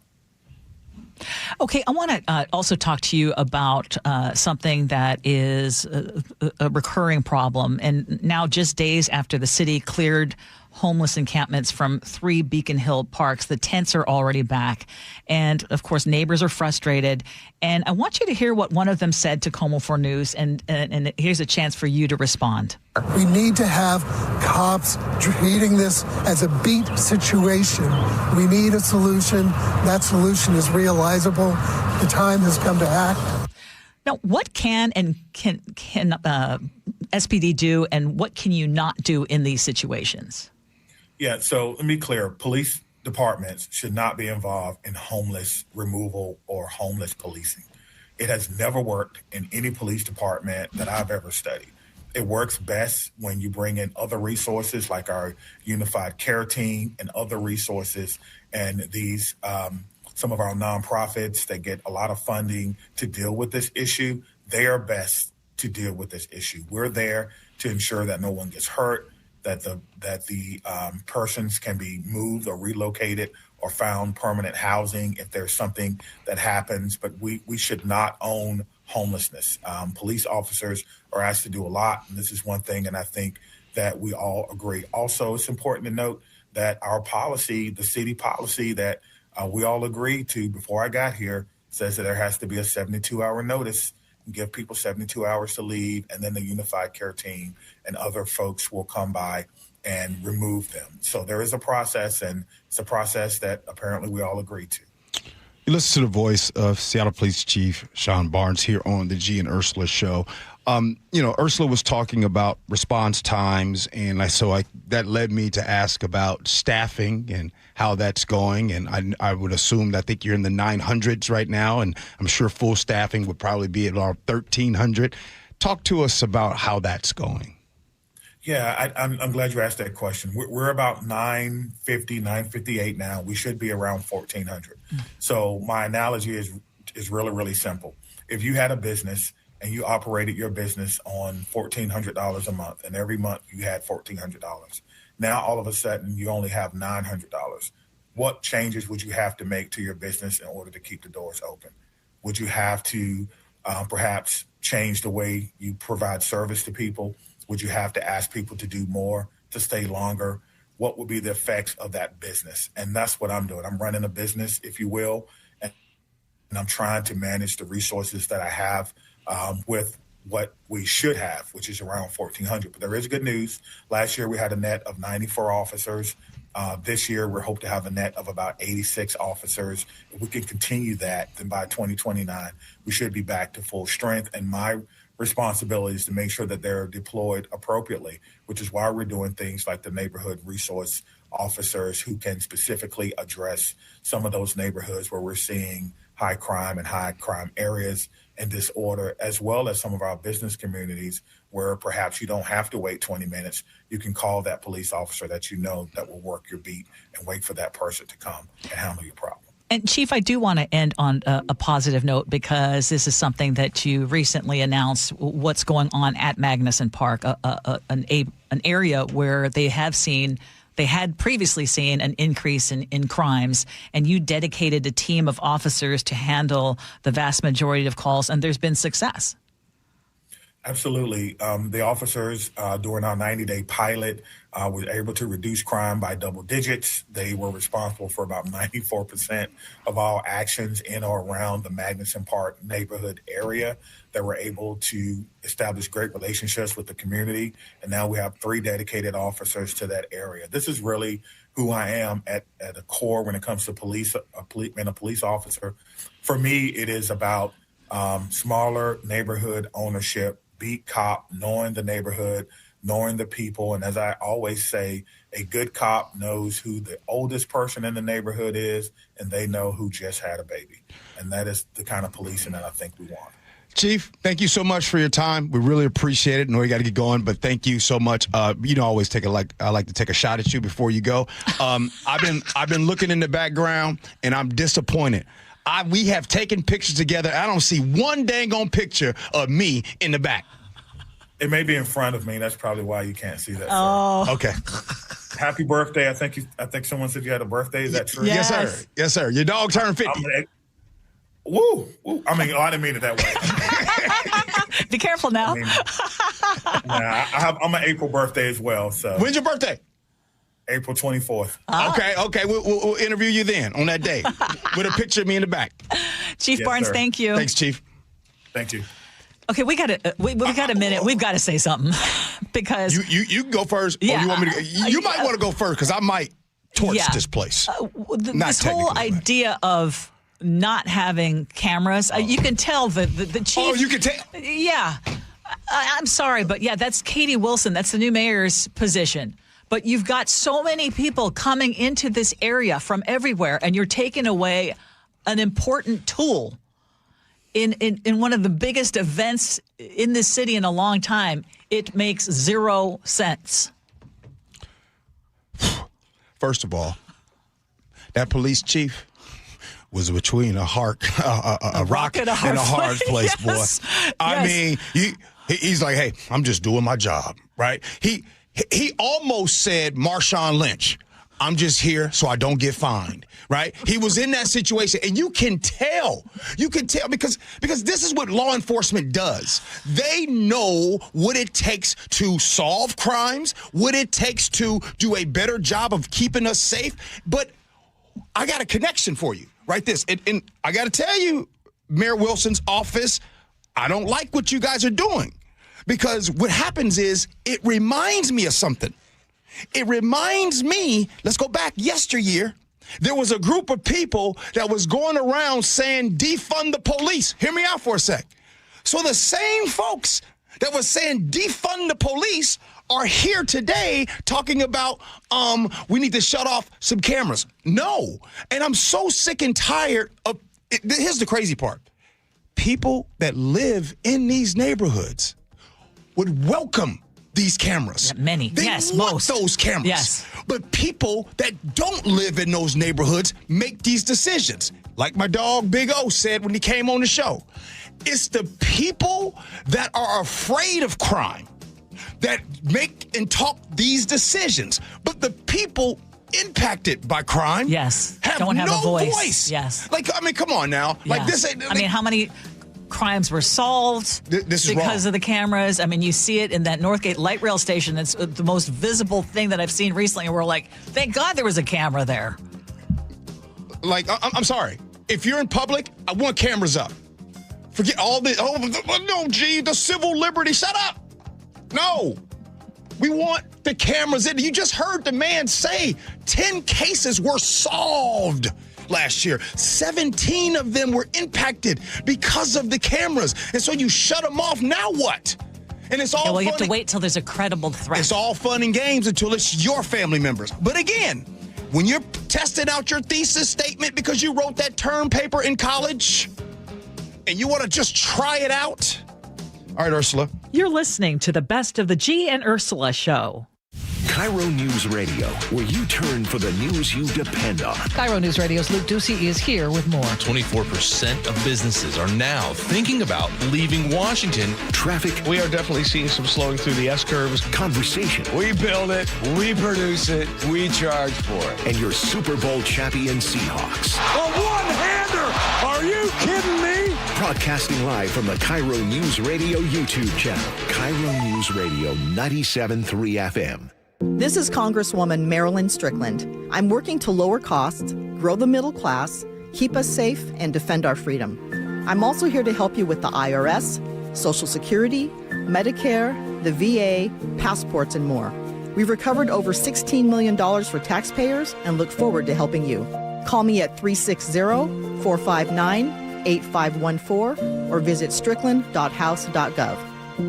Okay, I want to also talk to you about something that is a recurring problem. And now, just days after the city cleared homeless encampments from 3 Beacon Hill parks, the tents are already back. And, of course, neighbors are frustrated. And I want you to hear what one of them said to Como 4 News. And here's a chance for you to respond. We need to have cops treating this as a beat situation. We need a solution. That solution is realizable. The time has come to act. Now, what can SPD do, and what can you not do in these situations? Yeah, so let me be clear. Police departments should not be involved in homeless removal or homeless policing. It has never worked in any police department that I've ever studied. It works best when you bring in other resources like our unified care team and other resources, and these some of our nonprofits that get a lot of funding to deal with this issue. They are best to deal with this issue. We're there to ensure that no one gets hurt, that the persons can be moved or relocated or found permanent housing if there's something that happens. But we should not own homelessness. Police officers are asked to do a lot, and this is one thing, and I think that we all agree. Also, it's important to note that our policy, the city policy that we all agreed to before I got here, says that there has to be a 72-hour notice, give people 72 hours to leave, and then the unified care team and other folks will come by and remove them. So there is a process, and it's a process that apparently we all agreed to. You listen to the voice of Seattle Police Chief Sean Barnes here on the Gee and Ursula Show. Ursula was talking about response times, and that led me to ask about staffing and how that's going. And I would assume that I think you're in the 900s right now, and I'm sure full staffing would probably be at around 1,300. Talk to us about how that's going. Yeah, I'm glad you asked that question. We're about 950, 958 now. We should be around 1,400. So my analogy is really, really simple. If you had a business and you operated your business on $1,400 a month, and every month you had $1,400. Now, all of a sudden, you only have $900. What changes would you have to make to your business in order to keep the doors open? Would you have to perhaps change the way you provide service to people? Would you have to ask people to do more, to stay longer? What would be the effects of that business? And that's what I'm doing. I'm running a business, if you will, and I'm trying to manage the resources that I have with what we should have, which is around 1,400. But there is good news. Last year, we had a net of 94 officers. This year, we hope to have a net of about 86 officers. If we can continue that, then by 2029, we should be back to full strength. And my responsibility is to make sure that they're deployed appropriately, which is why we're doing things like the neighborhood resource officers who can specifically address some of those neighborhoods where we're seeing high crime and high crime areas and disorder, as well as some of our business communities where perhaps you don't have to wait 20 minutes. You can call that police officer that you know that will work your beat and wait for that person to come and handle your problem. And Chief, I do want to end on a positive note, because this is something that you recently announced, what's going on at Magnuson Park, an area where they had previously seen an increase in crimes, and you dedicated a team of officers to handle the vast majority of calls, and there's been success. Absolutely. The officers during our 90-day pilot were able to reduce crime by double digits. They were responsible for about 94% of all actions in or around the Magnuson Park neighborhood area. They were able to establish great relationships with the community, and now we have 3 dedicated officers to that area. This is really who I am at the core when it comes to police, being a police officer. For me, it is about smaller neighborhood ownership, beat cop, knowing the neighborhood, knowing the people. And as I always say, a good cop knows who the oldest person in the neighborhood is, and they know who just had a baby. And that is the kind of policing that I think we want. Chief, thank you so much for your time. We really appreciate it. I know you got to get going, but thank you so much. You know, I always I like to take a shot at you before you go. I've been looking in the background, and I'm disappointed. We have taken pictures together. I don't see one dang on picture of me in the back. It may be in front of me. That's probably why you can't see that. Oh, okay. Happy birthday! I think someone said you had a birthday. Is that true? Yes, sir. Yes, sir. Your dog turned 50. Woo! I mean, I didn't mean it that way. Be careful now. I'm an April birthday as well. So when's your birthday? April 24th. Okay. We'll interview you then on that day with a picture of me in the back. Chief Barnes, sir. thank you. Thanks, Chief. Thank you. Okay, we got a minute. We've got to say something because you can go first. Yeah, or you want me to go? You might want to go first because I might torch this place. This whole idea of not having cameras, you can tell the chief. Oh, you can tell. Yeah, I'm sorry, but yeah, that's Katie Wilson. That's the new mayor's position. But you've got so many people coming into this area from everywhere, and you're taking away an important tool in one of the biggest events in this city in a long time. It makes zero sense. First of all, that police chief was between a rock and a hard place, yes. boy. I mean, he's like, hey, I'm just doing my job, right? He almost said Marshawn Lynch. I'm just here so I don't get fined, right? He was in that situation, and you can tell because this is what law enforcement does. They know what it takes to solve crimes, what it takes to do a better job of keeping us safe. But I got a connection for you, right? And I got to tell you, Mayor Wilson's office, I don't like what you guys are doing because what happens is it reminds me of something. It reminds me, let's go back yesteryear. There was a group of people that was going around saying, defund the police. Hear me out for a sec. So the same folks that was saying defund the police are here today talking about we need to shut off some cameras. No. And I'm so sick and tired of it. Here's the crazy part. People that live in these neighborhoods would welcome these cameras. Yeah, many. They want most. those cameras. Yes. But people that don't live in those neighborhoods make these decisions. Like my dog Big O said when he came on the show. It's the people that are afraid of crime that make and talk these decisions. But the people impacted by crime don't have no a voice. Yes. Like, I mean, come on now. Yeah. Like this ain't, I mean, how many crimes were solved this is because wrong. of the cameras? I mean, you see it in that Northgate light rail station. It's the most visible thing that I've seen recently. And we're like, thank God there was a camera there. Like, I'm sorry. If you're in public, I want cameras up. Forget all the, no, Gee, the civil liberty. Shut up. No. We want the cameras in. You just heard the man say 10 cases were solved last year. 17 of them were impacted because of the cameras. And so you shut them off. Now what? And it's all you have to wait till there's a credible threat. It's all fun and games until it's your family members. But again, when you're testing out your thesis statement because you wrote that term paper in college and you want to just try it out. All right, Ursula. You're listening to the best of the Gee and Ursula Show. KIRO News Radio, where you turn for the news you depend on. KIRO Newsradio's Luke Ducey is here with more. 24% of businesses are now thinking about leaving Washington. Traffic. We are definitely seeing some slowing through the S-curves. Conversation. We build it, we produce it, we charge for it. And your Super Bowl champion Seahawks. A one-hander! Are you kidding me? Broadcasting live from the KIRO News Radio YouTube channel. KIRO News Radio 97.3 FM. This is Congresswoman Marilyn Strickland. I'm working to lower costs, grow the middle class, keep us safe, and defend our freedom. I'm also here to help you with the IRS, Social Security, Medicare, the VA, passports, and more. We've recovered over $16 million for taxpayers and look forward to helping you. Call me at 360-459-8514 or visit strickland.house.gov.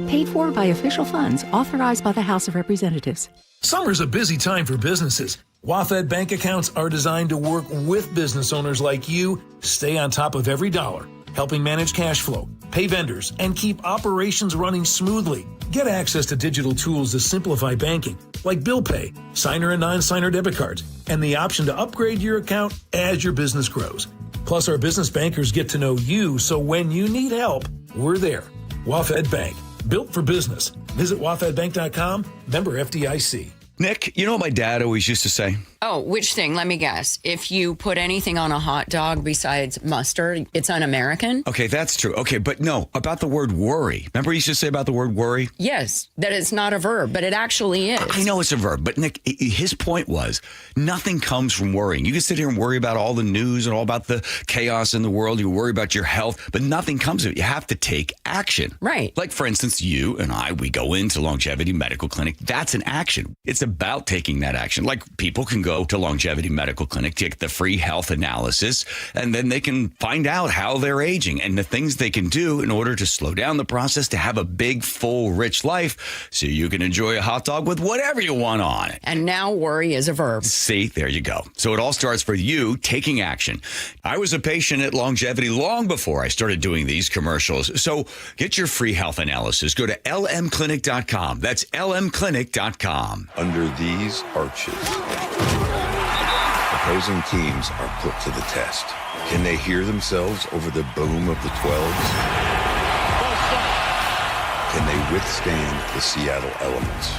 Paid for by official funds authorized by the House of Representatives. Summer's a busy time for businesses. WaFd bank accounts are designed to work with business owners like you, stay on top of every dollar, helping manage cash flow, pay vendors, and keep operations running smoothly. Get access to digital tools to simplify banking, like bill pay, signer and non-signer debit cards, and the option to upgrade your account as your business grows. Plus, our business bankers get to know you, so when you need help, we're there. WaFd Bank, built for business. Visit wafdbank.com, member FDIC. Nick, you know what my dad always used to say? Oh, which thing? Let me guess. If you put anything on a hot dog besides mustard, it's un-American? Okay, that's true. Okay, but no, about the word worry. Remember he used to say about the word worry? Yes, that it's not a verb, but it actually is. I know it's a verb, but Nick, his point was nothing comes from worrying. You can sit here and worry about all the news and all about the chaos in the world. You worry about your health, but nothing comes of it. You have to take action. Right. Like, for instance, you and I, we go into Longevity Medical Clinic. That's an action. It's about taking that action. Like, people can go to Longevity Medical Clinic, take the free health analysis, and then they can find out how they're aging and the things they can do in order to slow down the process to have a big, full, rich life so you can enjoy a hot dog with whatever you want on it. And now worry is a verb. See, there you go. So it all starts for you taking action. I was a patient at Longevity long before I started doing these commercials. So get your free health analysis. Go to lmclinic.com. That's lmclinic.com. Under these arches, opposing teams are put to the test. Can they hear themselves over the boom of the 12s? Can they withstand the Seattle elements?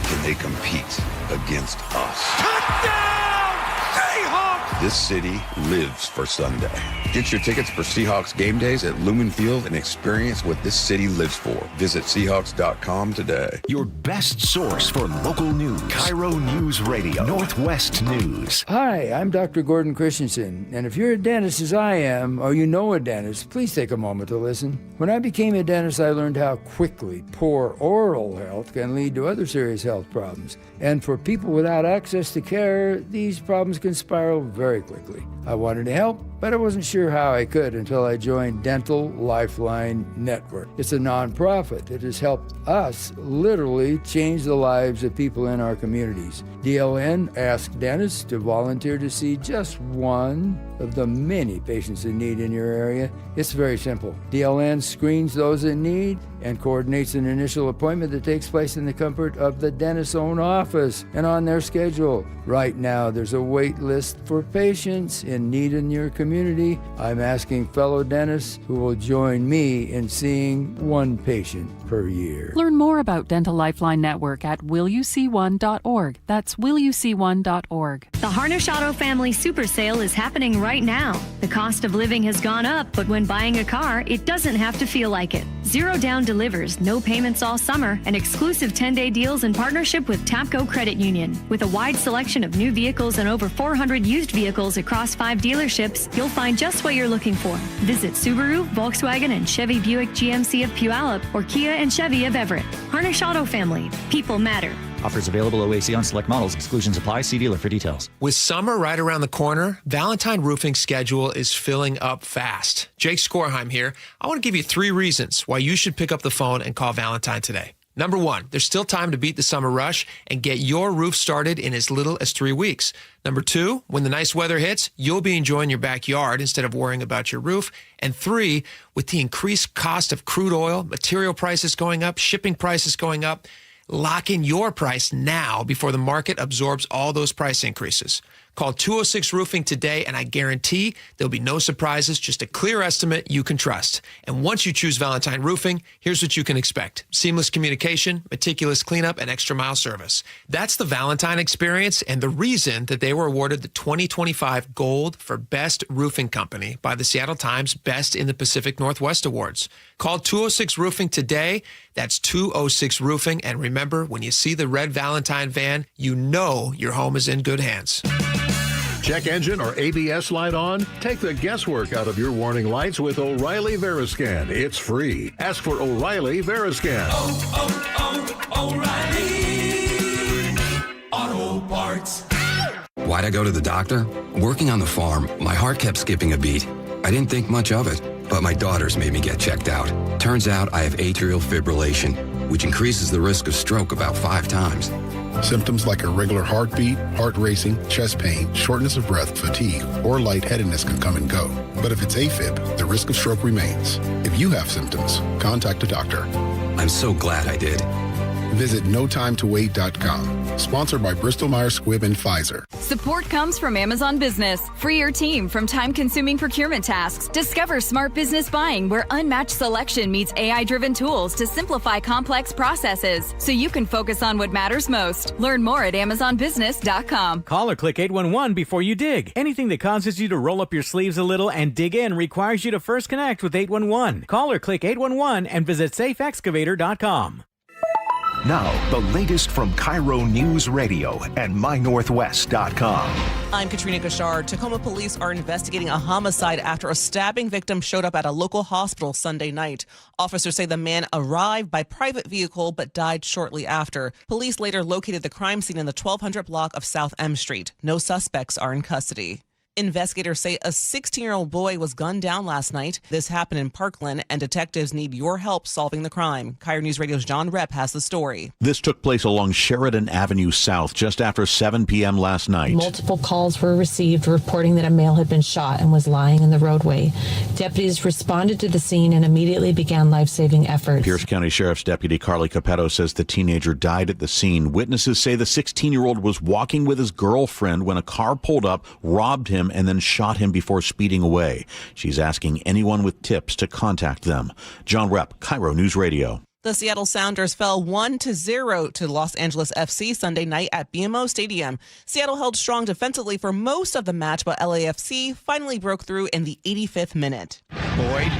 Can they compete against us? Touchdown, Seahawks! This city lives for Sunday. Get your tickets for Seahawks game days at Lumen Field and experience what this city lives for. Visit Seahawks.com today. Your best source for local news. KIRO Newsradio, Northwest News. Hi, I'm Dr. Gordon Christensen, and if you're a dentist as I am, or you know a dentist, please take a moment to listen. When I became a dentist, I learned how quickly poor oral health can lead to other serious health problems. And for people without access to care, these problems can spiral very quickly. I wanted to help, but I wasn't sure how I could until I joined Dental Lifeline Network. It's a nonprofit that has helped us literally change the lives of people in our communities. DLN asks dentists to volunteer to see just one of the many patients in need in your area. It's very simple. DLN screens those in need and coordinates an initial appointment that takes place in the comfort of the dentist's own office and on their schedule. Right now, there's a wait list for patients in need in your community. I'm asking fellow dentists who will join me in seeing one patient per year. Learn more about Dental Lifeline Network at willyouseeone.org. That's willyouseeone.org. The Harnish Auto Family Super Sale is happening right now. The cost of living has gone up, but when buying a car, it doesn't have to feel like it. Zero down delivers, no payments all summer, and exclusive 10-day deals in partnership with Tapco Credit Union. With a wide selection of new vehicles and over 400 used vehicles across 5 dealerships, you'll find just what you're looking for. Visit Subaru, Volkswagen, and Chevy Buick GMC of Puyallup or Kia and Chevy of Everett. Harnish Auto Family. People matter. Offers available OAC on select models. Exclusions apply. See dealer for details. With summer right around the corner, Valentine Roofing's schedule is filling up fast. Jake Skorheim here. I want to give you 3 reasons why you should pick up the phone and call Valentine today. Number 1, there's still time to beat the summer rush and get your roof started in as little as 3 weeks. Number 2, when the nice weather hits, you'll be enjoying your backyard instead of worrying about your roof. And 3, with the increased cost of crude oil, material prices going up, shipping prices going up, lock in your price now before the market absorbs all those price increases. Call 206 Roofing today, and I guarantee there'll be no surprises, just a clear estimate you can trust. And once you choose Valentine Roofing, here's what you can expect. Seamless communication, meticulous cleanup, and extra mile service. That's the Valentine experience and the reason that they were awarded the 2025 Gold for Best Roofing Company by the Seattle Times Best in the Pacific Northwest Awards. Call 206 Roofing today. That's 206 Roofing. And remember, when you see the red Valentine van, you know your home is in good hands. Check engine or ABS light on? Take the guesswork out of your warning lights with O'Reilly Veriscan. It's free. Ask for O'Reilly Veriscan. O'Reilly Auto Parts. Why'd I go to the doctor? Working on the farm, my heart kept skipping a beat. I didn't think much of it, but my daughters made me get checked out. Turns out I have atrial fibrillation, which increases the risk of stroke about 5 times. Symptoms like irregular heartbeat, heart racing, chest pain, shortness of breath, fatigue, or lightheadedness can come and go. But if it's AFib, the risk of stroke remains. If you have symptoms, contact a doctor. I'm so glad I did. Visit notimetowait.com. Sponsored by Bristol-Myers Squibb and Pfizer. Support comes from Amazon Business. Free your team from time-consuming procurement tasks. Discover smart business buying where unmatched selection meets AI-driven tools to simplify complex processes so you can focus on what matters most. Learn more at amazonbusiness.com. Call or click 811 before you dig. Anything that causes you to roll up your sleeves a little and dig in requires you to first connect with 811. Call or click 811 and visit safeexcavator.com. Now, the latest from KIRO Newsradio and MyNorthwest.com. I'm Katrina Gashard. Tacoma police are investigating a homicide after a stabbing victim showed up at a local hospital Sunday night. Officers say the man arrived by private vehicle but died shortly after. Police later located the crime scene in the 1200 block of South M Street. No suspects are in custody. Investigators say a 16-year-old boy was gunned down last night. This happened in Parkland, and detectives need your help solving the crime. KIRO News Radio's John Repp has the story. This took place along Sheridan Avenue South just after 7 p.m. last night. Multiple calls were received reporting that a male had been shot and was lying in the roadway. Deputies responded to the scene and immediately began life-saving efforts. Pierce County Sheriff's Deputy Carly Capetto says the teenager died at the scene. Witnesses say the 16-year-old was walking with his girlfriend when a car pulled up, robbed him, and then shot him before speeding away. She's asking anyone with tips to contact them. John Repp, KIRO News Radio. The Seattle Sounders fell 1-0 to Los Angeles FC Sunday night at BMO Stadium. Seattle held strong defensively for most of the match, but LAFC finally broke through in the 85th minute. Boyd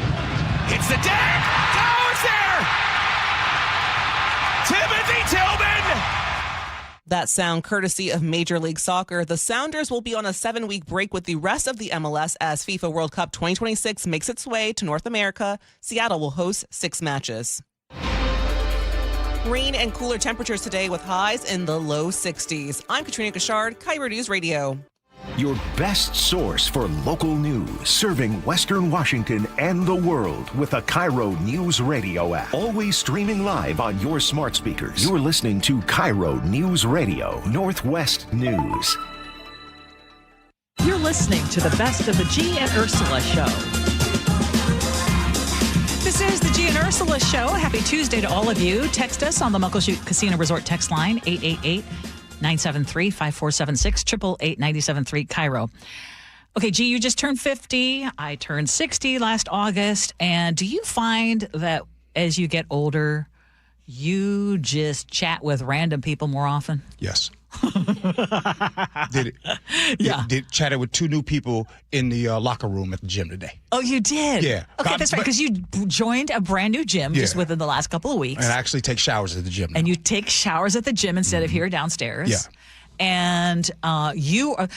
hits the deck. Oh, it's there! Timothy Tillman! That sound courtesy of Major League Soccer. The Sounders will be on a 7-week break with the rest of the MLS as FIFA World Cup 2026 makes its way to North America. Seattle will host 6 matches. Rain and cooler temperatures today with highs in the low 60s. I'm Katrina Gashard, KIRO News Radio. Your best source for local news, serving Western Washington and the world with the KIRO Newsradio app. Always streaming live on your smart speakers. You're listening to KIRO News Radio, Northwest News. You're listening to the best of the Gee and Ursula Show. This is the Gee and Ursula Show. Happy Tuesday to all of you. Text us on the Muckleshoot Casino Resort text line, 888-973-5476, 888-973 KIRO. Okay, Gee, you just turned 50. I turned 60 last August. And do you find that as you get older, you just chat with random people more often? Yes. Chatted with 2 new people in the locker room at the gym today. Oh, you did? Yeah. Okay, that's right, because you joined a brand new gym just within the last couple of weeks. And I actually take showers at the gym now. And you take showers at the gym instead of here downstairs. Yeah. And you're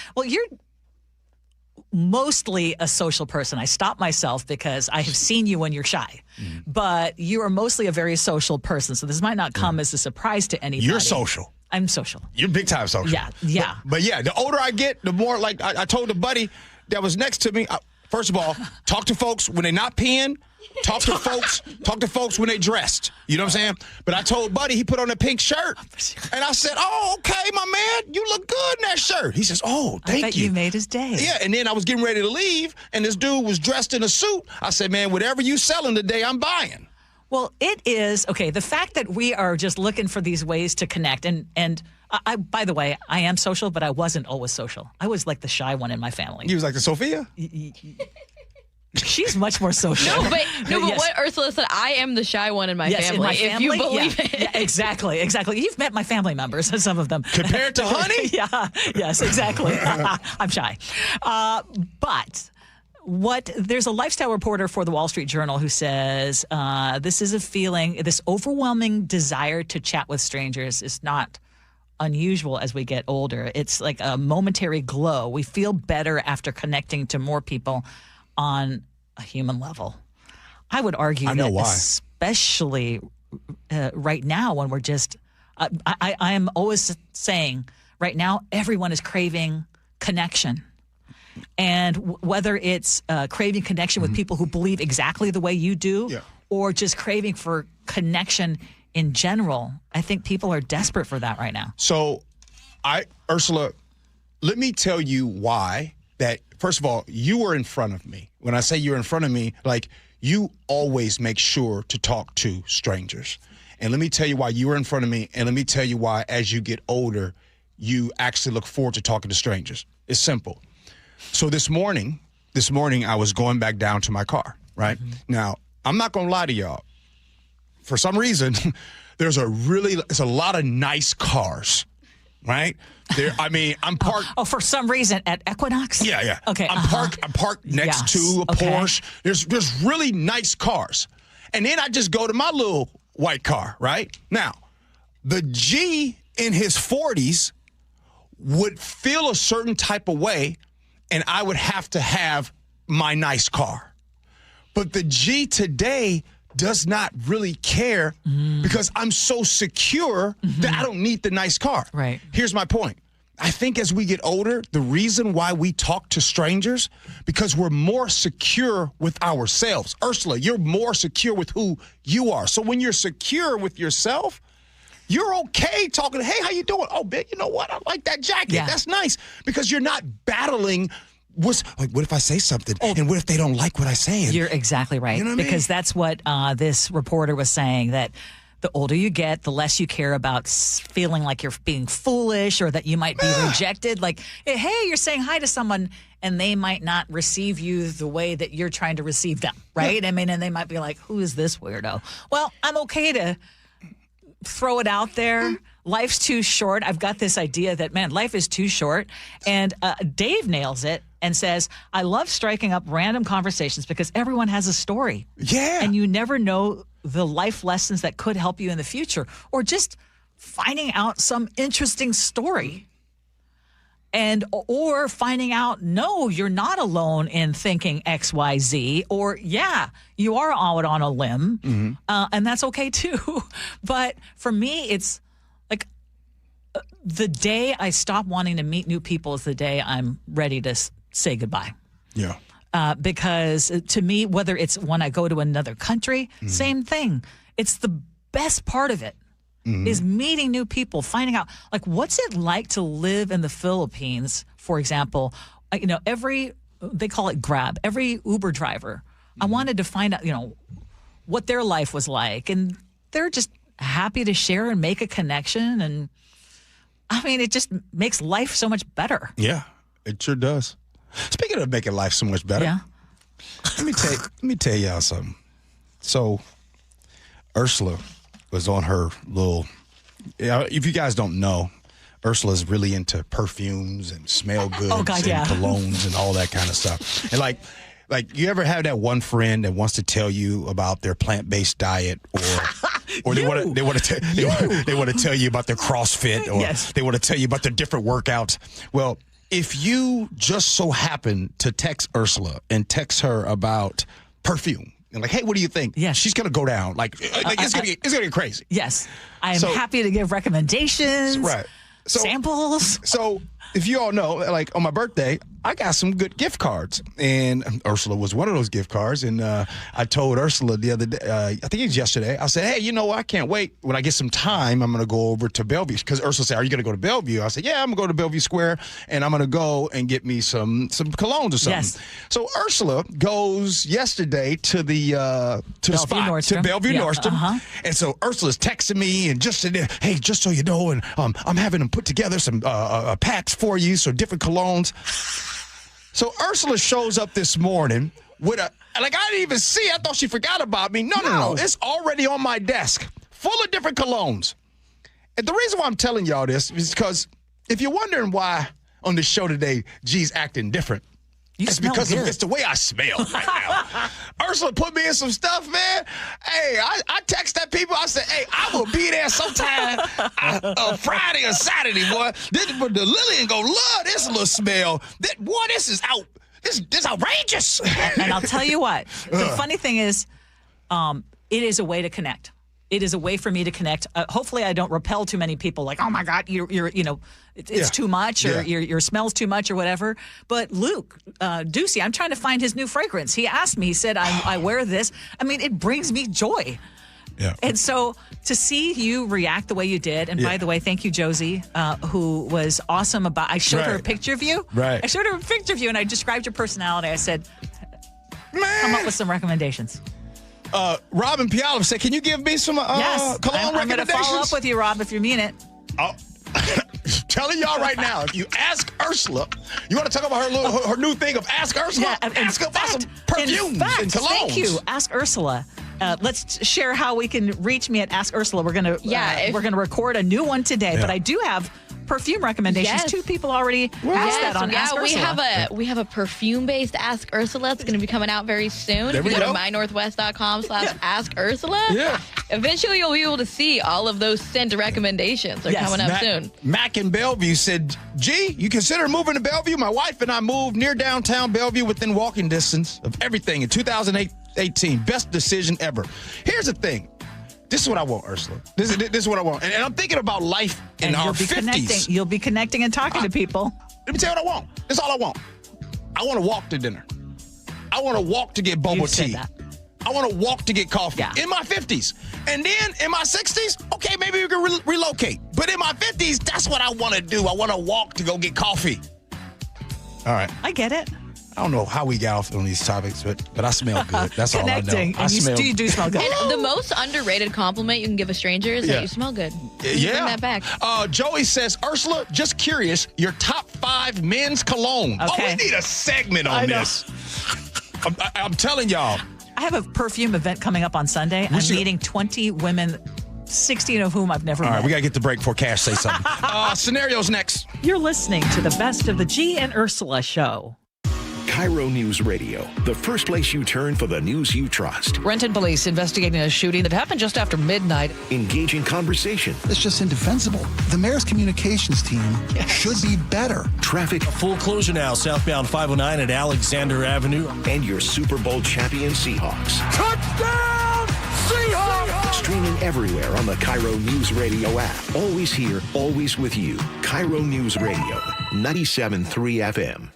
mostly a social person. I stop myself because I have seen you when you're shy. But you are mostly a very social person, so this might not come as a surprise to anybody. You're social. I'm social. You're big time social. Yeah. But yeah, the older I get, the more like I told the buddy that was next to me, first of all, talk to folks when they're not peeing. Talk to folks when they dressed. You know what I'm saying? But I told Buddy, he put on a pink shirt. And I said, oh, okay, my man, you look good in that shirt. He says, oh, thank you. I bet you made his day. Yeah, and then I was getting ready to leave, and this dude was dressed in a suit. I said, man, whatever you selling today, I'm buying. Well, it is, okay, the fact that we are just looking for these ways to connect, and I, by the way, I am social, but I wasn't always social. I was like the shy one in my family. You was like the Sophia? She's much more social. No, but what Ursula said, I am the shy one in my family. In my family, if you believe it. Yeah, exactly. You've met my family members, some of them. Compared to Honey? Yeah, yes, exactly. I'm shy. But there's a lifestyle reporter for the Wall Street Journal who says this is a feeling, this overwhelming desire to chat with strangers is not unusual as we get older. It's like a momentary glow. We feel better after connecting to more people on a human level. I would argue especially right now when we're just, I am always saying right now, everyone is craving connection. And whether it's craving connection with people who believe exactly the way you do, or just craving for connection in general. I think people are desperate for that right now. So, Ursula, let me tell you why that, first of all, you were in front of me. When I say you're in front of me, like, you always make sure to talk to strangers. And let me tell you why you were in front of me, and let me tell you why, as you get older, you actually look forward to talking to strangers. It's simple. So this morning, I was going back down to my car, right? Mm-hmm. Now, I'm not going to lie to y'all. For some reason, it's a lot of nice cars, right? I'm parked. Oh, for some reason at Equinox? Yeah. Okay. I'm parked next to a Porsche. There's really nice cars. And then I just go to my little white car, right? Now, the G in his 40s would feel a certain type of way, and I would have to have my nice car. But the G today does not really care because I'm so secure that I don't need the nice car. Right. Here's my point. I think as we get older, the reason why we talk to strangers, because we're more secure with ourselves. Ursula, you're more secure with who you are. So when you're secure with yourself, you're okay talking, hey, how you doing? Oh, babe, you know what? I like that jacket. Yeah. That's nice. Because you're not battling what if I say something? And what if they don't like what I say? You're exactly right. You know what because that's what this reporter was saying, that the older you get, the less you care about feeling like you're being foolish or that you might be rejected. Like, hey, you're saying hi to someone and they might not receive you the way that you're trying to receive them, right? Yeah. I mean, and they might be like, who is this weirdo? Well, I'm okay to throw it out there. Life's too short. I've got this idea that, man, life is too short. And Dave nails it and says, I love striking up random conversations because everyone has a story. Yeah. And you never know the life lessons that could help you in the future, or just finding out some interesting story. Or finding out, no, you're not alone in thinking X, Y, Z, or yeah, you are out on a limb, and that's okay too. But for me, it's like the day I stop wanting to meet new people is the day I'm ready to say goodbye. Yeah. Because to me, whether it's when I go to another country, same thing. It's the best part of it. Is meeting new people, finding out, like, what's it like to live in the Philippines, for example. They call it Grab, every Uber driver. I wanted to find out, what their life was like. And they're just happy to share and make a connection. And, I mean, it just makes life so much better. Yeah, it sure does. Speaking of making life so much better, let me tell y'all something. So, Ursula was on her little, if you guys don't know, Ursula's really into perfumes and smell goods and colognes and all that kind of stuff. And like you ever have that one friend that wants to tell you about their plant-based diet, or they want to tell you about their CrossFit, or they want to tell you about their different workouts. Well, if you just so happen to text Ursula and text her about perfume, and like, hey, what do you think? Yes. She's going to go down. It's going to get crazy. Yes. I am happy to give recommendations. Right. Samples. So if you all know, like on my birthday, I got some good gift cards. And Ursula was one of those gift cards. And I told Ursula the other day, I think it was yesterday, I said, hey, you know what? I can't wait. When I get some time, I'm going to go over to Bellevue. Because Ursula said, are you going to go to Bellevue? I said, yeah, I'm going to go to Bellevue Square. And I'm going to go and get me some colognes or something. Yes. So Ursula goes yesterday to the spot, Nordstrom. to Bellevue Nordstrom. And so Ursula's texting me and just said, hey, just so you know, and I'm having them put together some packs for you, so different colognes. So Ursula shows up this morning with I didn't even see. I thought she forgot about me. No. It's already on my desk, full of different colognes. And the reason why I'm telling y'all this is because if you're wondering why on the show today, Gee's acting different, it's because it's the way I smell right now. Ursula put me in some stuff, man. Hey, I text that people. I said, hey, I will be there sometime Friday or Saturday, boy. But the Lillian gonna love this little smell. This is out. This outrageous. And I'll tell you what. The funny thing is, it is a way to connect. It is a way for me to connect. Hopefully, I don't repel too many people. Like, oh my God, it's too much, or your smell's too much, or whatever. But Luke Ducey, I'm trying to find his new fragrance. He asked me. He said, I wear this. I mean, it brings me joy Yeah. And so to see you react the way you did, and by the way, thank you, Josie, who was awesome about, I showed her a picture of you. Right. I showed her a picture of you and I described your personality. I said, come up with some recommendations. Robin Pialov said, can you give me some cologne recommendations? I'm going to follow up with you, Rob, if you mean it. Oh. Telling y'all right now, if you ask Ursula, you want to talk about her new thing of Ask Ursula? Yeah, ask her about some perfumes and colognes. Thank you. Ask Ursula. Let's share how we can reach me at Ask Ursula. We're going to record a new one today, but I do have perfume recommendations. Yes. 2 people already asked that on Ask Ursula. we have a perfume-based Ask Ursula. It's going to be coming out very soon. If you go to mynorthwest.com/Ask Ursula, eventually you'll be able to see all of those scent recommendations. They're coming up soon. Mac in Bellevue said, Gee, you consider moving to Bellevue? My wife and I moved near downtown Bellevue within walking distance of everything in 2018. Best decision ever. Here's the thing. This is what I want, Ursula. This is what I want. And I'm thinking about life in our 50s. You'll be connecting and talking to people. Let me tell you what I want. That's all I want. I want to walk to dinner. I want to walk to get bubble tea. I want to walk to get coffee in my 50s. And then in my 60s, okay, maybe we can relocate. But in my 50s, that's what I want to do. I want to walk to go get coffee. All right. I get it. I don't know how we got off on these topics, but I smell good. That's all I know. And you do smell good. And the most underrated compliment you can give a stranger is that you smell good. Bring that back. Joey says, Ursula, just curious, your top 5 men's cologne. Okay. Oh, we need a segment on this. I'm telling y'all. I have a perfume event coming up on Sunday. I'm meeting 20 women, 16 of whom I've never met. All right, we got to get the break before Cash say something. Scenarios next. You're listening to the best of the Gee and Ursula Show. KIRO Newsradio, the first place you turn for the news you trust. Renton police investigating a shooting that happened just after midnight. Engaging conversation. It's just indefensible. The mayor's communications team should be better. Traffic. A full closure now, southbound 509 at Alexander Avenue. And your Super Bowl champion Seahawks. Touchdown, Seahawks! Streaming everywhere on the KIRO Newsradio app. Always here, always with you. KIRO Newsradio, 97.3 FM.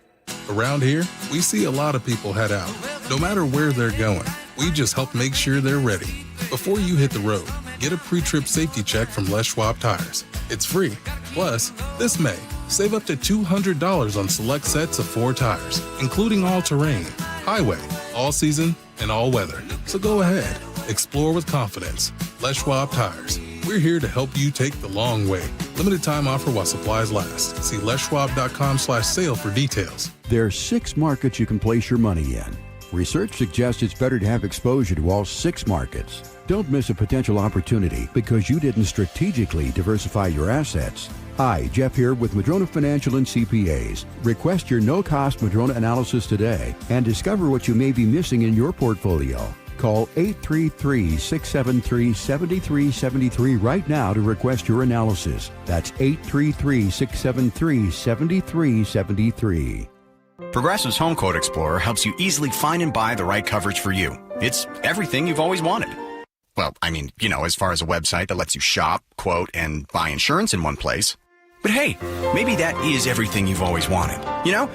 Around here, we see a lot of people head out. No matter where they're going, we just help make sure they're ready. Before you hit the road, get a pre-trip safety check from Les Schwab Tires. It's free. Plus, this May, save up to $200 on select sets of 4 tires, including all-terrain, highway, all-season, and all-weather. So go ahead. Explore with confidence. Les Schwab Tires. We're here to help you take the long way. Limited time offer while supplies last. See leschwab.com/sale for details. There are 6 markets you can place your money in. Research suggests it's better to have exposure to all 6 markets. Don't miss a potential opportunity because you didn't strategically diversify your assets. Hi, Jeff here with Madrona Financial and CPAs. Request your no-cost Madrona analysis today and discover what you may be missing in your portfolio. Call 833-673-7373 right now to request your analysis. That's 833-673-7373. Progressive's Home Quote Explorer helps you easily find and buy the right coverage for you. It's everything you've always wanted. Well, I mean, as far as a website that lets you shop, quote, and buy insurance in one place. But hey, maybe that is everything you've always wanted. Yeah,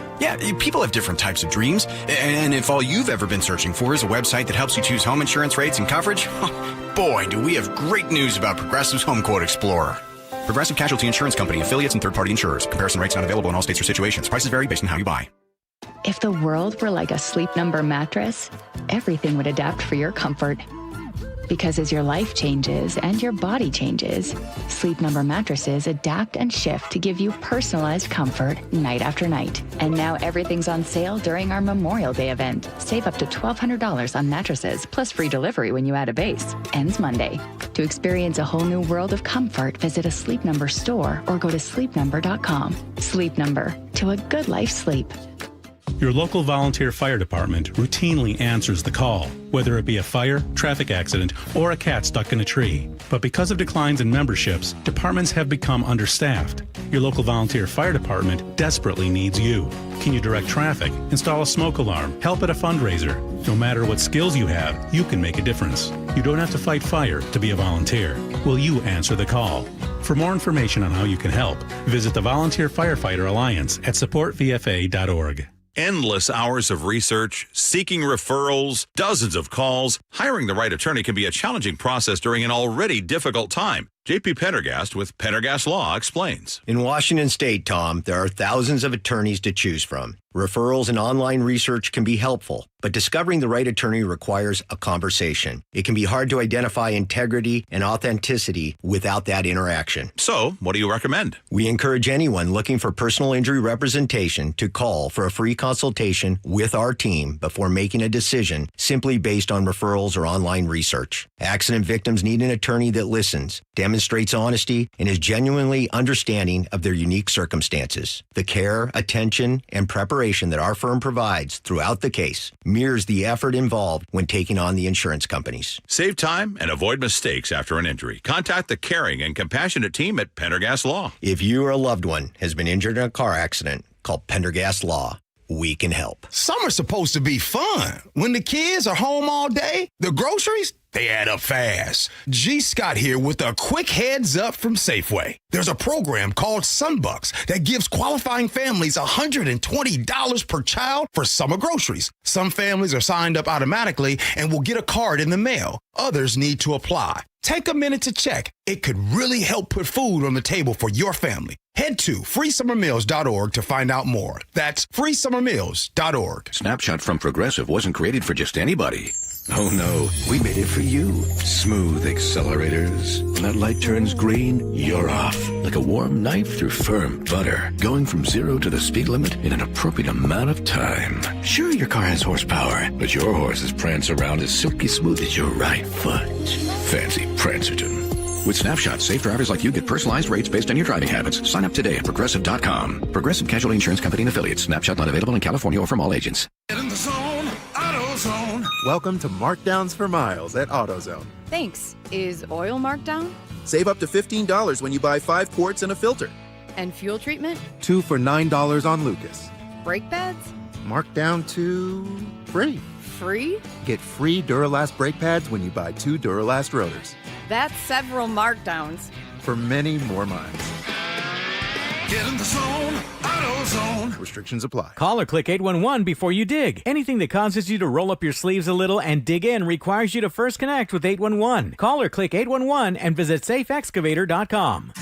people have different types of dreams. And if all you've ever been searching for is a website that helps you choose home insurance rates and coverage, boy, do we have great news about Progressive's Home Quote Explorer. Progressive Casualty Insurance Company, affiliates, and third-party insurers. Comparison rates not available in all states or situations. Prices vary based on how you buy. If the world were like a Sleep Number mattress, everything would adapt for your comfort. Because as your life changes and your body changes, Sleep Number mattresses adapt and shift to give you personalized comfort night after night. And now everything's on sale during our Memorial Day event. Save up to $1,200 on mattresses, plus free delivery when you add a base. Ends Monday. To experience a whole new world of comfort, visit a Sleep Number store or go to sleepnumber.com. Sleep Number. To a good night's sleep. Your local volunteer fire department routinely answers the call, whether it be a fire, traffic accident, or a cat stuck in a tree. But because of declines in memberships, departments have become understaffed. Your local volunteer fire department desperately needs you. Can you direct traffic, install a smoke alarm, help at a fundraiser? No matter what skills you have, you can make a difference. You don't have to fight fire to be a volunteer. Will you answer the call? For more information on how you can help, visit the Volunteer Firefighter Alliance at supportvfa.org. Endless hours of research, seeking referrals, dozens of calls. Hiring the right attorney can be a challenging process during an already difficult time. J.P. Pendergast with Pendergast Law explains. In Washington State, Tom, there are thousands of attorneys to choose from. Referrals and online research can be helpful, but discovering the right attorney requires a conversation. It can be hard to identify integrity and authenticity without that interaction. So, what do you recommend? We encourage anyone looking for personal injury representation to call for a free consultation with our team before making a decision simply based on referrals or online research. Accident victims need an attorney that listens, demonstrates honesty, and is genuinely understanding of their unique circumstances. The care, attention, and preparation that our firm provides throughout the case mirrors the effort involved when taking on the insurance companies. Save time and avoid mistakes after an injury. Contact the caring and compassionate team at Pendergast Law. If you or a loved one has been injured in a car accident, call Pendergast Law. We can help. Summer's supposed to be fun. When the kids are home all day, the groceries, they add up fast. G. Scott here with a quick heads up from Safeway. There's a program called Sunbucks that gives qualifying families $120 per child for summer groceries. Some families are signed up automatically and will get a card in the mail. Others need to apply. Take a minute to check. It could really help put food on the table for your family. Head to freesummermeals.org to find out more. That's freesummermeals.org. Snapshot from Progressive wasn't created for just anybody. Oh no, we made it for you. Smooth accelerators. When that light turns green, you're off. Like a warm knife through firm butter. Going from 0 to the speed limit in an appropriate amount of time. Sure, your car has horsepower, but your horses prance around as silky smooth as your right foot. Fancy Prancerton. With Snapshot, safe drivers like you get personalized rates based on your driving habits. Sign up today at Progressive.com. Progressive Casualty Insurance Company and Affiliates. Snapshot not available in California or from all agents. Get in the zone, AutoZone. Welcome to Markdowns for Miles at AutoZone. Thanks. Is oil marked down? Save up to $15 when you buy 5 quarts and a filter. And fuel treatment? 2 for $9 on Lucas. Brake pads? Marked down to free. Free? Get free Duralast brake pads when you buy 2 Duralast rotors. That's several markdowns. For many more miles. Get in the zone, AutoZone. Restrictions apply. Call or click 811 before you dig. Anything that causes you to roll up your sleeves a little and dig in requires you to first connect with 811. Call or click 811 and visit safeexcavator.com.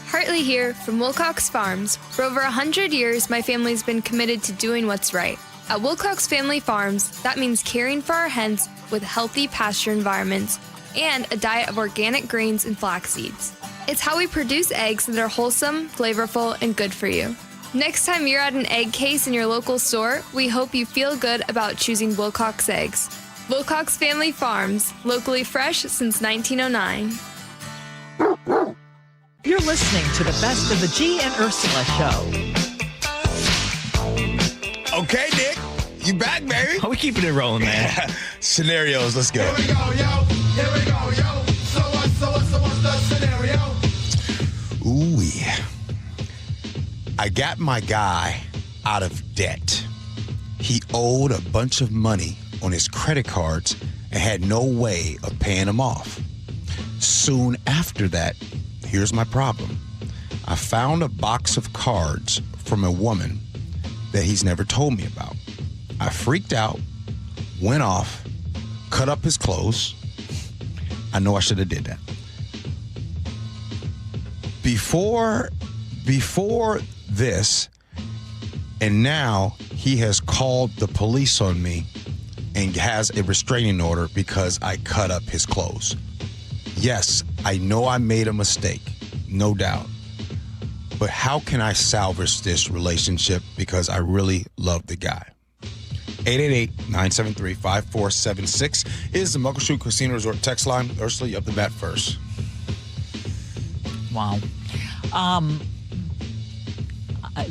Hartley here from Wilcox Farms. For over 100 years, my family's been committed to doing what's right. At Wilcox Family Farms, that means caring for our hens with healthy pasture environments and a diet of organic grains and flax seeds. It's how we produce eggs that are wholesome, flavorful, and good for you. Next time you're at an egg case in your local store, we hope you feel good about choosing Wilcox eggs. Wilcox Family Farms, locally fresh since 1909. You're listening to the best of the Gee and Ursula Show. Okay, Nick. You back, baby? Are we keeping it rolling, man? Scenarios, let's go. Here we go, yo. Here we go, yo. So what's the scenario? Ooh, yeah. I got my guy out of debt. He owed a bunch of money on his credit cards and had no way of paying them off. Soon after that, here's my problem. I found a box of cards from a woman that he's never told me about. I freaked out, went off, cut up his clothes. I know I should have did that. Before this, and now he has called the police on me and has a restraining order because I cut up his clothes. Yes, I know I made a mistake, no doubt. But how can I salvage this relationship because I really love the guy? 888-973-5476 is the Muckleshoot Casino Resort text line. Ursula, you up the bat first. Wow.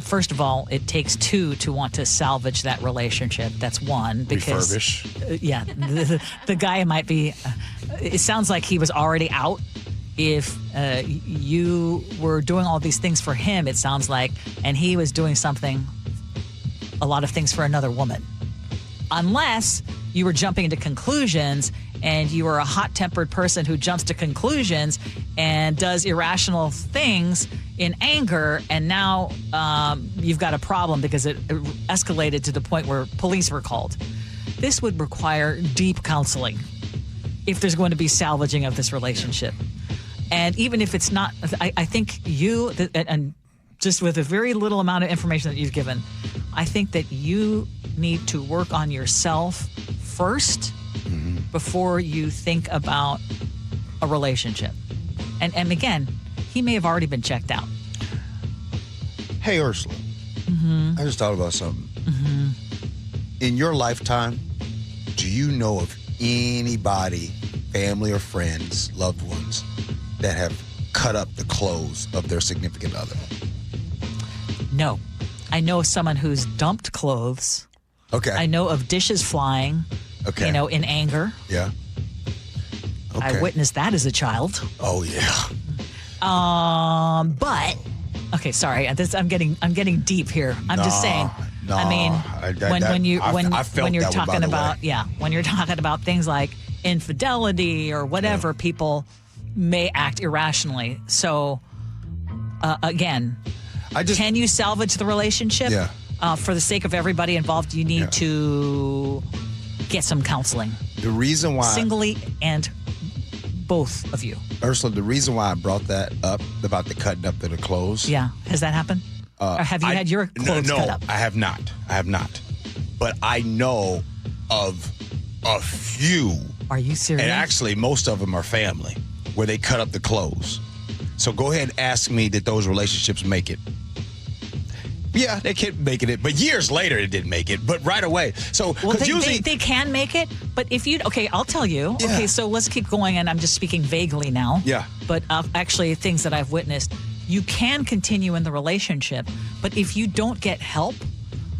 First of all, it takes two to want to salvage that relationship. That's one. Because, refurbish. Yeah. The guy might be, it sounds like he was already out. If you were doing all these things for him, it sounds like, and he was doing a lot of things for another woman. Unless you were jumping into conclusions and you are a hot-tempered person who jumps to conclusions and does irrational things in anger, and now you've got a problem because it escalated to the point where police were called. This would require deep counseling if there's going to be salvaging of this relationship. And even if it's not, I think and just with a very little amount of information that you've given, I think that you need to work on yourself first before you think about a relationship. And again, he may have already been checked out. Hey, Ursula. I just thought about something. In your lifetime, do you know of anybody, family or friends, loved ones, that have cut up the clothes of their significant other? No. I know of someone who's dumped clothes. Okay. I know of dishes flying, in anger. Yeah. Okay. I witnessed that as a child. Oh, yeah. But okay, sorry. I'm getting deep here. I'm just saying. No, I mean, when you're that talking about when you're talking about things like infidelity or whatever, people may act irrationally. So again, can you salvage the relationship? Yeah. For the sake of everybody involved, you need to get some counseling. The reason why singly and both of you. Ursula, the reason why I brought that up about the cutting up of the clothes. Yeah. Has that happened? Or have you had your clothes cut up? I have not. But I know of a few. Are you serious? And actually, most of them are family where they cut up the clothes. So go ahead and ask me, did those relationships make it? Yeah, they kept making it, but years later it didn't make it. But right away, they can make it. But if you I'll tell you. Yeah. Okay, so let's keep going, and I'm just speaking vaguely now. Yeah. But actually, things that I've witnessed, you can continue in the relationship, but if you don't get help,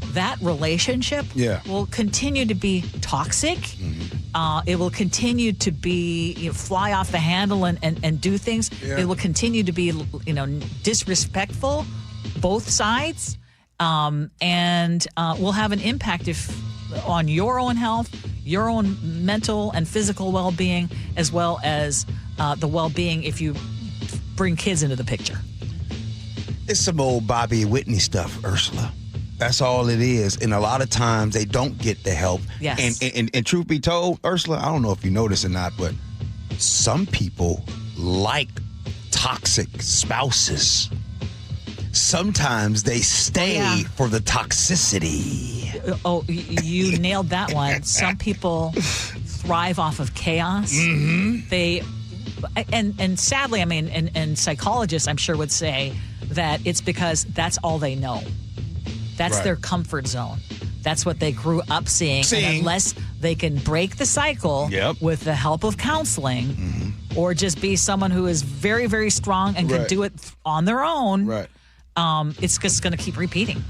that relationship will continue to be toxic. It will continue to be fly off the handle and do things. Yeah. It will continue to be disrespectful, both sides. And will have an impact on your own health, your own mental and physical well-being, as well as the well-being if you bring kids into the picture. It's some old Bobby Whitney stuff, Ursula. That's all it is. And a lot of times they don't get the help. Yes. And truth be told, Ursula, I don't know if you know this or not, but some people like toxic spouses. Sometimes they stay for the toxicity. Oh, you nailed that one. Some people thrive off of chaos. They, and sadly, I mean, and psychologists, I'm sure, would say that it's because that's all they know. That's their comfort zone. That's what they grew up seeing. And unless they can break the cycle with the help of counseling, or just be someone who is very, very strong and can do it on their own, it's just going to keep repeating.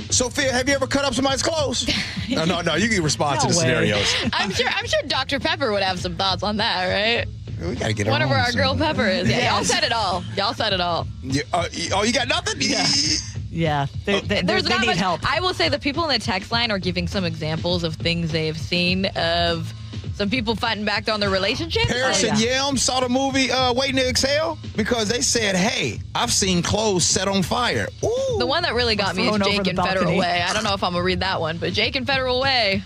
Sophia, have you ever cut up somebody's clothes? No, you can respond to the scenarios. I'm sure Dr. Pepper would have some thoughts on that, right? We gotta get whatever our girl Pepper is. Yeah, y'all said it all. Yeah, you got nothing? Yeah, they need help. I will say the people in the text line are giving some examples of things they have seen of some people fighting back on their relationship. Paris and Yelm saw the movie Waiting to Exhale because they said, hey, I've seen clothes set on fire. Ooh. The one that really got me is Jake and Federal Way. I don't know if I'm going to read that one, but Jake and Federal Way.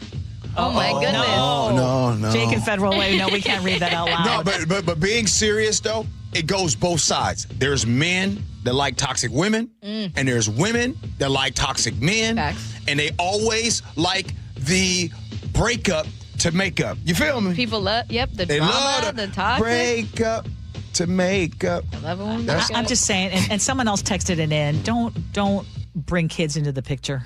Oh, my goodness. No. Jake and Federal Way. No, we can't read that out loud. No, but being serious, though, it goes both sides. There's men that like toxic women, and there's women that like toxic men. Facts. And they always like the breakup to make up. You feel me? People love, the drama, the toxic. Break up to make up. I love it when I'm just saying, and someone else texted it in, don't bring kids into the picture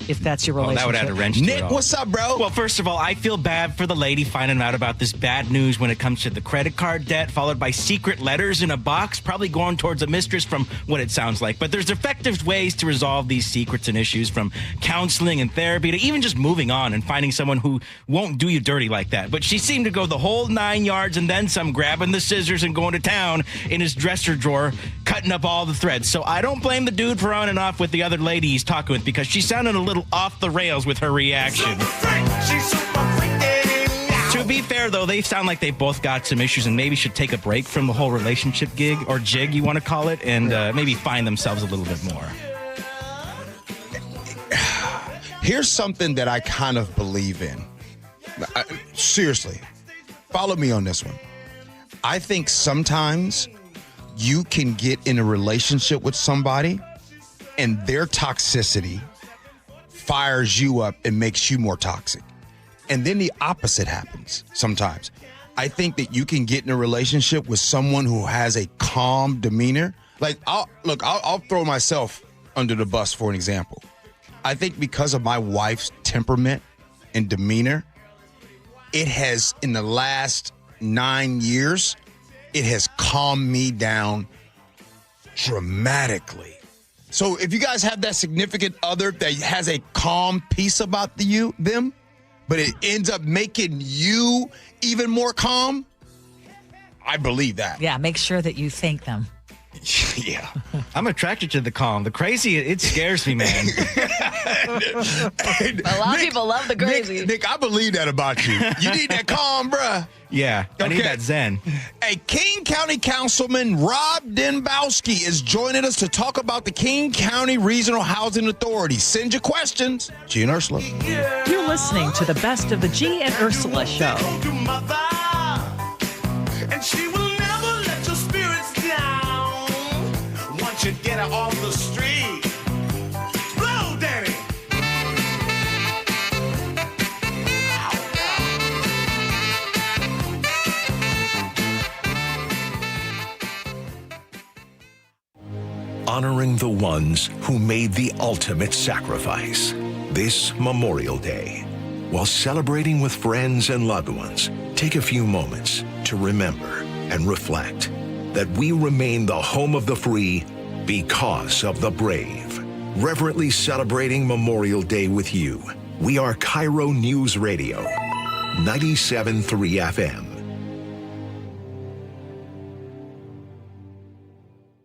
if that's your relationship. That would add a wrench to Nick, it all. what's up, bro? Well, first of all, I feel bad for the lady finding out about this bad news when it comes to the credit card debt, followed by secret letters in a box, probably going towards a mistress from what it sounds like. But there's effective ways to resolve these secrets and issues, from counseling and therapy to even just moving on and finding someone who won't do you dirty like that. But she seemed to go the whole 9 yards and then some, grabbing the scissors and going to town in his dresser drawer, cutting up all the threads. So I don't blame the dude for on and off with the other lady he's talking with, because she sounded a little off the rails with her reaction. To To be fair, though, they sound like they both got some issues and maybe should take a break from the whole relationship gig or jig, you want to call it, and maybe find themselves a little bit more. Here's something that I kind of believe in. Seriously, follow me on this one. I think sometimes you can get in a relationship with somebody and their toxicity fires you up and makes you more toxic. And then the opposite happens sometimes. I think that you can get in a relationship with someone who has a calm demeanor. Like, I'll throw myself under the bus for an example. I think because of my wife's temperament and demeanor, it has, in the last 9 years, it has calmed me down dramatically. So if you guys have that significant other that has a calm peace about them, but it ends up making you even more calm, I believe that. Yeah, make sure that you thank them. Yeah. I'm attracted to the calm. The crazy, it scares me, man. A lot of people love the crazy. Nick, I believe that about you. You need that calm, bruh. Yeah, I need that zen. Hey, King County Councilman Rob Dembowski is joining us to talk about the King County Regional Housing Authority. Send your questions. Gee and Ursula. You're listening to the best of the Gee and Ursula Show. And she will never let your spirits down. Once you get her off the street, blow, Danny. Honoring the ones who made the ultimate sacrifice. This Memorial Day, while celebrating with friends and loved ones, take a few moments to remember and reflect that we remain the home of the free because of the brave. Reverently celebrating Memorial Day with you, we are KIRO News Radio, 97.3 FM.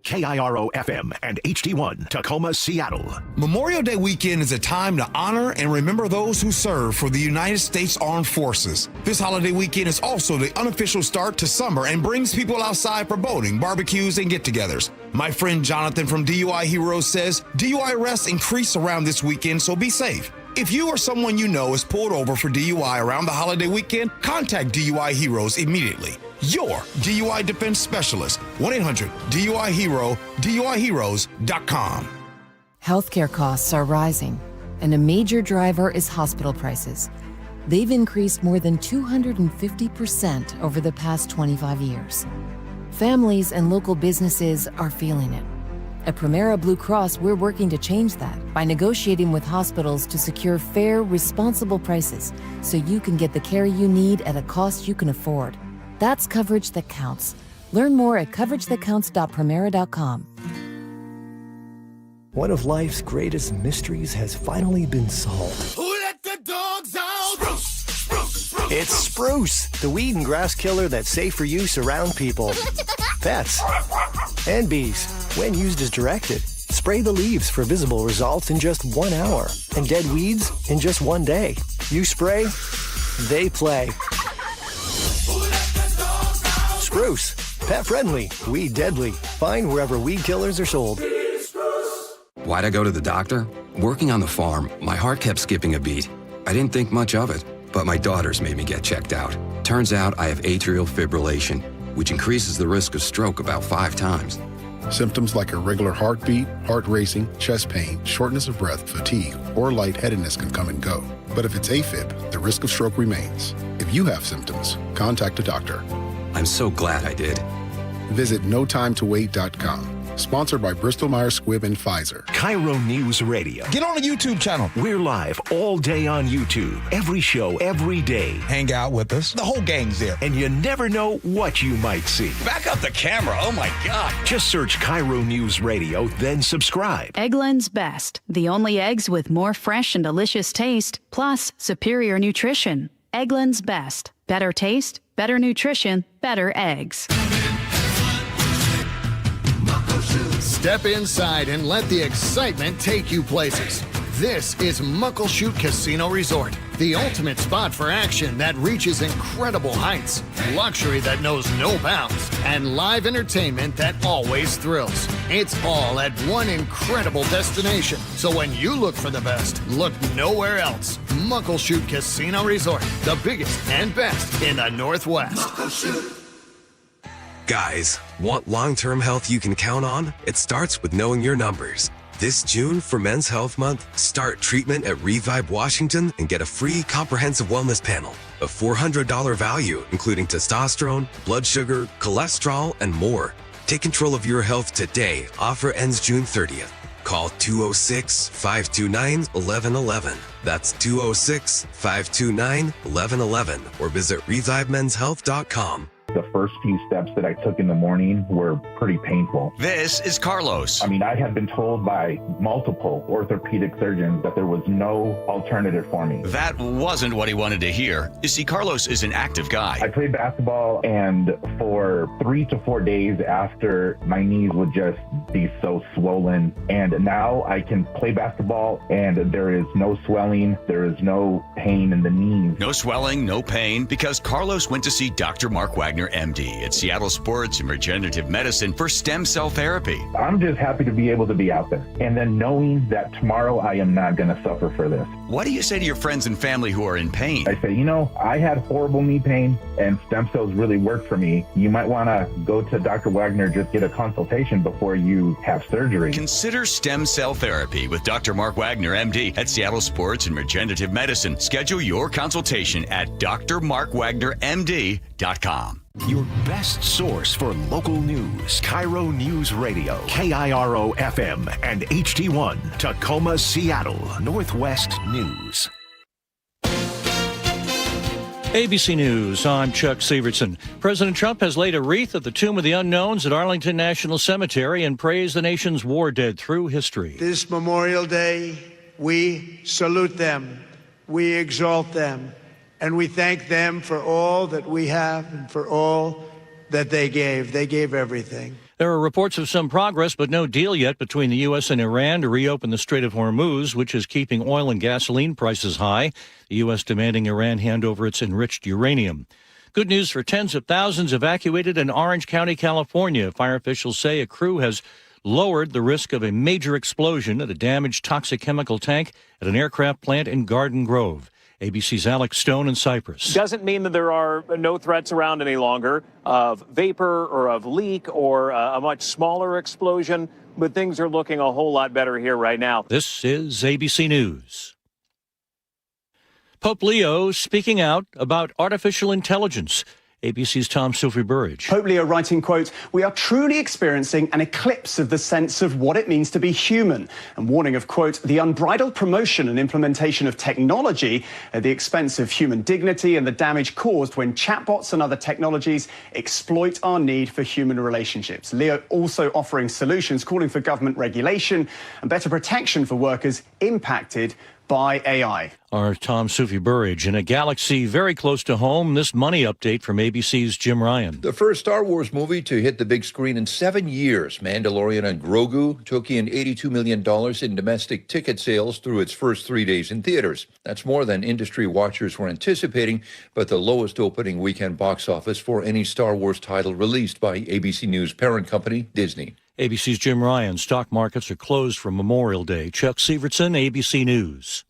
KIRO FM and HD1, Tacoma, Seattle. Memorial Day weekend is a time to honor and remember those who serve for the United States Armed Forces. This holiday weekend is also the unofficial start to summer and brings people outside for boating, barbecues, and get-togethers. My friend Jonathan from DUI Heroes says DUI arrests increase around this weekend, so be safe. If you or someone you know is pulled over for DUI around the holiday weekend, contact DUI Heroes immediately. Your DUI defense specialist, 1-800-DUI-HERO, DUIHeroes.com. Healthcare costs are rising, and a major driver is hospital prices. They've increased more than 250% over the past 25 years. Families and local businesses are feeling it. At Primera Blue Cross, we're working to change that by negotiating with hospitals to secure fair, responsible prices so you can get the care you need at a cost you can afford. That's coverage that counts. Learn more at coveragethatcounts.primera.com. One of life's greatest mysteries has finally been solved. Who let the dogs out? Spruce, spruce, spruce. It's Spruce, the weed and grass killer that's safe for use around people, pets, and bees. When used as directed, spray the leaves for visible results in just 1 hour and dead weeds in just 1 day. You spray, they play. Spruce, pet friendly, weed deadly. Find wherever weed killers are sold. Why'd I go to the doctor? Working on the farm, my heart kept skipping a beat. I didn't think much of it, but my daughters made me get checked out. Turns out I have atrial fibrillation, which increases the risk of stroke about 5 times. Symptoms like irregular heartbeat, heart racing, chest pain, shortness of breath, fatigue, or lightheadedness can come and go. But if it's AFib, the risk of stroke remains. If you have symptoms, contact a doctor. I'm so glad I did. Visit notimetowait.com. Sponsored by Bristol Myers Squibb and Pfizer. KIRO News Radio. Get on the YouTube channel. We're live all day on YouTube. Every show, every day. Hang out with us. The whole gang's there. And you never know what you might see. Back up the camera. Oh, my God. Just search KIRO News Radio, then subscribe. Eggland's Best. The only eggs with more fresh and delicious taste, plus superior nutrition. Eggland's Best. Better taste, better nutrition, better eggs. Step inside and let the excitement take you places. This is Muckleshoot Casino Resort, the ultimate spot for action that reaches incredible heights, luxury that knows no bounds, and live entertainment that always thrills. It's all at one incredible destination. So when you look for the best, look nowhere else. Muckleshoot Casino Resort, the biggest and best in the Northwest. Muckleshoot. Guys, want long-term health you can count on? It starts with knowing your numbers. This June, for Men's Health Month, start treatment at Revive Washington and get a free comprehensive wellness panel. A $400 value, including testosterone, blood sugar, cholesterol, and more. Take control of your health today. Offer ends June 30th. Call 206-529-1111. That's 206-529-1111. Or visit ReviveMen'sHealth.com. The first few steps that I took in the morning were pretty painful. This is Carlos. I mean, I had been told by multiple orthopedic surgeons that there was no alternative for me. That wasn't what he wanted to hear. You see, Carlos is an active guy. I played basketball, and for 3 to 4 days after, my knees would just be so swollen. And now I can play basketball, and there is no swelling. There is no pain in the knees. No swelling, no pain, because Carlos went to see Dr. Mark Wagner, MD, at Seattle Sports and Regenerative Medicine for stem cell therapy. I'm just happy to be able to be out there. And then knowing that tomorrow I am not going to suffer for this. What do you say to your friends and family who are in pain? I say, I had horrible knee pain and stem cells really worked for me. You might want to go to Dr. Wagner, just get a consultation before you have surgery. Consider stem cell therapy with Dr. Mark Wagner, MD, at Seattle Sports and Regenerative Medicine. Schedule your consultation at drmarkwagnermd.com. Your best source for local news. KIRO News Radio, KIRO FM and HD1, Tacoma, Seattle, Northwest News. ABC News, I'm Chuck Severson. President Trump has laid a wreath at the Tomb of the Unknowns at Arlington National Cemetery and praised the nation's war dead through history. This Memorial Day, we salute them, we exalt them, and we thank them for all that we have and for all that they gave. They gave everything. There are reports of some progress, but no deal yet between the U.S. and Iran to reopen the Strait of Hormuz, which is keeping oil and gasoline prices high. The U.S. demanding Iran hand over its enriched uranium. Good news for tens of thousands evacuated in Orange County, California. Fire officials say a crew has lowered the risk of a major explosion at a damaged toxic chemical tank at an aircraft plant in Garden Grove. ABC's Alex Stone in Cyprus. Doesn't mean that there are no threats around any longer of vapor or of leak or a much smaller explosion, but things are looking a whole lot better here right now. This is ABC News. Pope Leo speaking out about artificial intelligence. ABC's Tom Sophie Burridge. Pope Leo writing, quote, "We are truly experiencing an eclipse of the sense of what it means to be human," and warning of, quote, "the unbridled promotion and implementation of technology at the expense of human dignity and the damage caused when chatbots and other technologies exploit our need for human relationships." Leo also offering solutions, calling for government regulation and better protection for workers impacted by AI. Our Tom Sophie Burridge. In a galaxy very close to home, this money update from ABC's Jim Ryan. The first Star Wars movie to hit the big screen in 7 years, Mandalorian and Grogu, took in $82 million in domestic ticket sales through its first 3 days in theaters. That's more than industry watchers were anticipating, but the lowest opening weekend box office for any Star Wars title released by ABC News parent company, Disney. ABC's Jim Ryan. Stock markets are closed for Memorial Day. Chuck Severson, ABC News.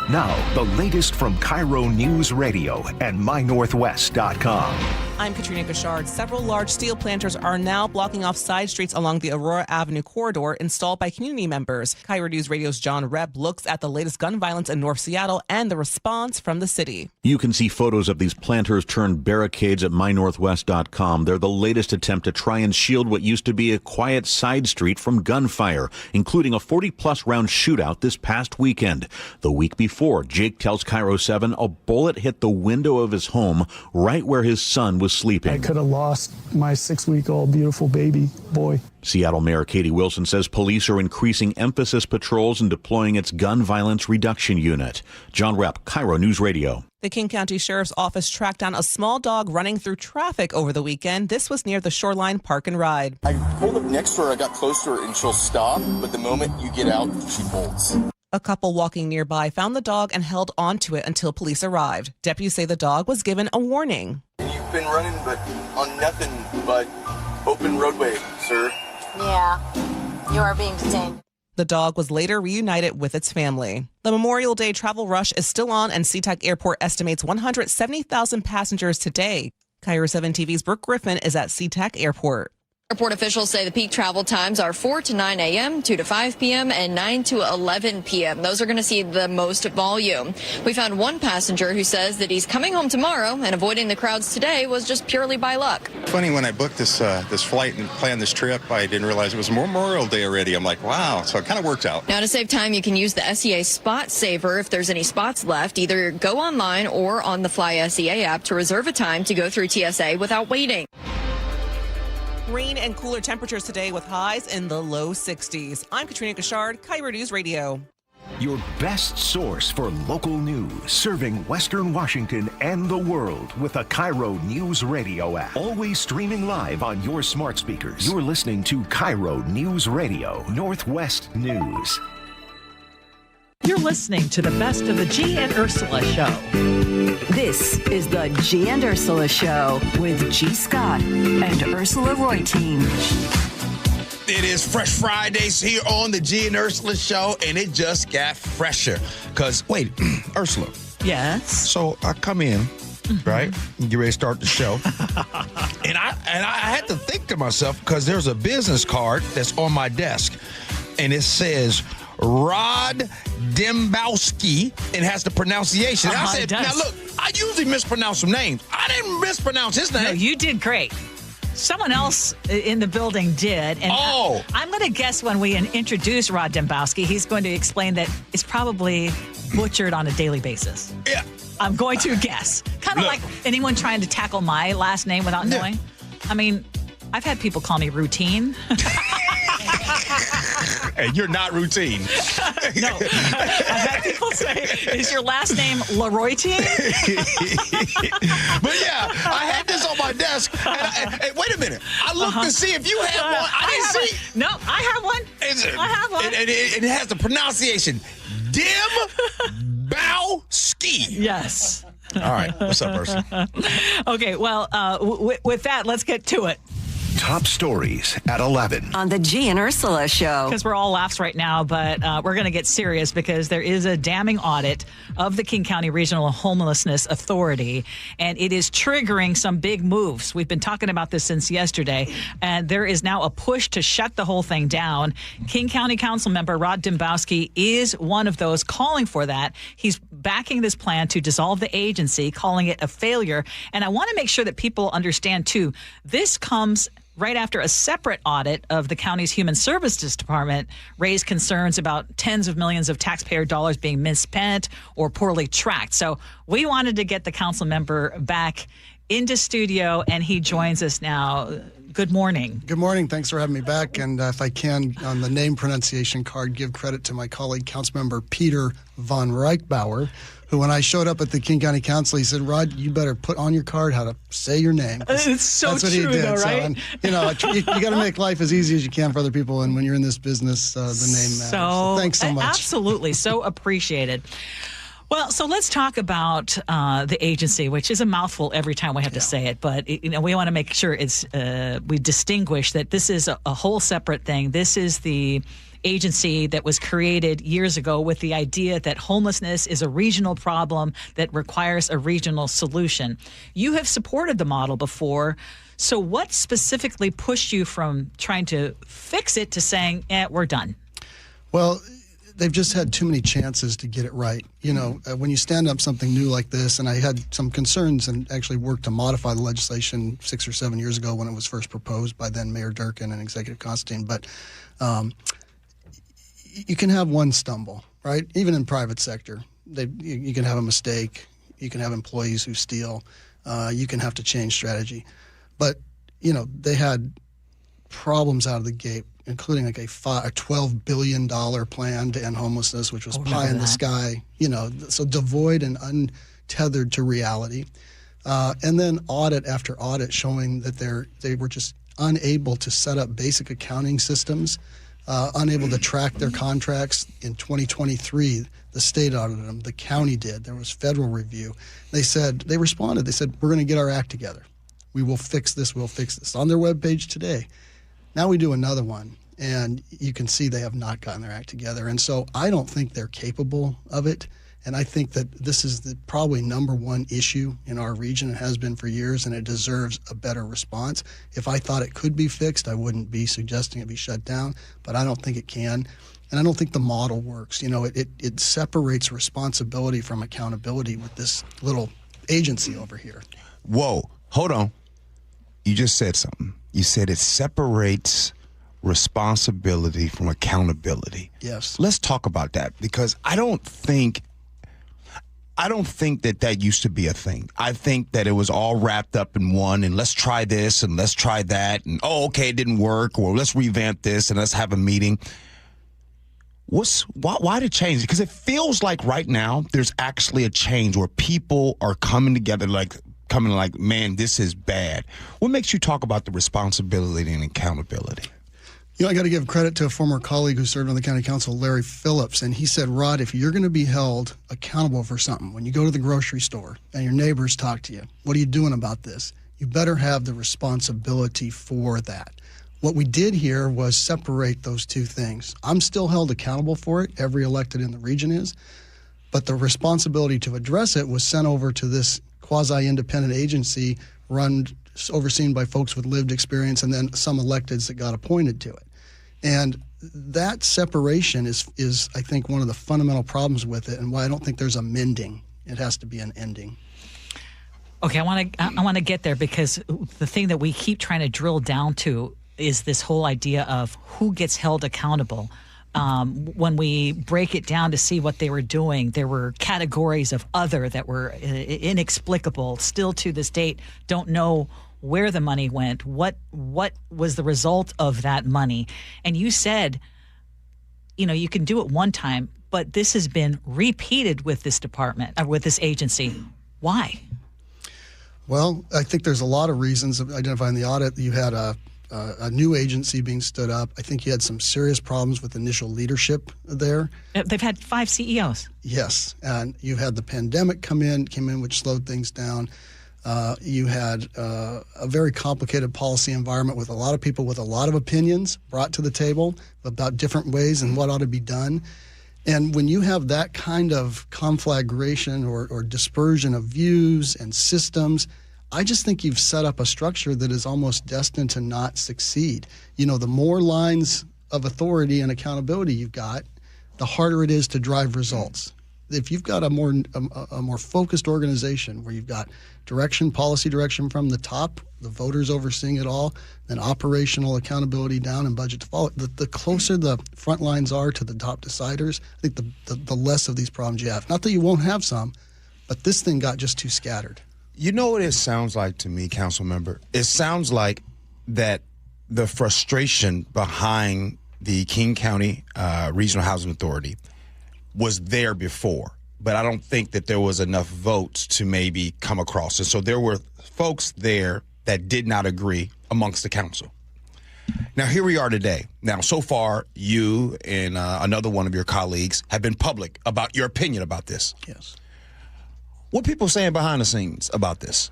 Now, the latest from KIRO News Radio and MyNorthwest.com. I'm Katrina Gashard. Several large steel planters are now blocking off side streets along the Aurora Avenue corridor installed by community members. KIRO News Radio's John Rebb looks at the latest gun violence in North Seattle and the response from the city. You can see photos of these planters turned barricades at MyNorthwest.com. They're the latest attempt to try and shield what used to be a quiet side street from gunfire, including a 40-plus round shootout this past weekend. The week before, Jake tells KIRO 7 a bullet hit the window of his home right where his son was was sleeping. I could have lost my 6-week-old beautiful baby boy. Seattle Mayor Katie Wilson says police are increasing emphasis patrols and deploying its gun violence reduction unit. John Repp, KIRO News Radio. The King County Sheriff's Office tracked down a small dog running through traffic over the weekend. This was near the Shoreline Park and Ride. I pulled up next to her, I got close to her, and she'll stop, but the moment you get out, she bolts. A couple walking nearby found the dog and held onto it until police arrived. Deputies say the dog was given a warning. You've been running but on nothing but open roadway, sir. Yeah, you are being detained. The dog was later reunited with its family. The Memorial Day travel rush is still on, and SeaTac Airport estimates 170,000 passengers today. KIRO 7 TV's Brooke Griffin is at SeaTac Airport. Airport officials say the peak travel times are 4 to 9 a.m., 2 to 5 p.m., and 9 to 11 p.m. Those are going to see the most volume. We found one passenger who says that he's coming home tomorrow, and avoiding the crowds today was just purely by luck. Funny, when I booked this flight and planned this trip, I didn't realize it was Memorial Day already. I'm like, wow, so it kind of worked out. Now, to save time, you can use the SEA Spot Saver if there's any spots left. Either go online or on the Fly SEA app to reserve a time to go through TSA without waiting. Rain and cooler temperatures today with highs in the low 60s. I'm Katrina Gashard, KIRO News Radio. Your best source for local news, serving Western Washington and the world with the KIRO Newsradio app. Always streaming live on your smart speakers. You're listening to KIRO News Radio, Northwest News. You're listening to the best of the Gee and Ursula Show. This is the Gee and Ursula Show with G. Scott and Ursula Reutin. It is Fresh Fridays here on the Gee and Ursula Show, and it just got fresher. Because, wait, Ursula. Yes? So I come in, right, and get ready to start the show. and I had to think to myself, because there's a business card that's on my desk, and it says Rod Dembowski, and has the pronunciation. I said, now look, I usually mispronounce some names. I didn't mispronounce his name. No, you did great. Someone else in the building did. And I'm going to guess when we introduce Rod Dembowski, he's going to explain that it's probably butchered on a daily basis. Yeah. I'm going to guess. Kind of like anyone trying to tackle my last name without knowing. I mean, I've had people call me Routine. And you're not routine. No. I've had people say, is your last name Leroytine? But yeah, I had this on my desk. And wait a minute. I looked to see if you had one. I didn't see. No, I have one. I have one. And it has the pronunciation Dembowski. Yes. All right. What's up, Ursula? Okay, well, with that, let's get to it. Top stories at 11. On the Gee and Ursula Show. Because we're all laughs right now, but we're going to get serious because there is a damning audit of the King County Regional Homelessness Authority, and it is triggering some big moves. We've been talking about this since yesterday, and there is now a push to shut the whole thing down. King County Council member Rod Dembowski is one of those calling for that. He's backing this plan to dissolve the agency, calling it a failure. And I want to make sure that people understand, too, this comes right after a separate audit of the county's Human Services Department raised concerns about tens of millions of taxpayer dollars being misspent or poorly tracked. So we wanted to get the council member back into studio, and he joins us now. Good morning. Good morning. Thanks for having me back. And if I can, on the name pronunciation card, give credit to my colleague, Councilmember Peter von Reichbauer, who, when I showed up at the King County Council, he said, Rod, you better put on your card how to say your name. It's so That's what true, he did. though, right? So, you got to make life as easy as you can for other people. And when you're in this business, the name matters. So thanks so much. Absolutely. So appreciated. Well, so let's talk about the agency, which is a mouthful every time we have to say it. But we want to make sure it's we distinguish that this is a whole separate thing. This is the agency that was created years ago with the idea that homelessness is a regional problem that requires a regional solution. You have supported the model before. So what specifically pushed you from trying to fix it to saying, we're done? Well, they've just had too many chances to get it right. You know, when you stand up something new like this, and I had some concerns and actually worked to modify the legislation 6 or 7 years ago when it was first proposed by then Mayor Durkin and Executive Constantine. But you can have one stumble, right? Even in private sector, you can have a mistake. You can have employees who steal. you can have to change strategy. But, you know, they had problems out of the gate, including like a $12 billion plan to end homelessness, which was pie in the sky, you know, so devoid and untethered to reality. And then audit after audit showing that they were just unable to set up basic accounting systems, unable to track their contracts. In 2023, the state audited them, the county did. There was federal review. They responded. They said, we're going to get our act together. We will fix this. We'll fix this. On their webpage today. Now we do another one, and you can see they have not gotten their act together. And so I don't think they're capable of it. And I think that this is the probably number one issue in our region. It has been for years, and it deserves a better response. If I thought it could be fixed, I wouldn't be suggesting it be shut down, but I don't think it can. And I don't think the model works. You know, it separates responsibility from accountability with this little agency over here. Whoa, hold on. You just said something. You said it separates responsibility from accountability. Yes. Let's talk about that, because I don't think that used to be a thing. I think that it was all wrapped up in one, and let's try this and let's try that, and okay, it didn't work, or let's revamp this and let's have a meeting. Why the change? Because it feels like right now there's actually a change where people are coming together like, man, this is bad. What makes you talk about the responsibility and accountability? You know, I got to give credit to a former colleague who served on the county council, Larry Phillips, and he said, Rod, if you're going to be held accountable for something, when you go to the grocery store and your neighbors talk to you, what are you doing about this? You better have the responsibility for that. What we did here was separate those two things. I'm still held accountable for it. Every elected in the region is. But the responsibility to address it was sent over to this quasi-independent agency overseen by folks with lived experience, and then some electeds that got appointed to it. And that separation is I think, one of the fundamental problems with it, and why I don't think there's a mending. It has to be an ending. Okay, I want to get there, because the thing that we keep trying to drill down to is this whole idea of who gets held accountable. When we break it down to see what they were doing, there were categories of other that were inexplicable. Still to this date, don't know where the money went, what was the result of that money. And you said, you know, you can do it one time, but this has been repeated with this department, with this agency. Why? Well, I think there's a lot of reasons identifying the audit. You had a new agency being stood up. I think you had some serious problems with initial leadership there. They've had 5 CEOs. Yes, and you had the pandemic came in, which slowed things down. You had a very complicated policy environment with a lot of people with a lot of opinions brought to the table about different ways and what ought to be done. And when you have that kind of conflagration or dispersion of views and systems, I just think you've set up a structure that is almost destined to not succeed. You know, the more lines of authority and accountability you've got, the harder it is to drive results. If you've got a more focused organization where you've got policy direction from the top, the voters overseeing it all, then operational accountability down and budget to follow, the closer the front lines are to the top deciders, I think the less of these problems you have. Not that you won't have some, but this thing got just too scattered. You know what it sounds like to me, council member? It sounds like that the frustration behind the King County Regional Housing Authority was there before, but I don't think that there was enough votes to maybe come across. And so there were folks there that did not agree amongst the council. Now, here we are today. Now, so far, you and another one of your colleagues have been public about your opinion about this. Yes. What are people saying behind the scenes about this?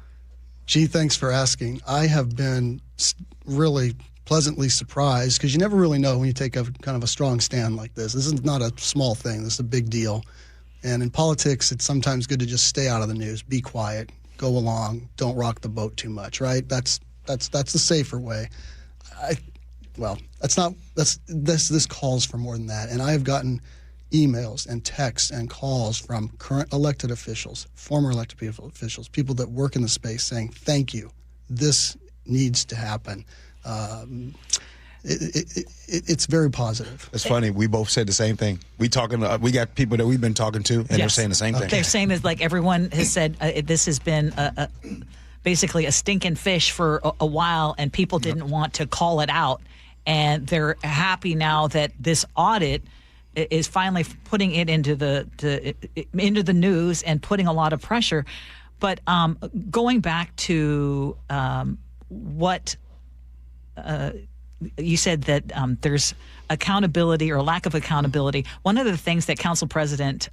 Gee, thanks for asking. I have been really pleasantly surprised, because you never really know when you take a kind of a strong stand like this. This is not a small thing. This is a big deal. And in politics, it's sometimes good to just stay out of the news, be quiet, go along, don't rock the boat too much, right? That's the safer way. This calls for more than that. And I have gotten emails and texts and calls from current elected officials, former elected officials, people that work in the space saying, thank you, this needs to happen. It's very positive. It's funny. We both said the same thing. We got people that we've been talking to, and they're saying the same thing. They're saying that, like, everyone has said this has been basically a stinking fish for a while, and people didn't want to call it out. And they're happy now that this audit is finally putting it into the news and putting a lot of pressure. But going back to what you said, that there's accountability or lack of accountability. One of the things that Council President,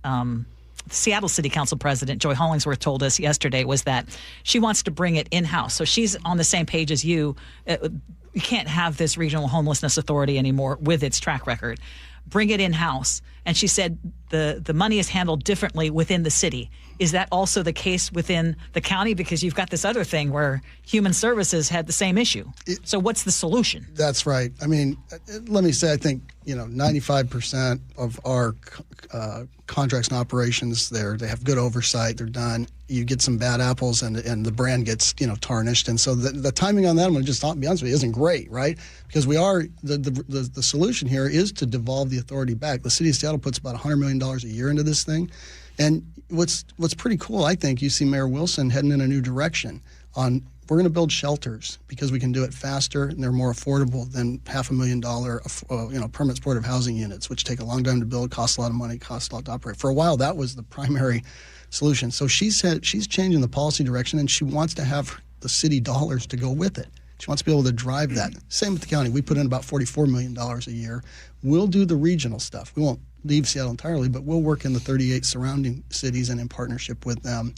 Seattle City Council President Joy Hollingsworth told us yesterday was that she wants to bring it in-house. So she's on the same page as you. You can't have this regional homelessness authority anymore with its track record. Bring it in-house. And she said the money is handled differently within the city. Is that also the case within the county? Because you've got this other thing where Human Services had the same issue. So what's the solution? That's right. I mean, let me say, I think, 95% of our contracts and operations there, they have good oversight. They're done. You get some bad apples and the brand gets, tarnished. And so the timing on that, I'm going to just be honest with you, isn't great, right? Because the solution here is to devolve the authority back. The city of Seattle puts about $100 million a year into this thing. And what's pretty cool, I think, you see Mayor Wilson heading in a new direction on, we're going to build shelters because we can do it faster and they're more affordable than $500,000 permanent supportive housing units, which take a long time to build, cost a lot of money, cost a lot to operate. For a while, that was the primary solution. So she's changing the policy direction, and she wants to have the city dollars to go with it. She wants to be able to drive that. Same with the county. We put in about $44 million a year. We'll do the regional stuff. We won't leave Seattle entirely, but we'll work in the 38 surrounding cities and in partnership with them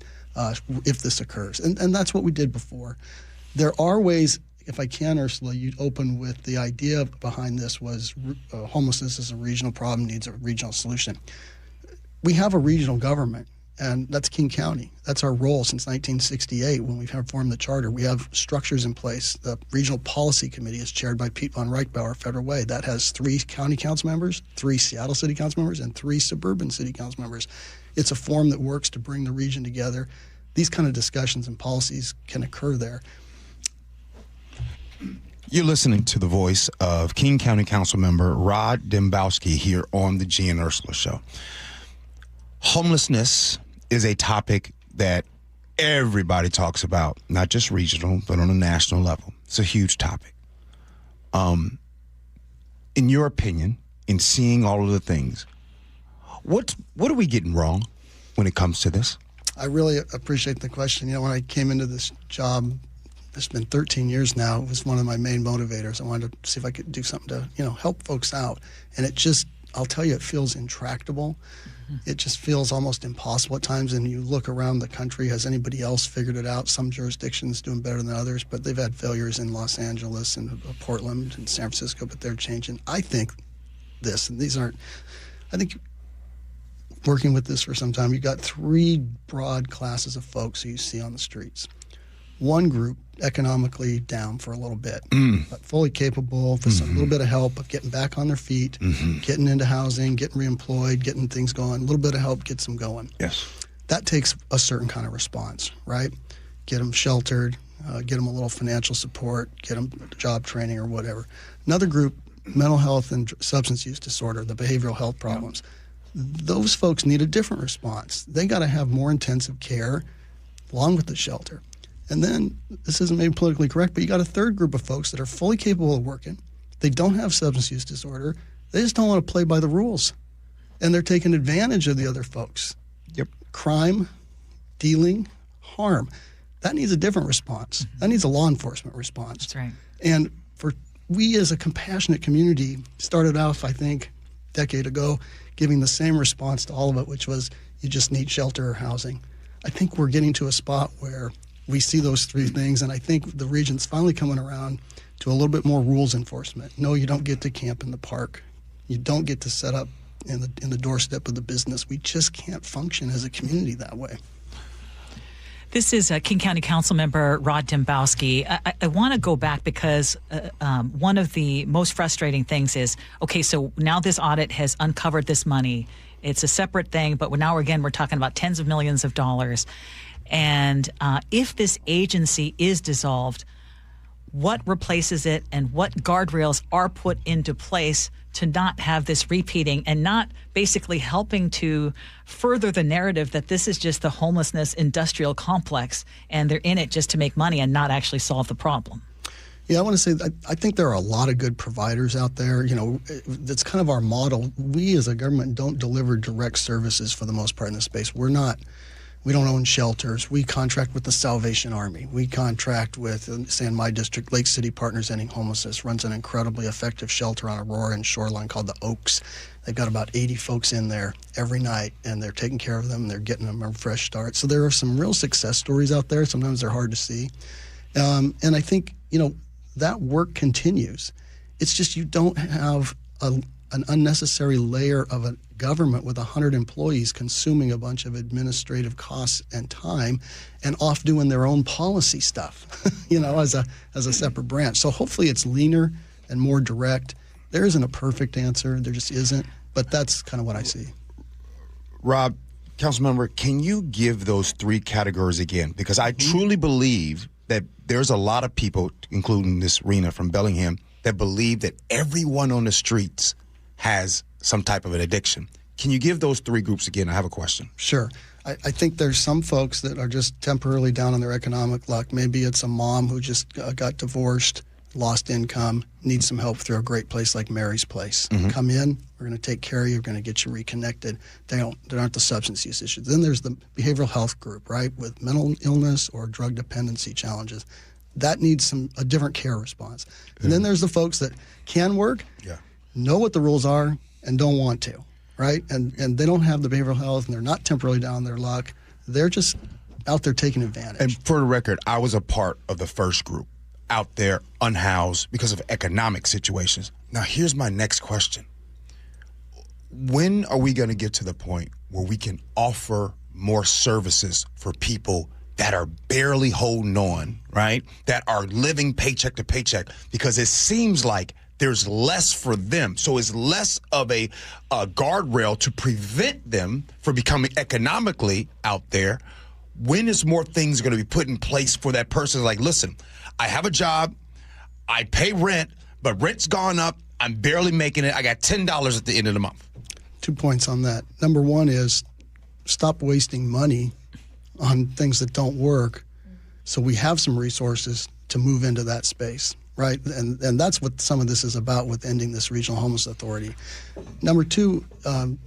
if this occurs. And that's what we did before. There are ways, if I can, Ursula, you open with the idea behind this was homelessness is a regional problem, needs a regional solution. We have a regional government, and that's King County. That's our role since 1968 when we formed the charter. We have structures in place. The Regional Policy Committee is chaired by Pete von Reichbauer, Federal Way. That has 3 county council members, 3 Seattle City Council members, and 3 suburban city council members. It's a forum that works to bring the region together. These kind of discussions and policies can occur there. You're listening to the voice of King County Council member Rod Dembowski here on the Gee and Ursula Show. Homelessness is a topic that everybody talks about, not just regional, but on a national level. It's a huge topic. In your opinion, in seeing all of the things, what are we getting wrong when it comes to this? I really appreciate the question. When I came into this job, it's been 13 years now, it was one of my main motivators. I wanted to see if I could do something to, help folks out. And it just, I'll tell you, it feels intractable. It just feels almost impossible at times. And you look around the country, has anybody else figured it out? Some jurisdictions doing better than others, but they've had failures in Los Angeles and Portland and San Francisco, but they're changing. I think this, and these aren't, I think working with this for some time, you've got 3 broad classes of folks who you see on the streets. One group, economically down for a little bit, but fully capable with some little bit of help of getting back on their feet, getting into housing, getting reemployed, getting things going. A little bit of help gets them going. Yes. That takes a certain kind of response, right? Get them sheltered, get them a little financial support, get them job training or whatever. Another group, mental health and substance use disorder, the behavioral health problems. Those folks need a different response. They got to have more intensive care along with the shelter. And then, this isn't maybe politically correct, but you got a third group of folks that are fully capable of working. They don't have substance use disorder. They just don't want to play by the rules. And they're taking advantage of the other folks. Yep. Crime, dealing, harm. That needs a different response. That needs a law enforcement response. That's right. And we as a compassionate community started off, I think, a decade ago, giving the same response to all of it, which was you just need shelter or housing. I think we're getting to a spot where we see those 3 things, and I think the region's finally coming around to a little bit more rules enforcement. No, you don't get to camp in the park. You don't get to set up in the doorstep of the business. We just can't function as a community that way. This is King County Council member Rod Dembowski. I want to go back because one of the most frustrating things is, okay, so now this audit has uncovered this money. It's a separate thing, but now we're talking about tens of millions of dollars. And if this agency is dissolved, what replaces it and what guardrails are put into place to not have this repeating and not basically helping to further the narrative that this is just the homelessness industrial complex and they're in it just to make money and not actually solve the problem. Yeah, I want to say I think there are a lot of good providers out there. You know, that's kind of our model. We as a government don't deliver direct services for the most part in this space. We don't own shelters. We contract with the Salvation Army. We contract with, say in my district, Lake City Partners Ending Homelessness runs an incredibly effective shelter on Aurora and Shoreline called the Oaks. They've got about 80 folks in there every night, and they're taking care of them. They're getting them a fresh start. So there are some real success stories out there. Sometimes they're hard to see. And I think, you know, that work continues. It's just you don't have an unnecessary layer of a government with 100 employees consuming a bunch of administrative costs and time and off doing their own policy stuff, you know, as a separate branch. So hopefully it's leaner and more direct. There isn't a perfect answer. There just isn't. But that's kind of what I see. Rob, Councilmember, can you give those three categories again? Because I truly believe that there's a lot of people, including this Rena from Bellingham, that believe that everyone on the streets has some type of an addiction. Can you give those three groups again? I have a question. Sure. I think there's some folks that are just temporarily down on their economic luck. Maybe it's a mom who just got divorced, lost income, needs some help through a great place like Mary's Place. Mm-hmm. Come in, we're going to take care of you, we're going to get you reconnected. There aren't the substance use issues. Then there's the behavioral health group, right, with mental illness or drug dependency challenges. That needs a different care response. And then there's the folks that can work, know what the rules are, and don't want to, right? And they don't have the behavioral health, and they're not temporarily down on their luck. They're just out there taking advantage. And for the record, I was a part of the first group out there unhoused because of economic situations. Now, here's my next question. When are we going to get to the point where we can offer more services for people that are barely holding on, right? That are living paycheck to paycheck? Because it seems like there's less for them. So it's less of a guardrail to prevent them from becoming economically out there. When is more things going to be put in place for that person? Like, listen, I have a job, I pay rent, but rent's gone up, I'm barely making it, I got $10 at the end of the month. 2 points on that. Number one is stop wasting money on things that don't work so we have some resources to move into that space, right? And that's what some of this is about with ending this regional homeless authority. Number two,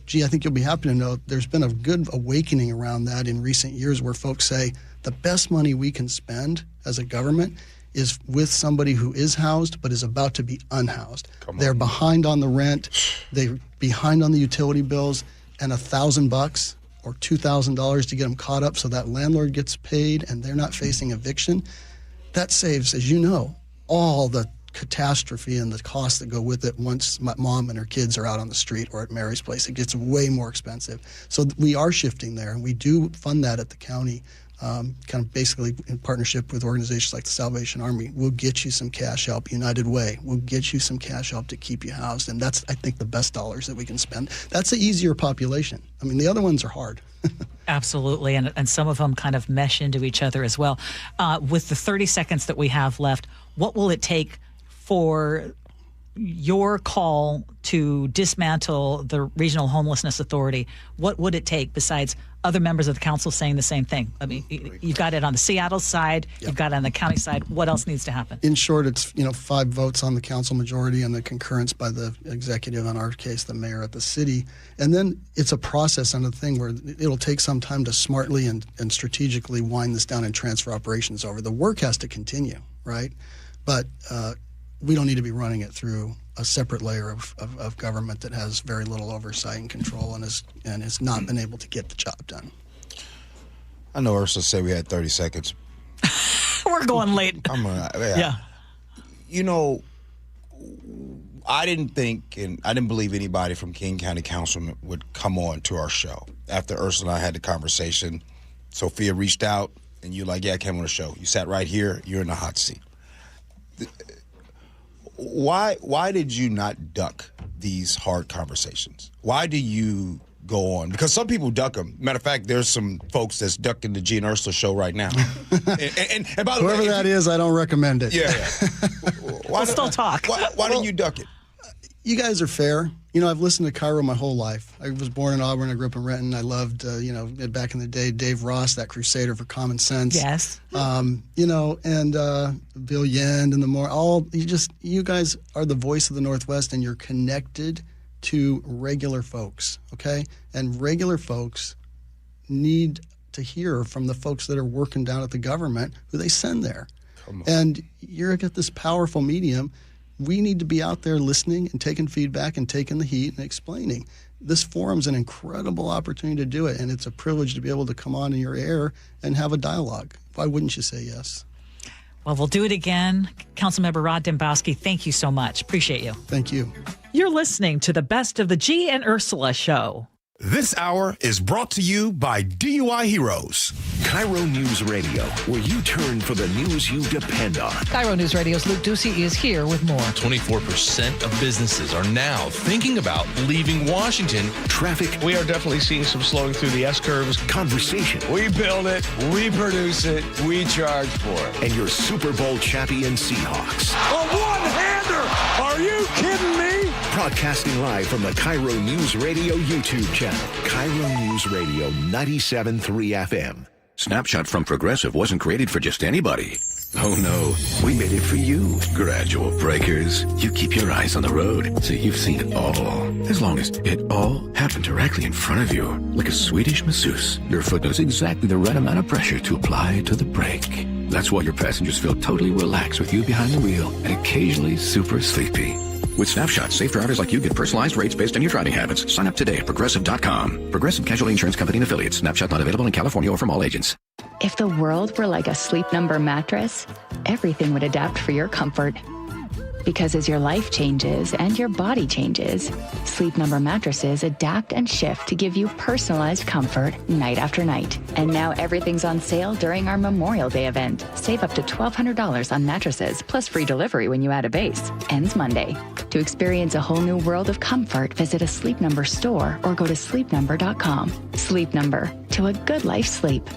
Gee, I think you'll be happy to know there's been a good awakening around that in recent years where folks say the best money we can spend as a government is with somebody who is housed but is about to be unhoused. They're behind on the rent, they're behind on the utility bills, and $1,000 or $2,000 to get them caught up so that landlord gets paid and they're not facing eviction. That saves, as you know, all the catastrophe and the costs that go with it once my mom and her kids are out on the street or at Mary's Place. It gets way more expensive. So we are shifting there, and we do fund that at the county, kind of basically in partnership with organizations like the Salvation Army. We'll get you some cash help. United Way, we'll get you some cash help to keep you housed. And that's, I think, the best dollars that we can spend. That's the easier population. I mean, the other ones are hard. Absolutely, and some of them kind of mesh into each other as well. With the 30 seconds that we have left, what will it take for your call to dismantle the Regional Homelessness Authority? What would it take besides other members of the council saying the same thing? I mean, you've got it on the Seattle side, you've got it on the county side. What else needs to happen? In short, it's 5 votes on the council majority and the concurrence by the executive, in our case, the mayor at the city. And then it's a process and a thing where it'll take some time to smartly and strategically wind this down and transfer operations over. The work has to continue, right? But we don't need to be running it through a separate layer of government that has very little oversight and control and has not been able to get the job done. I know Ursula said we had 30 seconds. We're going late. Yeah. You know, I didn't think and I didn't believe anybody from King County Council would come on to our show. After Ursula and I had the conversation, Sophia reached out and you're like, yeah, I came on the show. You sat right here. You're in the hot seat. Why did you not duck these hard conversations? Why do you go on? Because some people duck them. Matter of fact, there's some folks that's ducking the Gee and Ursula show right now. and by the Whoever way, that is, I don't recommend it. Yeah. We'll still talk. Why don't you duck it? You guys are fair. I've listened to KIRO my whole life. I was born in Auburn. I grew up in Renton. I loved, back in the day, Dave Ross, that crusader for common sense. Yes. And Bill Yend and you guys are the voice of the Northwest, and you're connected to regular folks, okay? And regular folks need to hear from the folks that are working down at the government who they send there. And you're at this powerful medium. We need to be out there listening and taking feedback and taking the heat and explaining. This forum's an incredible opportunity to do it, and it's a privilege to be able to come on in your air and have a dialogue. Why wouldn't you say yes? Well, we'll do it again. Councilmember Rod Dembowski, thank you so much. Appreciate you. Thank you. You're listening to the best of the Gee and Ursula Show. This hour is brought to you by DUI Heroes. KIRO Newsradio, where you turn for the news you depend on. KIRO Newsradio's Luke Ducey is here with more. 24% of businesses are now thinking about leaving Washington. Traffic. We are definitely seeing some slowing through the S-curves. Conversation. We build it, we produce it, we charge for it. And your Super Bowl champion Seahawks. A one-hander! Are you kidding me? Broadcasting live from the KIRO Newsradio YouTube channel. KIRO Newsradio 97.3 FM. Snapshot from Progressive wasn't created for just anybody. Oh no, we made it for you. Gradual breakers. You keep your eyes on the road, so you've seen it all. As long as it all happened directly in front of you, like a Swedish masseuse, your foot knows exactly the right amount of pressure to apply to the brake. That's why your passengers feel totally relaxed with you behind the wheel and occasionally super sleepy. With Snapshot, safe drivers like you get personalized rates based on your driving habits. Sign up today at Progressive.com. Progressive Casualty Insurance Company and Affiliates. Snapshot not available in California or from all agents. If the world were like a Sleep Number mattress, everything would adapt for your comfort. Because as your life changes and your body changes, Sleep Number mattresses adapt and shift to give you personalized comfort night after night. And now everything's on sale during our Memorial Day event. Save up to $1,200 on mattresses, plus free delivery when you add a base. Ends Monday. To experience a whole new world of comfort, visit a Sleep Number store or go to sleepnumber.com. Sleep Number. To a good life sleep.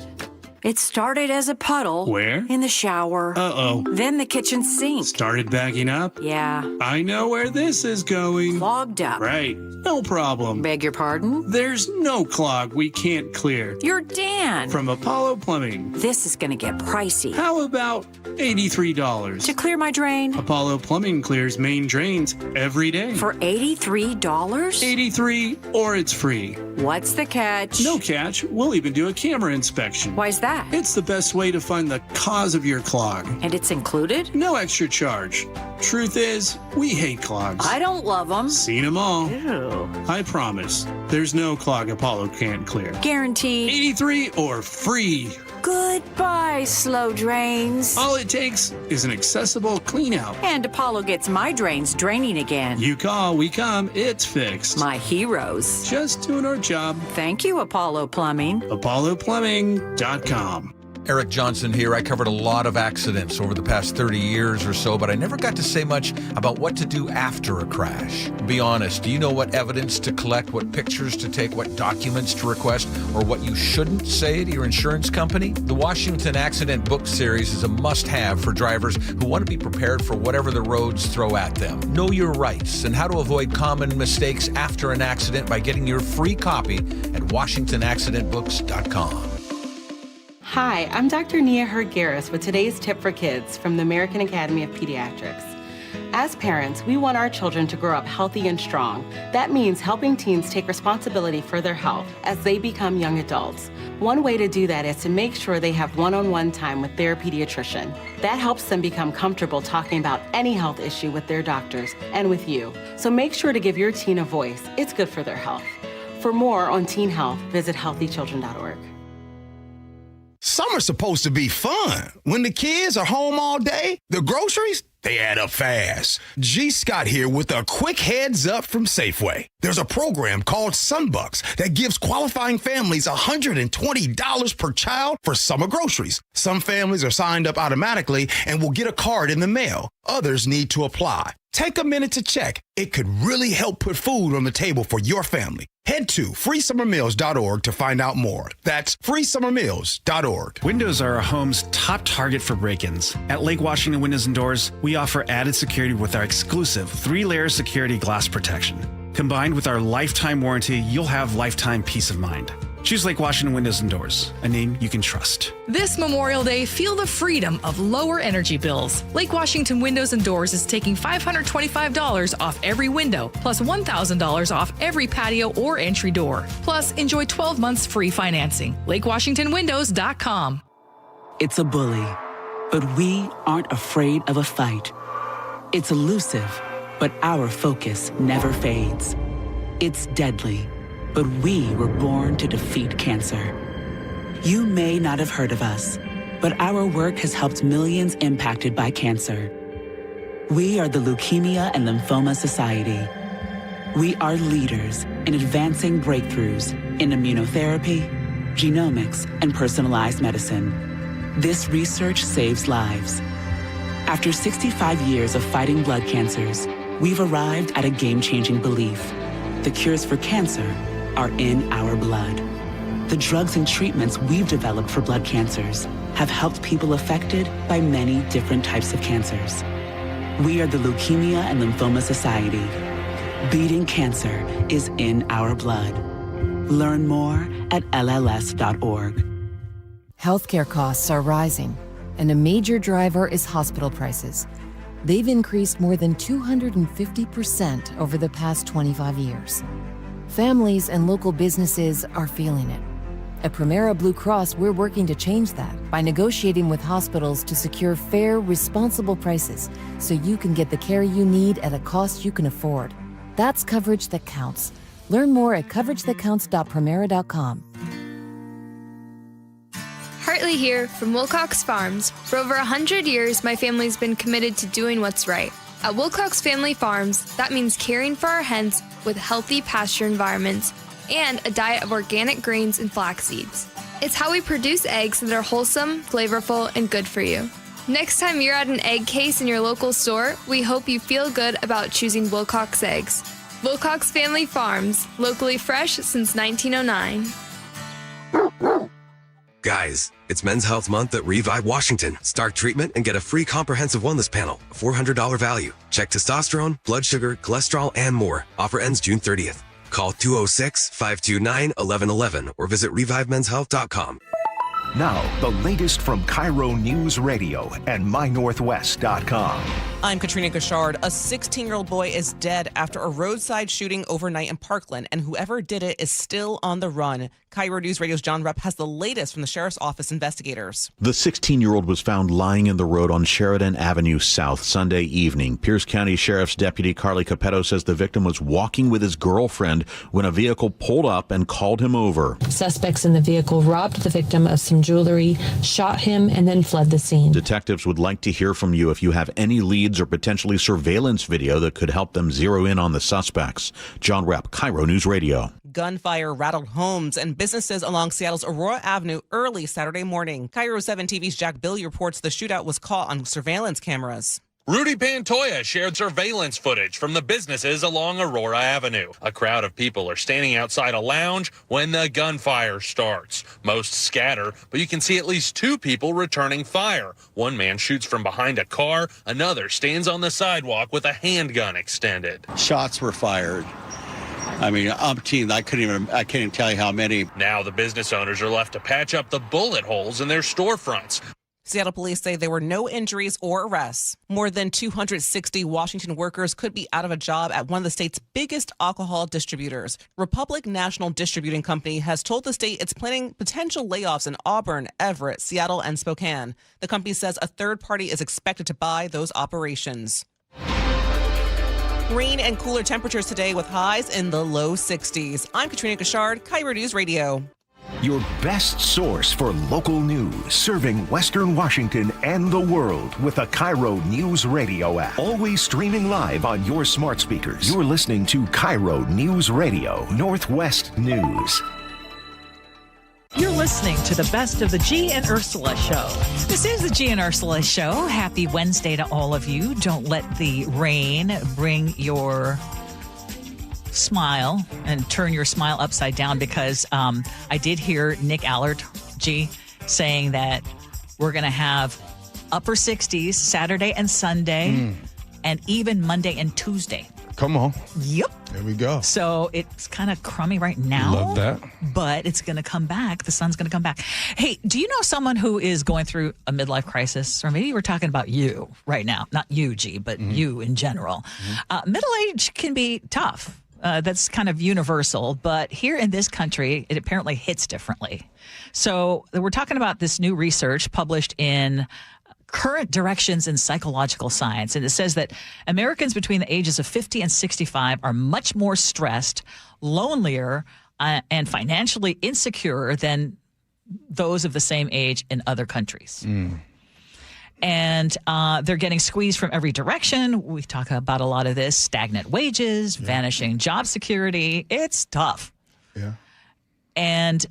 It started as a puddle. Where? In the shower. Uh-oh. Then the kitchen sink. Started backing up? Yeah. I know where this is going. Clogged up. Right. No problem. Beg your pardon? There's no clog we can't clear. You're Dan. From Apollo Plumbing. This is going to get pricey. How about $83? To clear my drain? Apollo Plumbing clears main drains every day. For $83? $83 or it's free. What's the catch? No catch. We'll even do a camera inspection. Why's that? It's the best way to find the cause of your clog. And it's included? No extra charge. Truth is, we hate clogs. I don't love them. Seen them all. Ew. I promise. There's no clog Apollo can't clear. Guaranteed. 83 or free. Goodbye, slow drains. All it takes is an accessible clean out. And Apollo gets my drains draining again. You call, we come, it's fixed. My heroes. Just doing our job. Thank you, Apollo Plumbing. ApolloPlumbing.com. Eric Johnson here. I covered a lot of accidents over the past 30 years or so, but I never got to say much about what to do after a crash. Be honest, do you know what evidence to collect, what pictures to take, what documents to request, or what you shouldn't say to your insurance company? The Washington Accident Book Series is a must-have for drivers who want to be prepared for whatever the roads throw at them. Know your rights and how to avoid common mistakes after an accident by getting your free copy at WashingtonAccidentBooks.com. Hi, I'm Dr. Nia Hergaris with today's tip for kids from the American Academy of Pediatrics. As parents, we want our children to grow up healthy and strong. That means helping teens take responsibility for their health as they become young adults. One way to do that is to make sure they have one-on-one time with their pediatrician. That helps them become comfortable talking about any health issue with their doctors and with you. So make sure to give your teen a voice. It's good for their health. For more on teen health, visit healthychildren.org. Summer's supposed to be fun. When the kids are home all day, the groceries, they add up fast. G. Scott here with a quick heads up from Safeway. There's a program called Sunbucks that gives qualifying families $120 per child for summer groceries. Some families are signed up automatically and will get a card in the mail. Others need to apply. Take a minute to check. It could really help put food on the table for your family. Head to freesummermeals.org to find out more. That's freesummermeals.org. Windows are our home's top target for break-ins. At Lake Washington Windows and Doors, we offer added security with our exclusive 3-layer security glass protection. Combined with our lifetime warranty, you'll have lifetime peace of mind. Choose Lake Washington Windows and Doors, a name you can trust. This Memorial Day, feel the freedom of lower energy bills. Lake Washington Windows and Doors is taking $525 off every window, plus $1,000 off every patio or entry door. Plus, enjoy 12 months free financing. LakeWashingtonWindows.com. It's a bully, but we aren't afraid of a fight. It's elusive, but our focus never fades. It's deadly, but we were born to defeat cancer. You may not have heard of us, but our work has helped millions impacted by cancer. We are the Leukemia and Lymphoma Society. We are leaders in advancing breakthroughs in immunotherapy, genomics, and personalized medicine. This research saves lives. After 65 years of fighting blood cancers, we've arrived at a game-changing belief. The cures for cancer are in our blood. The drugs and treatments we've developed for blood cancers have helped people affected by many different types of cancers. We are the Leukemia and Lymphoma Society. Beating cancer is in our blood. Learn more at LLS.org. Healthcare costs are rising, and a major driver is hospital prices. They've increased more than 250% over the past 25 years. Families and local businesses are feeling it. At Primera Blue Cross, we're working to change that by negotiating with hospitals to secure fair, responsible prices so you can get the care you need at a cost you can afford. That's coverage that counts. Learn more at coveragethatcounts.primera.com. Hartley here from Wilcox Farms. For over 100 years, my family's been committed to doing what's right. At Wilcox Family Farms, that means caring for our hens with healthy pasture environments and a diet of organic grains and flax seeds. It's how we produce eggs that are wholesome, flavorful, and good for you. Next time you're at an egg case in your local store, we hope you feel good about choosing Wilcox eggs. Wilcox Family Farms, locally fresh since 1909. Guys, it's Men's Health Month at Revive Washington. Start treatment and get a free comprehensive wellness panel, a $400 value. Check testosterone, blood sugar, cholesterol, and more. Offer ends June 30th. Call 206-529-1111 or visit revivemenshealth.com. Now, the latest from KIRO Newsradio and mynorthwest.com. I'm Katrina Gashard. A 16-year-old boy is dead after a roadside shooting overnight in Parkland, and whoever did it is still on the run. KIRO News Radio's John Repp has the latest from the Sheriff's Office investigators. The 16-year-old was found lying in the road on Sheridan Avenue South Sunday evening. Pierce County Sheriff's Deputy Carly Capetto says the victim was walking with his girlfriend when a vehicle pulled up and called him over. Suspects in the vehicle robbed the victim of some jewelry, shot him, and then fled the scene. Detectives would like to hear from you if you have any leads or potentially surveillance video that could help them zero in on the suspects. John Repp, KIRO News Radio. Gunfire rattled homes and businesses along Seattle's Aurora Avenue early Saturday morning. KIRO 7 TV's Jack Billy reports the shootout was caught on surveillance cameras. Rudy Pantoja shared surveillance footage from the businesses along Aurora Avenue. A crowd of people are standing outside a lounge when the gunfire starts. Most scatter, but you can see at least two people returning fire. One man shoots from behind a car. Another stands on the sidewalk with a handgun extended. Shots were fired. I mean, umpteen, I can't even tell you how many. Now the business owners are left to patch up the bullet holes in their storefronts. Seattle police say there were no injuries or arrests. More than 260 Washington workers could be out of a job at one of the state's biggest alcohol distributors. Republic National Distributing Company has told the state it's planning potential layoffs in Auburn, Everett, Seattle, and Spokane. The company says a third party is expected to buy those operations. Rain and cooler temperatures today with highs in the low 60s. I'm Katrina Gashard, KIRO News Radio. your best source for local news, serving Western Washington and the world with the KIRO Newsradio App. Always streaming live on your smart speakers. You're listening to KIRO Newsradio, Northwest News. You're listening to the best of the Gee and Ursula Show. This is the Gee and Ursula Show. Happy Wednesday to all of you. Don't let the rain bring your smile and turn your smile upside down, because I did hear Nick Allard, G, saying that we're going to have upper 60s Saturday and Sunday and even Monday and Tuesday. Come on. Yep. There we go. So it's kind of crummy right now. Love that. But it's going to come back. The sun's going to come back. Hey, do you know someone who is going through a midlife crisis? Or maybe we're talking about you right now. Not you, G, but you in general. Middle age can be tough. That's kind of universal. But here in this country, it apparently hits differently. So we're talking about this new research published in Current Directions in Psychological Science. And it says that Americans between the ages of 50 and 65 are much more stressed, lonelier, and financially insecure than those of the same age in other countries. And they're getting squeezed from every direction. We talk about a lot of this: stagnant wages, vanishing job security. It's tough. Yeah. And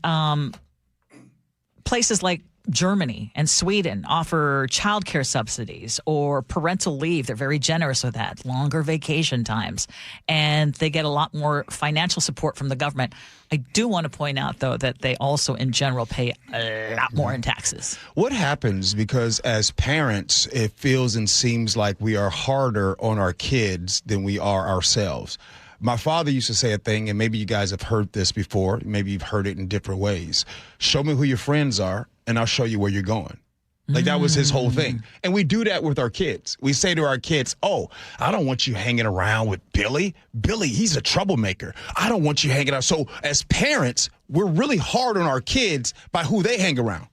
places like Germany and Sweden offer childcare subsidies or parental leave. They're very generous with that, longer vacation times, and they get a lot more financial support from the government. I do want to point out, though, that they also in general pay a lot more in taxes. What happens, because as parents, it feels and seems like we are harder on our kids than we are ourselves. My father used to say a thing, and maybe you guys have heard this before. Maybe you've heard it in different ways. Show me who your friends are, and I'll show you where you're going. Like, that was his whole thing. And we do that with our kids. We say to our kids, oh, I don't want you hanging around with Billy. Billy, he's a troublemaker. I don't want you hanging out. So as parents, we're really hard on our kids by who they hang around.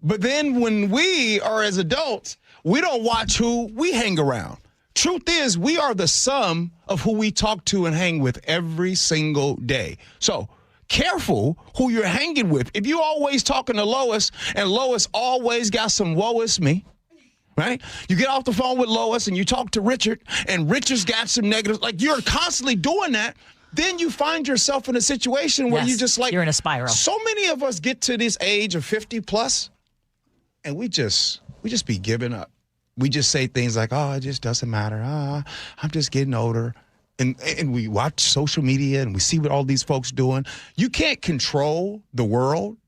But then when we are as adults, we don't watch who we hang around. Truth is, we are the sum of who we talk to and hang with every single day. So careful who you're hanging with. If you always talking to Lois, and Lois always got some woe is me, right? You get off the phone with Lois and you talk to Richard, and Richard's got some negatives. Like, you're constantly doing that. Then you find yourself in a situation where you just like, you're in a spiral. So many of us get to this age of 50 plus, and we just be giving up. We just say things like, oh, it just doesn't matter. I'm just getting older. And we watch social media and we see what all these folks doing. You can't control the world,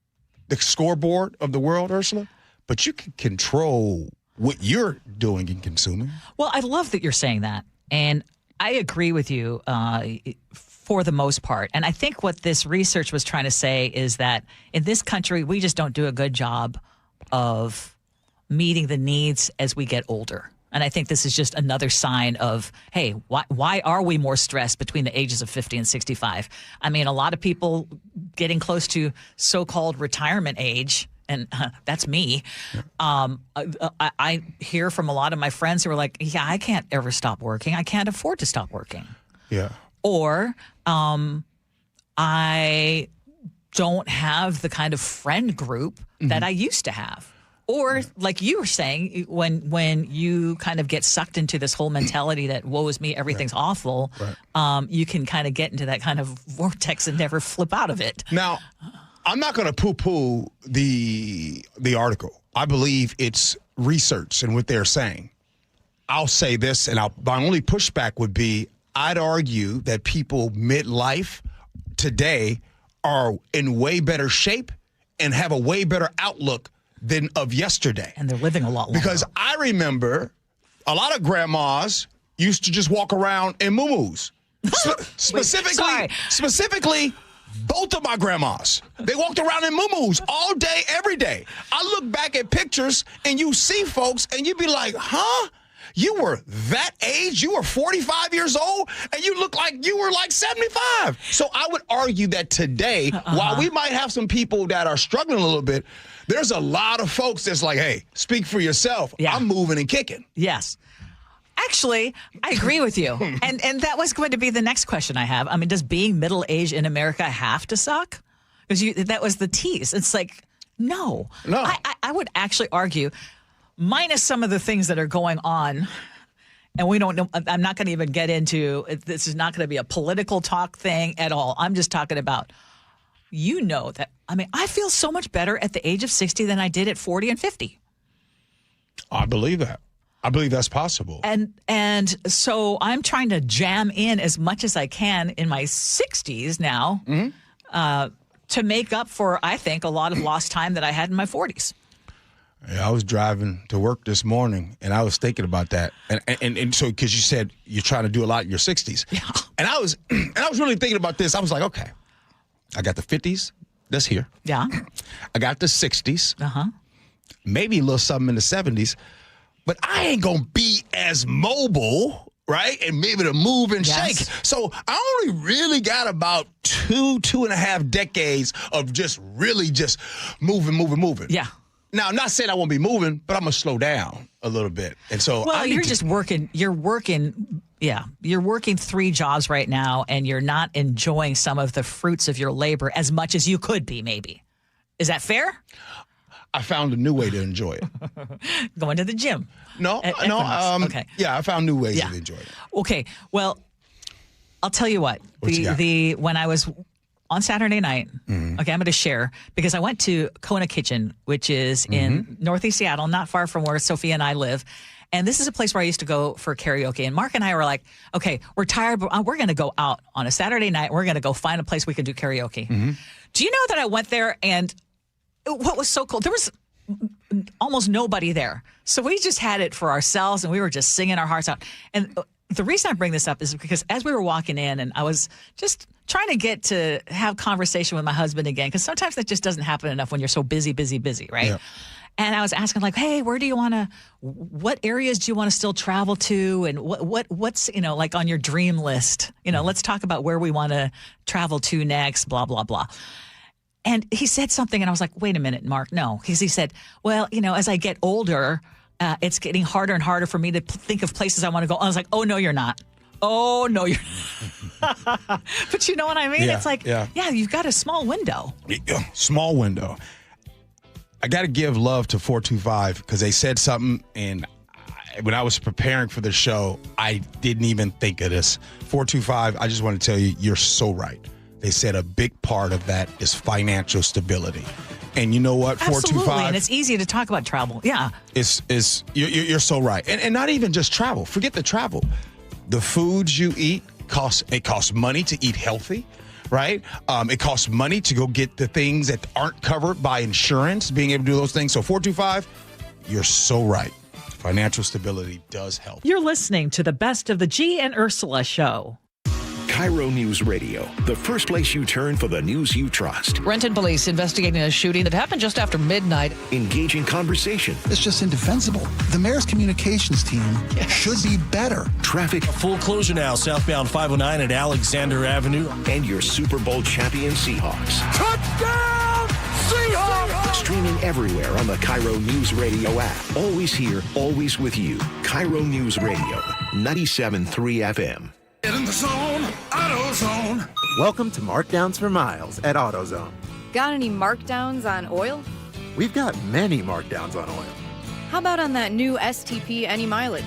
the scoreboard of the world, Ursula, but you can control what you're doing and consuming. Well, I love that you're saying that. And I agree with you for the most part. And I think what this research was trying to say is that in this country, we just don't do a good job of meeting the needs as we get older. And I think this is just another sign of, hey, why are we more stressed between the ages of 50 and 65? I mean, a lot of people getting close to so-called retirement age, and that's me. I hear from a lot of my friends who are like, yeah, I can't ever stop working. I can't afford to stop working. Yeah. Or I don't have the kind of friend group that I used to have. Or like you were saying, when you kind of get sucked into this whole mentality that woe is me, everything's awful, you can kind of get into that kind of vortex and never flip out of it. Now, I'm not going to poo-poo the article. I believe it's research and what they're saying. I'll say this, and my only pushback would be, I'd argue that people midlife today are in way better shape and have a way better outlook than of yesterday. And they're living a lot longer. Because I remember a lot of grandmas used to just walk around in muumuus. Specifically, both of my grandmas. They walked around in muumuus all day, every day. I look back at pictures and you see folks and you be like, huh? You were that age? You were 45 years old and you look like you were like 75. So I would argue that today, while we might have some people that are struggling a little bit, there's a lot of folks that's like, hey, speak for yourself. Yeah. I'm moving and kicking. Yes. Actually, I agree with you. And that was going to be the next question I have. I mean, does being middle-aged in America have to suck? Because that was the tease. It's like, no. I would actually argue, minus some of the things that are going on, and we don't know, I'm not going to even get into, this is not going to be a political talk thing at all. I'm just talking about, that, I feel so much better at the age of 60 than I did at 40 and 50. I believe that. I believe that's possible. And so I'm trying to jam in as much as I can in my 60s now to make up for, I think, a lot of lost time that I had in my 40s. Yeah, I was driving to work this morning, and I was thinking about that. And so, because you said you're trying to do a lot in your 60s. Yeah. And I was really thinking about this. I was like, okay, I got the 50s. That's here. Yeah. I got the 60s. Uh-huh. Maybe a little something in the 70s. But I ain't going to be as mobile, right? And maybe to move and shake. So I only really got about 2.5 decades of just really just moving. Yeah. Now, I'm not saying I won't be moving, but I'm going to slow down a little bit. And so you're just working. You're working 3 jobs right now, and you're not enjoying some of the fruits of your labor as much as you could be, maybe. Is that fair? I found a new way to enjoy it. Going to the gym. No. Okay. Yeah, I found new ways to enjoy it. Okay. Well, I'll tell you what. When I was on Saturday night, okay, I'm going to share, because I went to Kona Kitchen, which is in Northeast Seattle, not far from where Sophia and I live. And this is a place where I used to go for karaoke. And Mark and I were like, okay, we're tired, but we're going to go out on a Saturday night. We're going to go find a place we can do karaoke. Do you know that I went there, and what was so cool? There was almost nobody there. So we just had it for ourselves, and we were just singing our hearts out. And the reason I bring this up is because as we were walking in, and I was just trying to get to have conversation with my husband again, because sometimes that just doesn't happen enough when you're so busy, right? Yeah. And I was asking, like, hey, what areas do you want to still travel to? And what's, like on your dream list? Let's talk about where we want to travel to next, blah, blah, blah. And he said something, and I was like, wait a minute, Mark, no. He said, well, as I get older, it's getting harder and harder for me to think of places I want to go. I was like, oh, no, you're not. Oh, no, you're not. But you know what I mean? Yeah, it's like, you've got a small window. Small window. I got to give love to 425, because they said something, and when I was preparing for the show, I didn't even think of this. 425, I just want to tell you, you're so right. They said a big part of that is financial stability. And you know what? Absolutely, 425, and it's easy to talk about travel. Yeah. You're so right. And not even just travel. Forget the travel. The foods you eat costs money to eat healthy, right? It costs money to go get the things that aren't covered by insurance, being able to do those things. So 425, you're so right. Financial stability does help. You're listening to the best of the Gee and Ursula Show. KIRO Newsradio, the first place you turn for the news you trust. Renton police investigating a shooting that happened just after midnight. Engaging conversation. It's just indefensible. The mayor's communications team should be better. Traffic. A full closure now, southbound 509 at Alexander Avenue. And your Super Bowl champion Seahawks. Touchdown, Seahawks! Streaming everywhere on the KIRO Newsradio app. Always here, always with you. KIRO Newsradio, 97.3 FM. Get in the zone, AutoZone. Welcome to Markdowns for Miles at AutoZone. Got any markdowns on oil? We've got many markdowns on oil. How about on that new STP Any Mileage?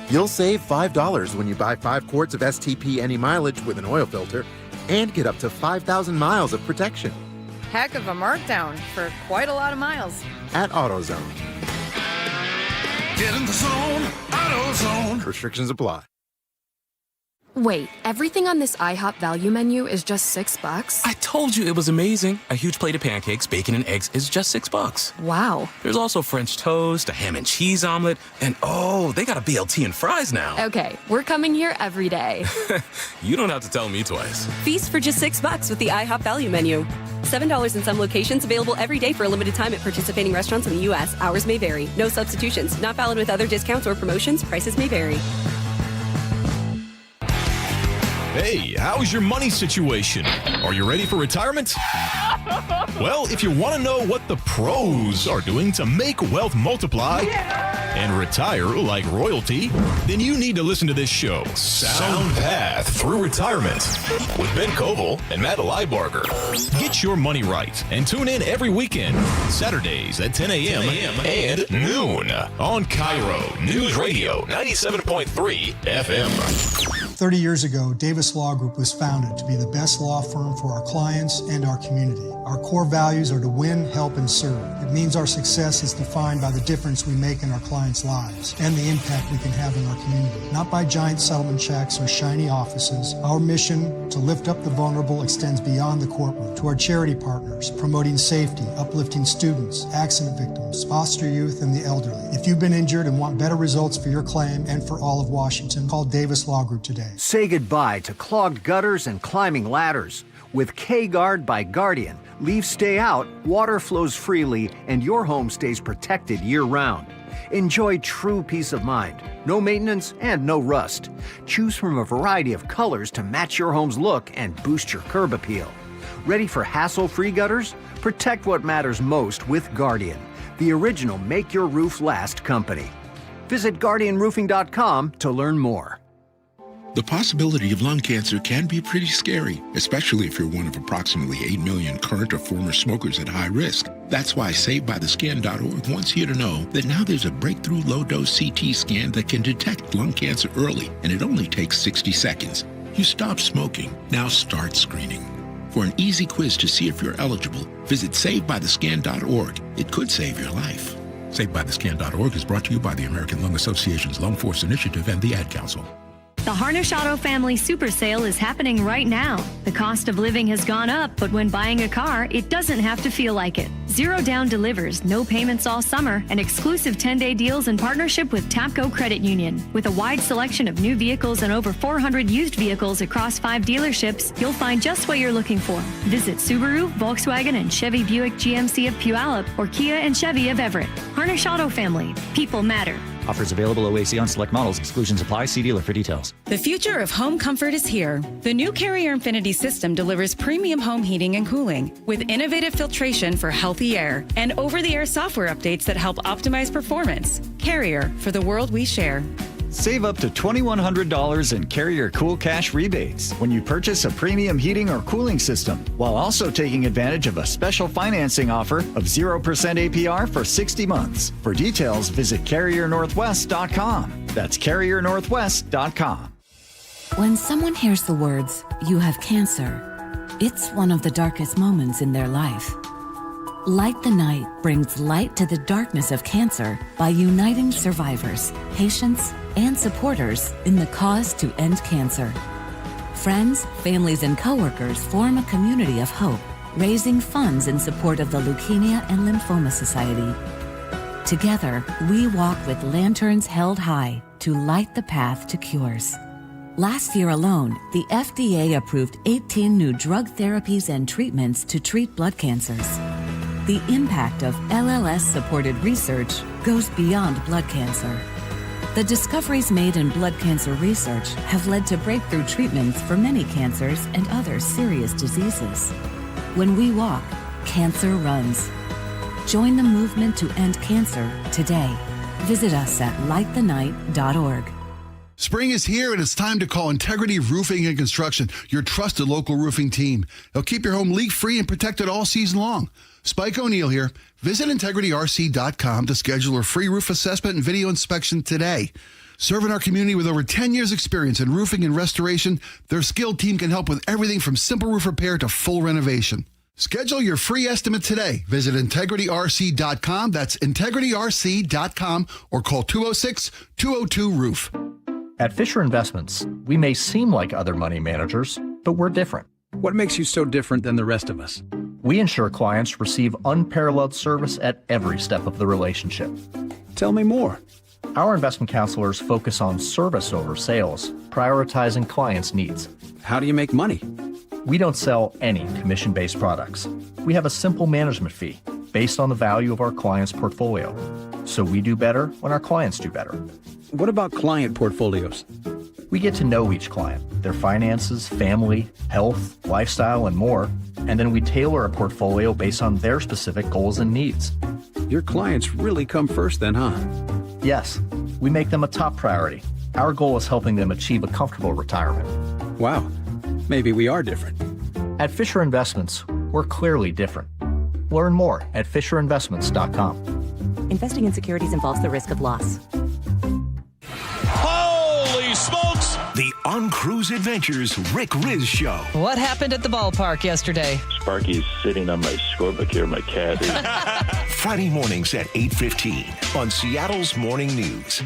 You'll save $5 when you buy 5 quarts of STP Any Mileage with an oil filter and get up to 5,000 miles of protection. Heck of a markdown for quite a lot of miles. At AutoZone. Get in the zone, AutoZone. Restrictions apply. Wait, everything on this IHOP value menu is just $6? I told you it was amazing. A huge plate of pancakes, bacon, and eggs is just $6. Wow. There's also French toast, a ham and cheese omelet, and they got a BLT and fries now. Okay, we're coming here every day. You don't have to tell me twice. Feast for just $6 with the IHOP value menu. $7 in some locations, available every day for a limited time at participating restaurants in the U.S. Hours may vary. No substitutions. Not valid with other discounts or promotions. Prices may vary. Hey, how's your money situation? Are you ready for retirement? Well, if you want to know what the pros are doing to make wealth multiply and retire like royalty, then you need to listen to this show, Sound Path Through Retirement, with Ben Koval and Matt Leibarger. Get your money right and tune in every weekend, Saturdays at 10 a.m. and noon on KIRO Newsradio 97.3 FM. 30 years ago, Davis Law Group was founded to be the best law firm for our clients and our community. Our core values are to win, help, and serve. It means our success is defined by the difference we make in our clients' lives and the impact we can have in our community. Not by giant settlement checks or shiny offices. Our mission to lift up the vulnerable extends beyond the courtroom to our charity partners, promoting safety, uplifting students, accident victims, foster youth, and the elderly. If you've been injured and want better results for your claim and for all of Washington, call Davis Law Group today. Say goodbye to clogged gutters and climbing ladders. With K-Guard by Guardian, leaves stay out, water flows freely, and your home stays protected year-round. Enjoy true peace of mind. No maintenance and no rust. Choose from a variety of colors to match your home's look and boost your curb appeal. Ready for hassle-free gutters? Protect what matters most with Guardian, the original Make Your Roof Last company. Visit GuardianRoofing.com to learn more. The possibility of lung cancer can be pretty scary, especially if you're one of approximately 8 million current or former smokers at high risk. That's why SaveByTheScan.org wants you to know that now there's a breakthrough low-dose CT scan that can detect lung cancer early, and it only takes 60 seconds. You stop smoking, now start screening. For an easy quiz to see if you're eligible, visit SaveByTheScan.org. It could save your life. SaveByTheScan.org is brought to you by the American Lung Association's Lung Force Initiative and the Ad Council. The Harnish Auto Family Super Sale is happening right now. The cost of living has gone up, but when buying a car, it doesn't have to feel like it. Zero Down delivers, no payments all summer, and exclusive 10-day deals in partnership with Tapco Credit Union. With a wide selection of new vehicles and over 400 used vehicles across 5 dealerships, you'll find just what you're looking for. Visit Subaru, Volkswagen, and Chevy Buick GMC of Puyallup or Kia and Chevy of Everett. Harnish Auto Family. People matter. Offers available OAC on select models. Exclusions apply. See dealer for details. The future of home comfort is here. The new Carrier Infinity system delivers premium home heating and cooling with innovative filtration for healthy air and over-the-air software updates that help optimize performance. Carrier, for the world we share. Save up to $2,100 in Carrier Cool Cash rebates when you purchase a premium heating or cooling system, while also taking advantage of a special financing offer of 0% APR for 60 months. For details, visit CarrierNorthwest.com. That's CarrierNorthwest.com. When someone hears the words, "You have cancer," it's one of the darkest moments in their life. Light the Night brings light to the darkness of cancer by uniting survivors, patients, and supporters in the cause to end cancer. Friends, families, and coworkers form a community of hope, raising funds in support of the Leukemia and Lymphoma Society. Together, we walk with lanterns held high to light the path to cures. Last year alone, the FDA approved 18 new drug therapies and treatments to treat blood cancers. The impact of LLS-supported research goes beyond blood cancer. The discoveries made in blood cancer research have led to breakthrough treatments for many cancers and other serious diseases. When we walk, cancer runs. Join the movement to end cancer today. Visit us at lightthenight.org. Spring is here, and it's time to call Integrity Roofing and Construction, your trusted local roofing team. They'll keep your home leak-free and protected all season long. Spike O'Neill here. Visit IntegrityRC.com to schedule a free roof assessment and video inspection today. Serving our community with over 10 years' experience in roofing and restoration, their skilled team can help with everything from simple roof repair to full renovation. Schedule your free estimate today. Visit IntegrityRC.com. That's IntegrityRC.com or call 206-202-ROOF. At Fisher Investments, we may seem like other money managers, but we're different. What makes you so different than the rest of us? We ensure clients receive unparalleled service at every step of the relationship. Tell me more. Our investment counselors focus on service over sales, prioritizing clients' needs. How do you make money? We don't sell any commission-based products. We have a simple management fee based on the value of our client's portfolio. So we do better when our clients do better. What about client portfolios? We get to know each client, their finances, family, health, lifestyle, and more. And then we tailor a portfolio based on their specific goals and needs. Your clients really come first then, huh? Yes, we make them a top priority. Our goal is helping them achieve a comfortable retirement. Wow, maybe we are different. At Fisher Investments, we're clearly different. Learn more at FisherInvestments.com. Investing in securities involves the risk of loss. Holy smokes! The On Cruise Adventures Rick Riz Show. What happened at the ballpark yesterday? Sparky's sitting on my scorebook here, my cat. Friday mornings at 8:15 on Seattle's Morning News.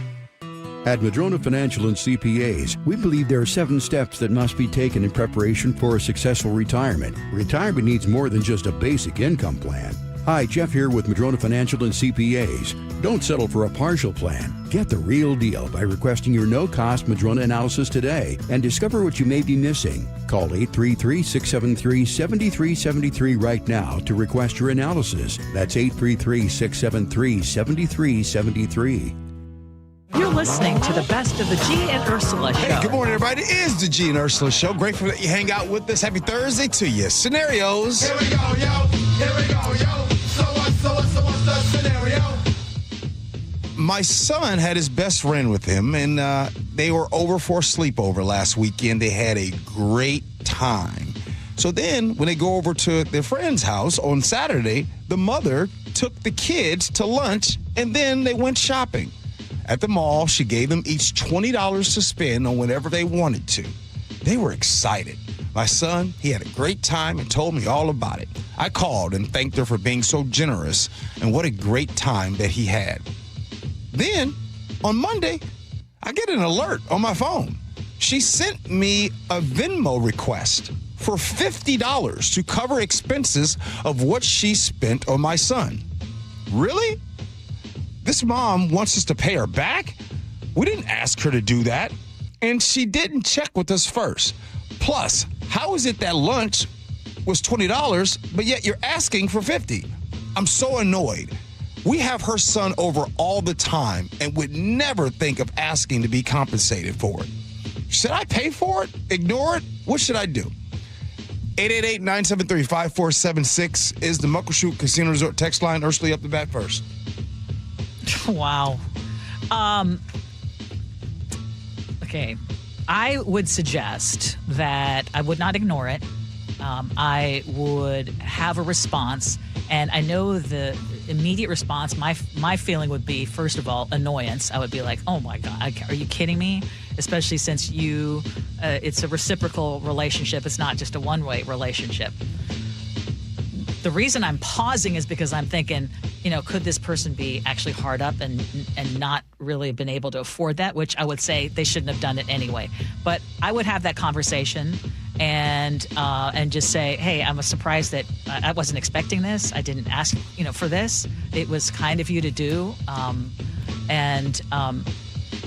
At Madrona Financial and CPAs, we believe there are 7 steps that must be taken in preparation for a successful retirement. Retirement needs more than just a basic income plan. Hi, Jeff here with Madrona Financial and CPAs. Don't settle for a partial plan. Get the real deal by requesting your no-cost Madrona analysis today and discover what you may be missing. Call 833-673-7373 right now to request your analysis. That's 833-673-7373. You're listening to the best of the Gee and Ursula Show. Hey, good morning, everybody. It is the Gee and Ursula Show. Grateful that you hang out with us. Happy Thursday to you. Scenarios. Here we go, yo. Here we go, yo. So what's the scenario? My son had his best friend with him, and they were over for a sleepover last weekend. They had a great time. So then, when they go over to their friend's house on Saturday, the mother took the kids to lunch, and then they went shopping. At the mall, she gave them each $20 to spend on whatever they wanted to. They were excited. My son, he had a great time and told me all about it. I called and thanked her for being so generous, and what a great time that he had. Then, on Monday, I get an alert on my phone. She sent me a Venmo request for $50 to cover expenses of what she spent on my son. Really? This mom wants us to pay her back? We didn't ask her to do that. And she didn't check with us first. Plus, how is it that lunch was $20, but yet you're asking for $50? I'm so annoyed. We have her son over all the time and would never think of asking to be compensated for it. Should I pay for it? Ignore it? What should I do? 888-973-5476 is the Muckleshoot Casino Resort text line. Ursula up the bat first. Wow. Okay. I would suggest that I would not ignore it. I would have a response. And I know the immediate response, my feeling would be, first of all, annoyance. I would be like, oh, my God, are you kidding me? Especially since it's a reciprocal relationship. It's not just a one-way relationship. The reason I'm pausing is because I'm thinking, could this person be actually hard up and not really been able to afford that, which I would say they shouldn't have done it anyway. But I would have that conversation and just say, hey, I'm surprised that I wasn't expecting this. I didn't ask, for this. It was kind of you to do. And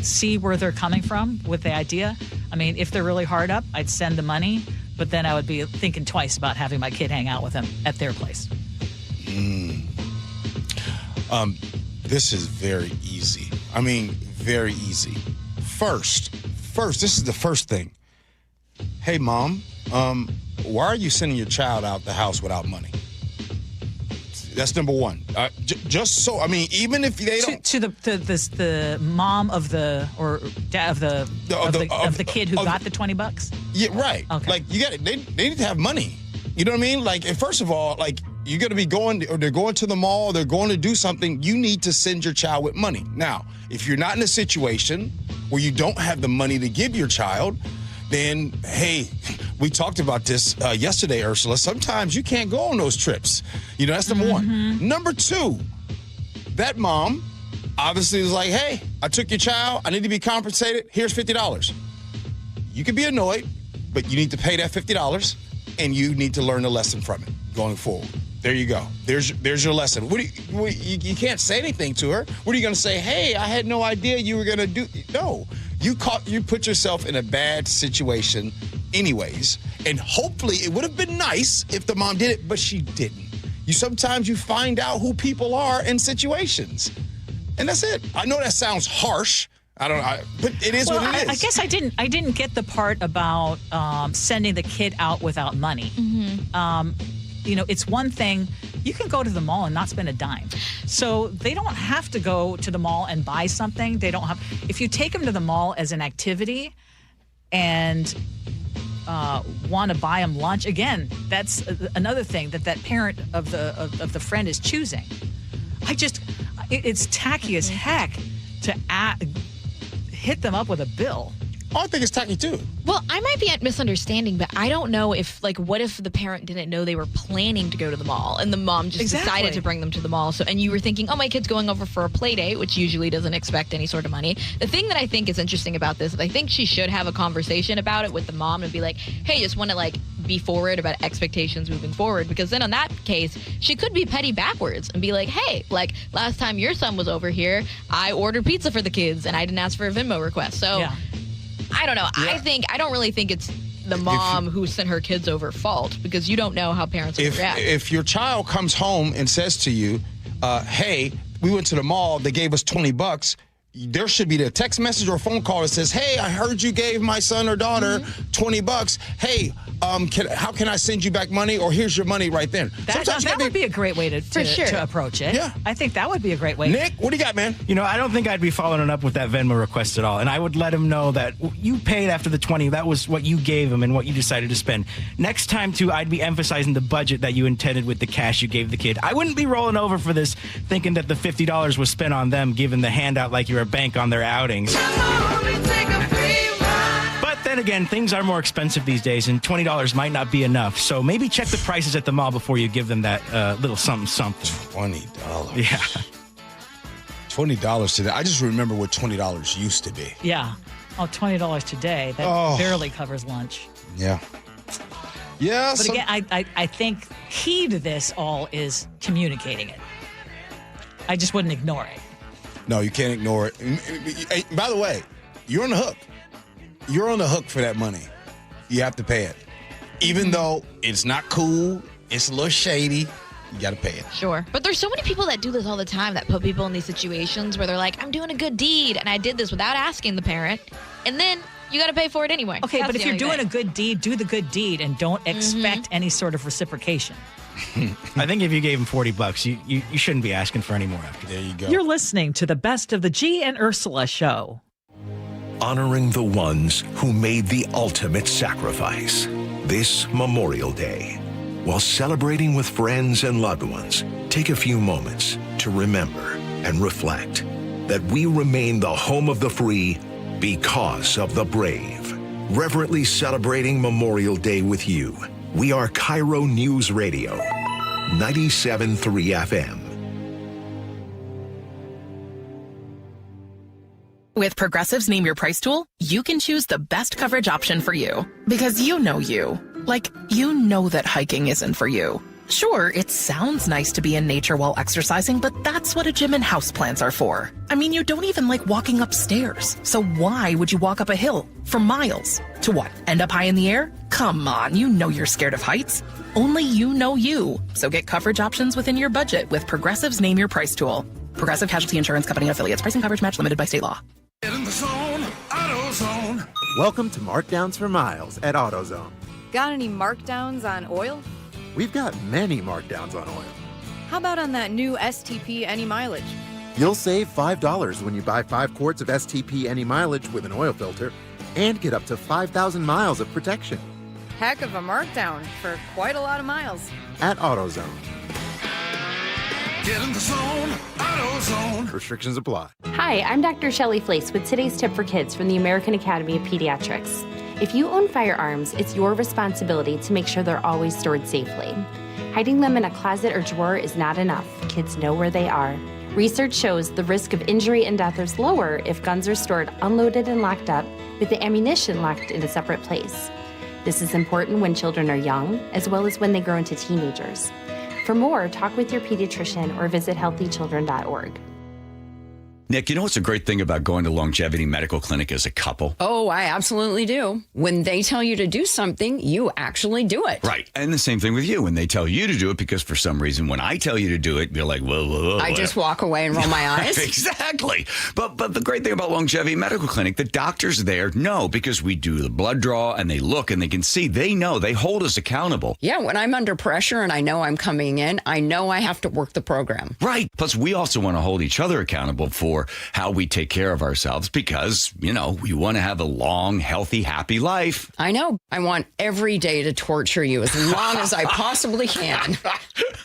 see where they're coming from with the idea. I mean, if they're really hard up, I'd send the money. But then I would be thinking twice about having my kid hang out with them at their place. This is very easy. I mean, very easy. First, this is the first thing. Hey, Mom, why are you sending your child out the house without money? That's number one. Just so, I mean, even if they don't to the mom of the or dad of the kid who got the $20. Yeah, right. Okay. Like you got it. They need to have money. You know what I mean? Like, first of all, like you're going to be going, or they're going to the mall, they're going to do something. You need to send your child with money. Now, if you're not in a situation where you don't have the money to give your child, then, hey, we talked about this yesterday, Ursula. Sometimes you can't go on those trips. That's number one. Number two, that mom obviously is like, hey, I took your child. I need to be compensated. Here's $50. You can be annoyed, but you need to pay that $50, and you need to learn a lesson from it going forward. There you go. There's your lesson. You can't say anything to her. What are you going to say? Hey, I had no idea you were going to do. No. You put yourself in a bad situation anyways, and hopefully it would have been nice if the mom did it, but she didn't. Sometimes you find out who people are in situations, and that's it. I know that sounds harsh. But it is what it is. I guess I didn't get the part about sending the kid out without money. it's one thing. You can go to the mall and not spend a dime. So they don't have to go to the mall and buy something. They don't have. If you take them to the mall as an activity and want to buy them lunch, again, that's another thing that parent of the friend is choosing. It's tacky as heck to hit them up with a bill. Oh, I think it's tacky too. Well, I might be misunderstanding, but I don't know if, what if the parent didn't know they were planning to go to the mall and the mom just decided to bring them to the mall? And you were thinking, oh, my kid's going over for a play date, which usually doesn't expect any sort of money. The thing that I think is interesting about this is I think she should have a conversation about it with the mom and be like, hey, just want to be forward about expectations moving forward, because then in that case, she could be petty backwards and be like, hey, last time your son was over here, I ordered pizza for the kids and I didn't ask for a Venmo request. So. Yeah. I don't know. Yeah. I don't really think it's the mom who sent her kids over fault, because you don't know how parents will react. If your child comes home and says to you, hey, we went to the mall, they gave us $20, there should be a text message or a phone call that says, hey, I heard you gave my son or daughter $20. Hey, how can I send you back money? Or here's your money right then. That would be a great way to approach it. Yeah. I think that would be a great way. Nick, what do you got, man? I don't think I'd be following up with that Venmo request at all. And I would let him know that you paid after the 20. That was what you gave him and what you decided to spend. Next time, too, I'd be emphasizing the budget that you intended with the cash you gave the kid. I wouldn't be rolling over for this thinking that the $50 was spent on them, giving the handout like you're a bank on their outings. But then again, things are more expensive these days, and $20 might not be enough. So maybe check the prices at the mall before you give them that little something. $20. Yeah. $20 today. I just remember what $20 used to be. Yeah. Oh, $20 today. That barely covers lunch. Yeah. Yeah. But again, I think key to this all is communicating it. I just wouldn't ignore it. No, you can't ignore it. Hey, by the way, you're on the hook. You're on the hook for that money. You have to pay it. Even though it's not cool, it's a little shady, you got to pay it. Sure. But there's so many people that do this all the time, that put people in these situations where they're like, I'm doing a good deed, and I did this without asking the parent, and then you got to pay for it anyway. Okay, That's but if you're doing a good deed, do the good deed and don't expect any sort of reciprocation. I think if you gave him $40, you shouldn't be asking for any more after. There you go. You're listening to the best of the Gee and Ursula Show. Honoring the ones who made the ultimate sacrifice this Memorial Day. While celebrating with friends and loved ones, take a few moments to remember and reflect that we remain the home of the free because of the brave. Reverently celebrating Memorial Day with you. We are KIRO Newsradio, 97.3 FM. With Progressive's Name Your Price tool, you can choose the best coverage option for you. Because you know you. Like, you know that hiking isn't for you. Sure, it sounds nice to be in nature while exercising, but that's what a gym and houseplants are for. I mean, you don't even like walking upstairs. So why would you walk up a hill for miles? To what, end up high in the air? Come on, you know you're scared of heights. Only you know you. So get coverage options within your budget with Progressive's Name Your Price tool. Progressive Casualty Insurance Company affiliates. Pricing coverage match limited by state law. Get in the zone, AutoZone. Welcome to Markdowns for Miles at AutoZone. Got any markdowns on oil? We've got many markdowns on oil. How about on that new STP Any Mileage? You'll save $5 when you buy 5 quarts of STP Any Mileage with an oil filter and get up to 5,000 miles of protection. Heck of a markdown for quite a lot of miles. At AutoZone. Get in the zone, AutoZone. Restrictions apply. Hi, I'm Dr. Shelley Flace with today's tip for kids from the American Academy of Pediatrics. If you own firearms, it's your responsibility to make sure they're always stored safely. Hiding them in a closet or drawer is not enough. Kids know where they are. Research shows the risk of injury and death is lower if guns are stored unloaded and locked up, with the ammunition locked in a separate place. This is important when children are young, as well as when they grow into teenagers. For more, talk with your pediatrician or visit healthychildren.org. Nick, you know what's a great thing about going to Longevity Medical Clinic as a couple? Oh, I absolutely do. When they tell you to do something, you actually do it. Right. And the same thing with you when they tell you to do it, because for some reason, when I tell you to do it, you're like, whoa. I just walk away and roll my eyes. Exactly. But the great thing about Longevity Medical Clinic, the doctors there know, because we do the blood draw and they look and they can see, they know, they hold us accountable. Yeah, when I'm under pressure and I know I'm coming in, I know I have to work the program. Right. Plus, we also want to hold each other accountable for how we take care of ourselves because, we want to have a long, healthy, happy life. I know. I want every day to torture you as long as I possibly can.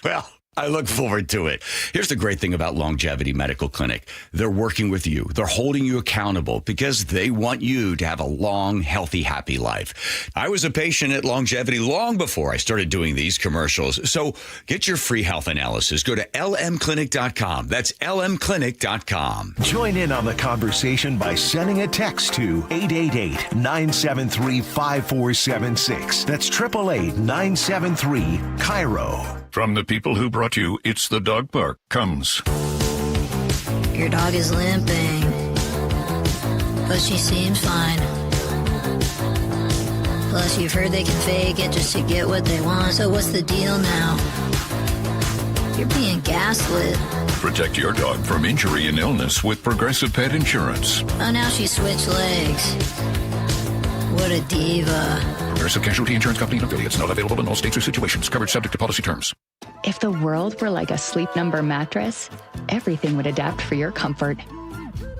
Well, I look forward to it. Here's the great thing about Longevity Medical Clinic. They're working with you. They're holding you accountable because they want you to have a long, healthy, happy life. I was a patient at Longevity long before I started doing these commercials. So get your free health analysis. Go to lmclinic.com. That's lmclinic.com. Join in on the conversation by sending a text to 888-973-5476. That's 888-973-KIRO. From the people who brought you It's the Dog Park comes. Your dog is limping, but she seems fine. Plus, you've heard they can fake it just to get what they want. So what's the deal now? You're being gaslit. Protect your dog from injury and illness with Progressive Pet Insurance. Oh, now she switched legs. What a diva. Progressive Casualty Insurance Company and affiliates. Not available in all states or situations. Coverage subject to policy terms. If the world were like a Sleep Number mattress, everything would adapt for your comfort.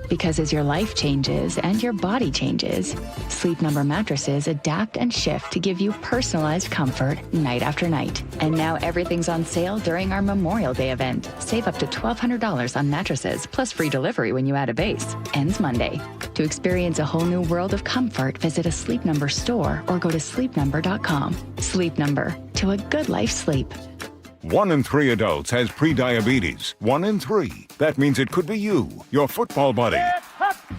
Because as your life changes and your body changes, Sleep Number mattresses adapt and shift to give you personalized comfort night after night. And now everything's on sale during our Memorial Day event. Save up to $1,200 on mattresses, plus free delivery when you add a base. Ends Monday. To experience a whole new world of comfort, visit a Sleep Number store or go to sleepnumber.com. Sleep Number. To a good life sleep. 1 in 3 adults has prediabetes. 1 in 3. That means it could be you, your football buddy,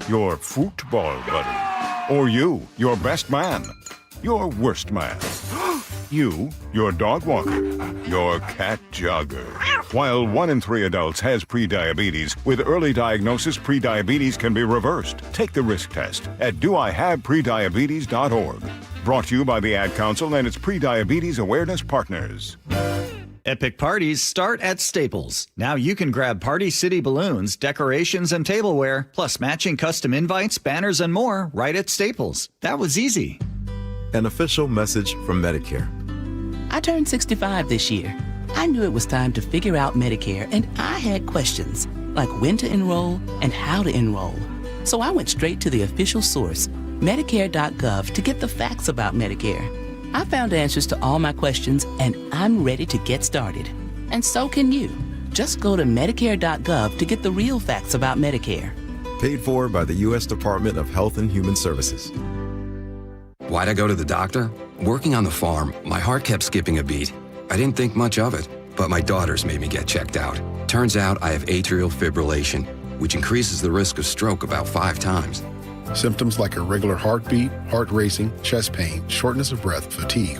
your football buddy, or you, your best man, your worst man, you, your dog walker, your cat jogger. While 1 in 3 adults has prediabetes, with early diagnosis, prediabetes can be reversed. Take the risk test at doihaveprediabetes.org. Brought to you by the Ad Council and its prediabetes awareness partners. Epic parties start at Staples. Now you can grab Party City balloons, decorations, and tableware, plus matching custom invites, banners, and more right at Staples. That was easy. An official message from Medicare. I turned 65 this year. I knew it was time to figure out Medicare, and I had questions, like when to enroll and how to enroll. So I went straight to the official source, Medicare.gov, to get the facts about Medicare. I found answers to all my questions, and I'm ready to get started. And so can you. Just go to Medicare.gov to get the real facts about Medicare. Paid for by the U.S. Department of Health and Human Services. Why'd I go to the doctor? Working on the farm, my heart kept skipping a beat. I didn't think much of it, but my daughters made me get checked out. Turns out I have atrial fibrillation, which increases the risk of stroke about 5 times. Symptoms like irregular heartbeat, heart racing, chest pain, shortness of breath, fatigue,